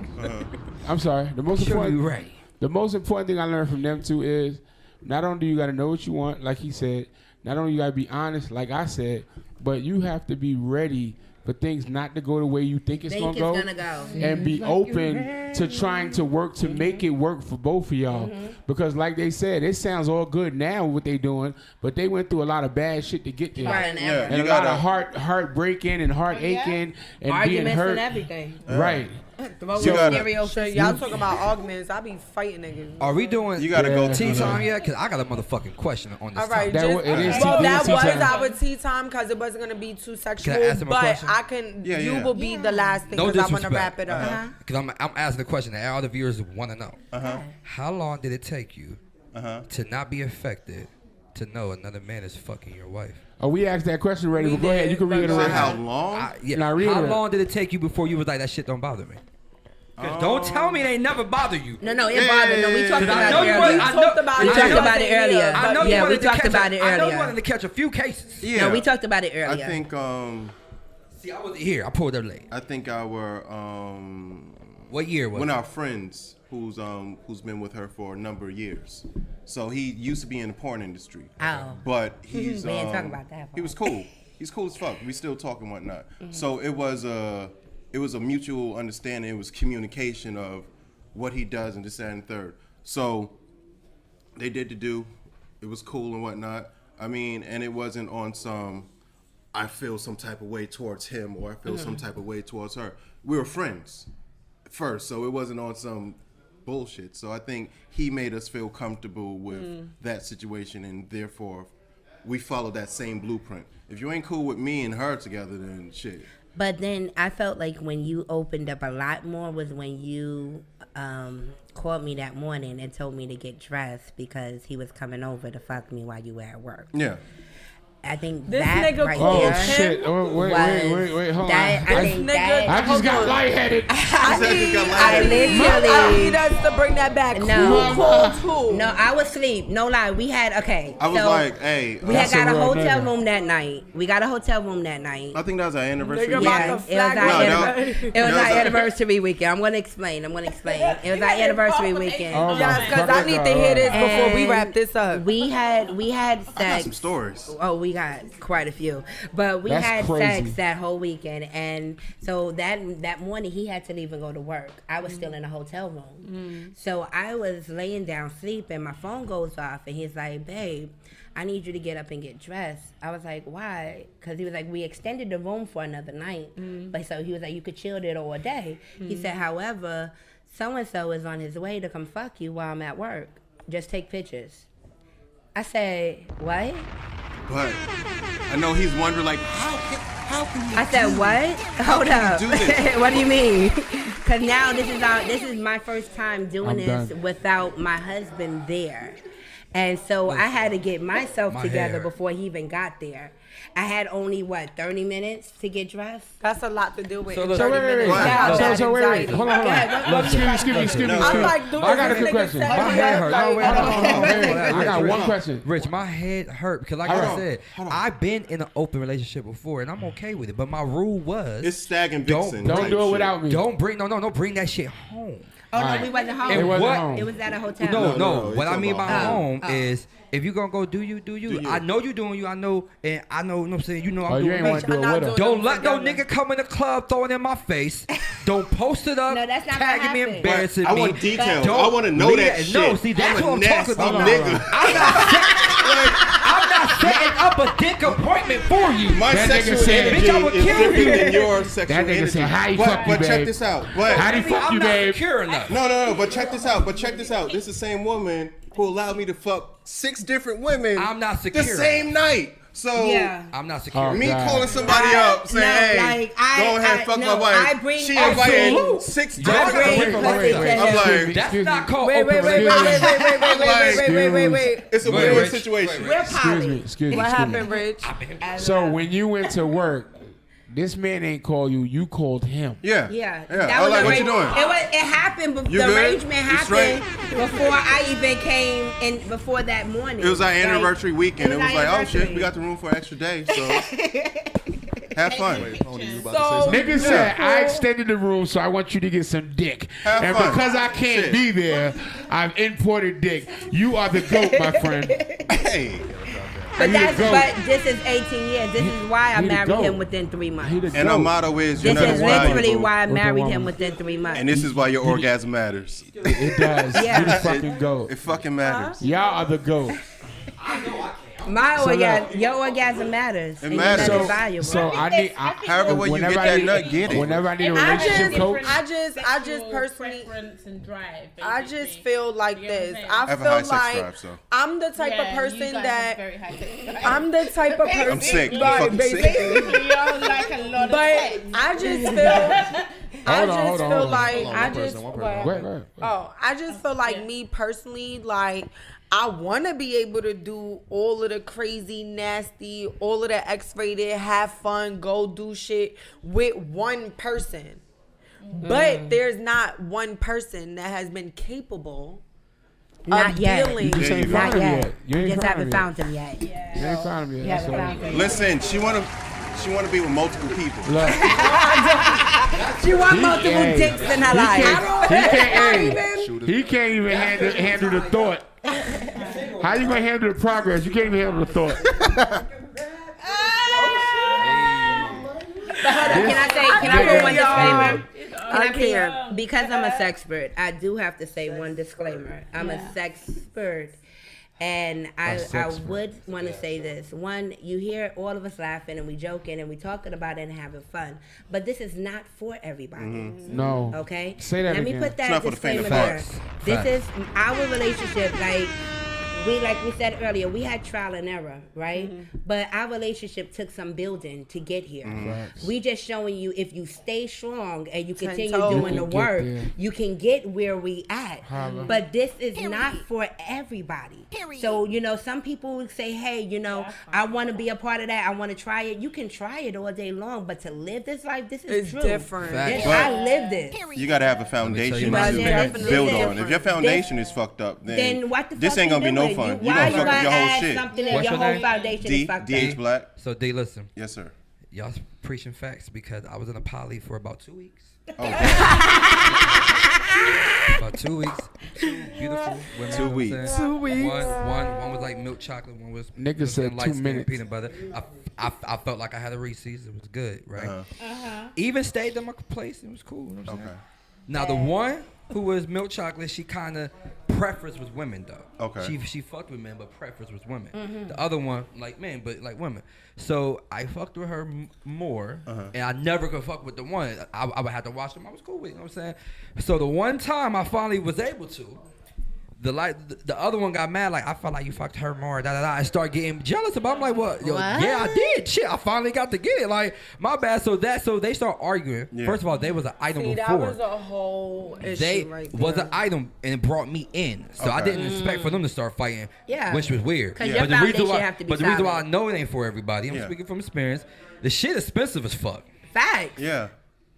I'm sorry. The most important thing I learned from them too is not only do you got to know what you want, like he said, not only you got to be honest, like I said, but you have to be ready for things not to go the way you think it's gonna go, and be open to trying to work to make it work for both of y'all. Because like they said, it sounds all good now what they doing, but they went through a lot of bad shit to get there, and a lot of heartbreaking and heart aching and arguments being hurt and everything. Right. Y'all talking about arguments. I be fighting niggas. Are we doing? You gotta go tea time yet? Cause I got a motherfucking question on this. All right, topic. that was our tea time because it wasn't gonna be too sexual. Can I ask him a but question? I can. You will be the last thing No because I want to disrespect. wrap it up. Because I'm asking the question that all the viewers want to know. How long did it take you to not be affected to know another man is fucking your wife? Oh, we asked that question already, but go ahead. You can read it around. How long? How long did it take you before you was like, that shit don't bother me? Don't tell me they never bother you. No, it bothered. No, we talked about it earlier. We talked about it earlier. Yeah, we talked about it earlier. I know you wanted to catch a few cases. Yeah. No, we talked about it earlier. I think. See, I wasn't here. I pulled up late. I think our. What year was? One of our friends who's been with her for a number of years. So he used to be in the porn industry. Oh. But he's. We ain't talking about that. He was cool. He's cool as fuck. We still talk and whatnot. So it was a mutual understanding. It was communication of what he does and this, that, and third. So they did the do. It was cool and whatnot. I mean, and it wasn't on some, I feel some type of way towards him or I feel some type of way towards her. We were friends first, so it wasn't on some bullshit. So I think he made us feel comfortable with that situation, and therefore we followed that same blueprint. If you ain't cool with me and her together, then shit. But then I felt like when you opened up a lot more was when you called me that morning and told me to get dressed because he was coming over to fuck me while you were at work. Yeah. I think this that nigga right called there. Oh shit! Wait, hold on. I just got lightheaded. I literally. I need us to bring that back. No, who called who? No, I was asleep. No lie. We had I was like, hey. We had got a hotel room that night. We got a hotel room that night. I think that was our anniversary. Yeah, it was our anniversary weekend. I'm gonna explain. It was our anniversary weekend. Oh, yes, because I need to hear this before we wrap this up. We had sex. I got some stories. Oh, we got quite a few, but we had sex that whole weekend, and so that morning he had to leave and go to work. I was still in a hotel room, so I was laying down sleeping. My phone goes off, and he's like, "Babe, I need you to get up and get dressed." I was like, "Why?" Because he was like, "We extended the room for another night," but so he was like, "You could chill there all day." He said, "However, so and so is on his way to come fuck you while I'm at work. Just take pictures." I said, "What?" But I know he's wondering, like, how can you? I said, "What? Hold up. Do this? What do you mean?" Because now this is my first time doing this without my husband there, and so I had to get myself together before he even got there. I had only 30 minutes to get dressed. That's a lot to do with. So wait. Hold on. Excuse me. I got a good question. My head hurt. I got one question. Rich, my head hurt because, like I said, I've been in an open relationship before, and I'm okay with it. But my rule was, it's stag and vixen. Don't do it without me. Don't bring bring that shit home. Oh no, we wasn't home. It was at a hotel. No. What I mean by home is, if you gonna go do you. I know you doing you. I know, you know what I'm saying? You know I'm doing me. Don't let no nigga come in the club throwing in my face. Don't post it up. No, that's not tagging me, embarrassing me. I want details. I want to know that shit. No, see, that's what I'm talking about. Nigga. I'm not setting up a dick appointment for you. My sexual energy is different than your sexual energy. That nigga said, how he fuck you, babe? But check this out. How he fuck you, babe? No. But check this out. This is the same woman who allowed me to fuck 6 different women. I'm not secure. The same night. So I'm not secure. me calling somebody up saying, "Hey, go ahead, fuck my wife." She invited 6 dogs. I'm like, that's not called wait. it's a win-win situation. We're poly. Excuse me. What happened, Rich? So when you went to work, this man ain't call you. You called him. Yeah. That was like, what you doing? It happened. The good? arrangement You happened before I even came in. Before that morning. It was our anniversary weekend. It was like, oh anniversary. shit, we got the room for an extra day, so have fun. Nigga said, I extended the room, so I want you to get some dick. Have and fun. because I can't be there, I've imported dick. You are the GOAT, my friend. Hey. But this is 18 years. This is why I married him within 3 months. And our motto is, you're This not is valuable. literally why I married him within 3 months. And this is why your orgasm matters. It does. Yeah. You the fucking GOAT. It fucking matters. Y'all are the GOAT. Your orgasm matters. It matters. It's valuable. So I need. However way you get that nut, get it. Whenever I need a relationship coach, I just personally, and drive. I just feel like this. I I have a high feel sex like drive, so. I'm the type of person that I'm the type of person. I'm sick. You But fucking sick. You're like a lot of But I just feel. Hold on. I just feel like me personally, like I want to be able to do all of the crazy, nasty, all of the X-rated, have fun, go do shit with one person. But there's not one person that has been capable Not of yet. dealing. You just ain't Not found him yet. yet. You You ain't just found haven't him found him yet. You ain't found him yet. That's all. Listen, she wanna be with multiple people. Look, She wants multiple dicks in her life. he can't even handle the thought. How you gonna handle the progress? You can't even handle the thought. Can I put one disclaimer? I can't. Because I'm a sexpert, I do have to say one disclaimer. I'm a sexpert. And I would want to say this. One, you hear all of us laughing and we joking and we talking about it and having fun. But this is not for everybody. No. Okay? Say that Let again. me put It's not that for the faint disclaimer of there. heart. This is our relationship. Like we said earlier, we had trial and error, right? But our relationship took some building to get here. We just showing you if you stay strong and you continue doing the work, you can get where we at. But this is not for everybody. So, some people would say, hey, I want to be a part of that. I want to try it. You can try it all day long, but to live this life, this is It's true. different. I live this. You gotta have a foundation Let me tell you to my build secret. on. If your foundation is fucked up, Then what the this fuck ain't gonna be no doing? fun. You Why gonna fuck up your whole add shit. something and What's your your whole name? foundation is fucked DH up? Black. So D, listen, Yes, sir. y'all preaching facts because I was in a poly for about 2 weeks. Oh, About 2 weeks. Two beautiful women. 2 you know what I'm weeks. saying? 2 weeks. One was like milk chocolate. One was Nigga said 2 minutes. peanut butter. I felt like I had a Reese's. It was good, right? Even stayed at my place. It was cool. You know what I'm saying? Okay. Now the one who was milk chocolate, she kind of preference was women though. Okay. She fucked with men, but preference was women. The other one like men, but like women. So I fucked with her more, and I never could fuck with the one. I would have to watch them. I was cool with it. You know what I'm saying? So the one time I finally was able to. The other one got mad, like, I felt like you fucked her more, and start getting jealous about it. I'm like, what? Yo, yeah, I did. Shit, I finally got to get it. Like, my bad. So they start arguing. Yeah. First of all, they was an item See, that before. was a whole issue They right there. was an item and it brought me in. So I didn't expect for them to start fighting, which was weird. 'Cause your foundation have to be But the reason why I solid. know it ain't for everybody, I'm speaking from experience, the shit expensive as fuck. Facts. Yeah.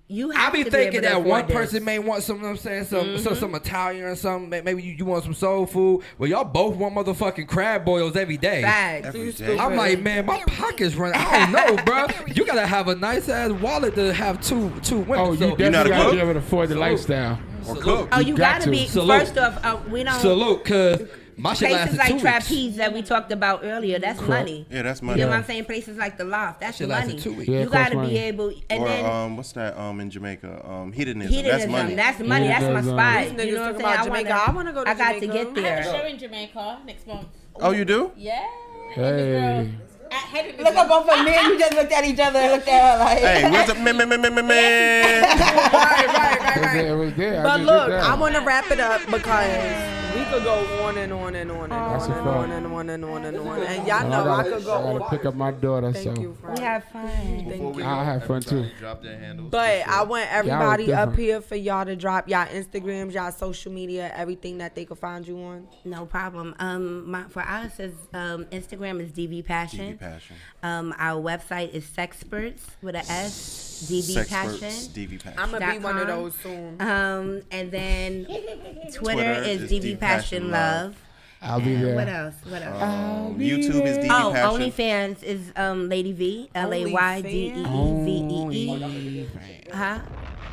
You I have be to thinking be able that to one afford this. person may want some, you know what I'm saying, some Italian or something. Maybe you want some soul food. Well, y'all both want motherfucking crab boils every day. Facts. Every day. I'm like, man, my pocket's running. I don't know, bro. You gotta have a nice ass wallet to have two women. Oh, you So- definitely not a gotta cook? be able to afford the lifestyle. Or cook. Oh, you got gotta to. be. Salute. First off, we don't. Salute, cause my shit Places lasted like 2 weeks. trapeze that we talked about earlier, that's money. Yeah, that's You money. know what I'm saying? Places like the Loft, that's Shit money. lasted 2 weeks. Yeah, You it costs gotta money. be able, and Or then what's that in Jamaica? Hedonism. That's hedonism, money. that's money. Yeah, That's my those, spot. These You know niggas what I'm talking saying? about Jamaica. I wanna go to I got to Jamaica. get I have a there. show in Jamaica next month. Oh, you do? Yeah. Hey. Look up both of me. You just looked at each other and looked at her like. Hey, where's the man? Right. It was there. But look, I want to wrap it up because We could go on and on and on and That's on a and fact. on and on and on and on. And y'all know I could go I gotta on. pick up my daughter, Thank so you, friend. We have fun. Thank you. I'll have fun too. Everybody drop their handles. But I want everybody up different. here for y'all to drop y'all Instagrams, y'all social media, everything that they could find you on. No problem. For us, is Instagram is DV Passion. DV Passion. Our website is Sexperts with an S. DV Passion. DV Passion. I'm gonna be one of .com. those soon. And then Twitter is DV Passion Love. I'll be there. What else? YouTube is DV Oh, Passion. OnlyFans is Lady V, LAYDEEVEE. Huh?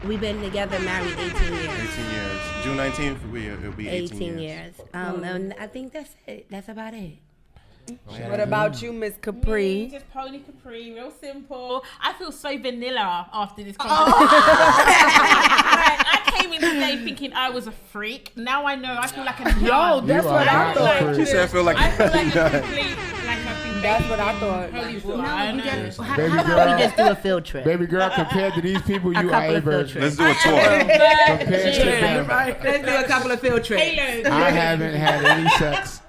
We've been together, married 18 years. 18 years. June 19th, it'll be 18 years. And I think that's it. That's about it. What about you, Miss Capri? Just Poni Capri, real simple. I feel so vanilla after this conversation. I came in today thinking I was a freak. Now I know I feel like a nun. Yo, that's You what are I not thought. a freak. She said I feel like I feel like a complete, like I've been That's what I thought. holy water. No, I we know. just, how Baby about girl. we just do a field trip? Baby girl, compared to these people, you are couple a of field virgin. Let's do a tour. Compared to them, Let's do a couple of field trips. Halo. I haven't had any sex.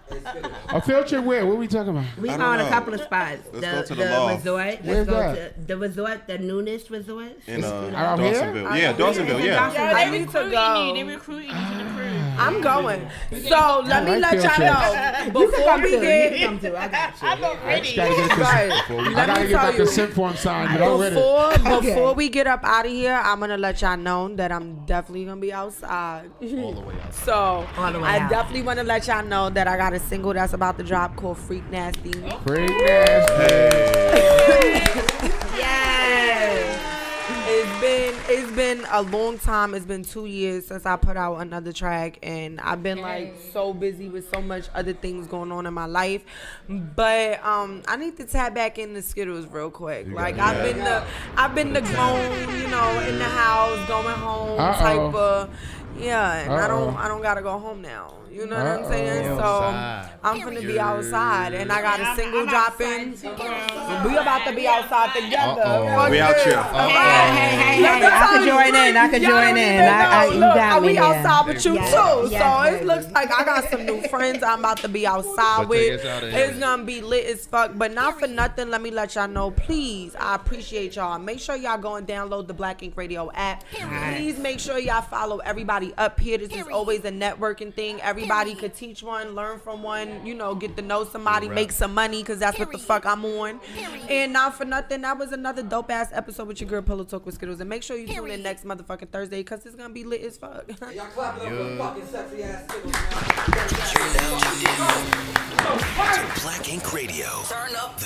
A field trip where? What are we talking about? We I don't found a know. couple of spots. Let's go to the loft. resort. Where's Let's go that? to the resort, the Nudist Resort. In Out here? Dawsonville. Yeah, Dawsonville, yeah. Yo, I they need to recruiting go. you. They recruiting you to the crew. I'm going. So let me like let field y'all know before we get come to. I got you. I'm not I ready. just gotta get right. I Let gotta me get tell my you. consent form signed, but I'm with it. Before we get up out of here, I'm gonna let y'all know that I'm definitely gonna be outside. All the way out. So All the way I out. definitely want to let y'all know that I got a single that's about to drop called Freak Nasty. Freak nasty. Yes. It's been a long time. It's been 2 years since I put out another track, and I've been like so busy with so much other things going on in my life. But I need to tap back into Skiddlez real quick. Like I've been the grown, you know, in the house, going home type of. Yeah, and I don't gotta go home now. You know what I'm saying? So I'm gonna be outside, and I got a single dropping. We about to be outside together. We out here. Hey, I could join in. I could join in. You got me We there. outside with you Yes, too. yes, So it baby. looks like I got some new friends I'm about to be outside So take with. us out of here. It's gonna be lit as fuck. But not for nothing, let me let y'all know, please. I appreciate y'all. Make sure y'all go and download the Black Ink Radio app. Please make sure y'all follow everybody up here. This is always a networking thing. Everybody could teach one, learn from one, you know, get to know somebody, make some money, because that's what the fuck I'm on. And not for nothing, that was another dope ass episode with your girl Pillow Talk with Skiddlez. And make sure you tune in next motherfucking Thursday, because it's gonna be lit as fuck. Y'all clap it up for fucking sexy ass Skiddlez, You're now tuned in to Black Ink Radio. Turn up the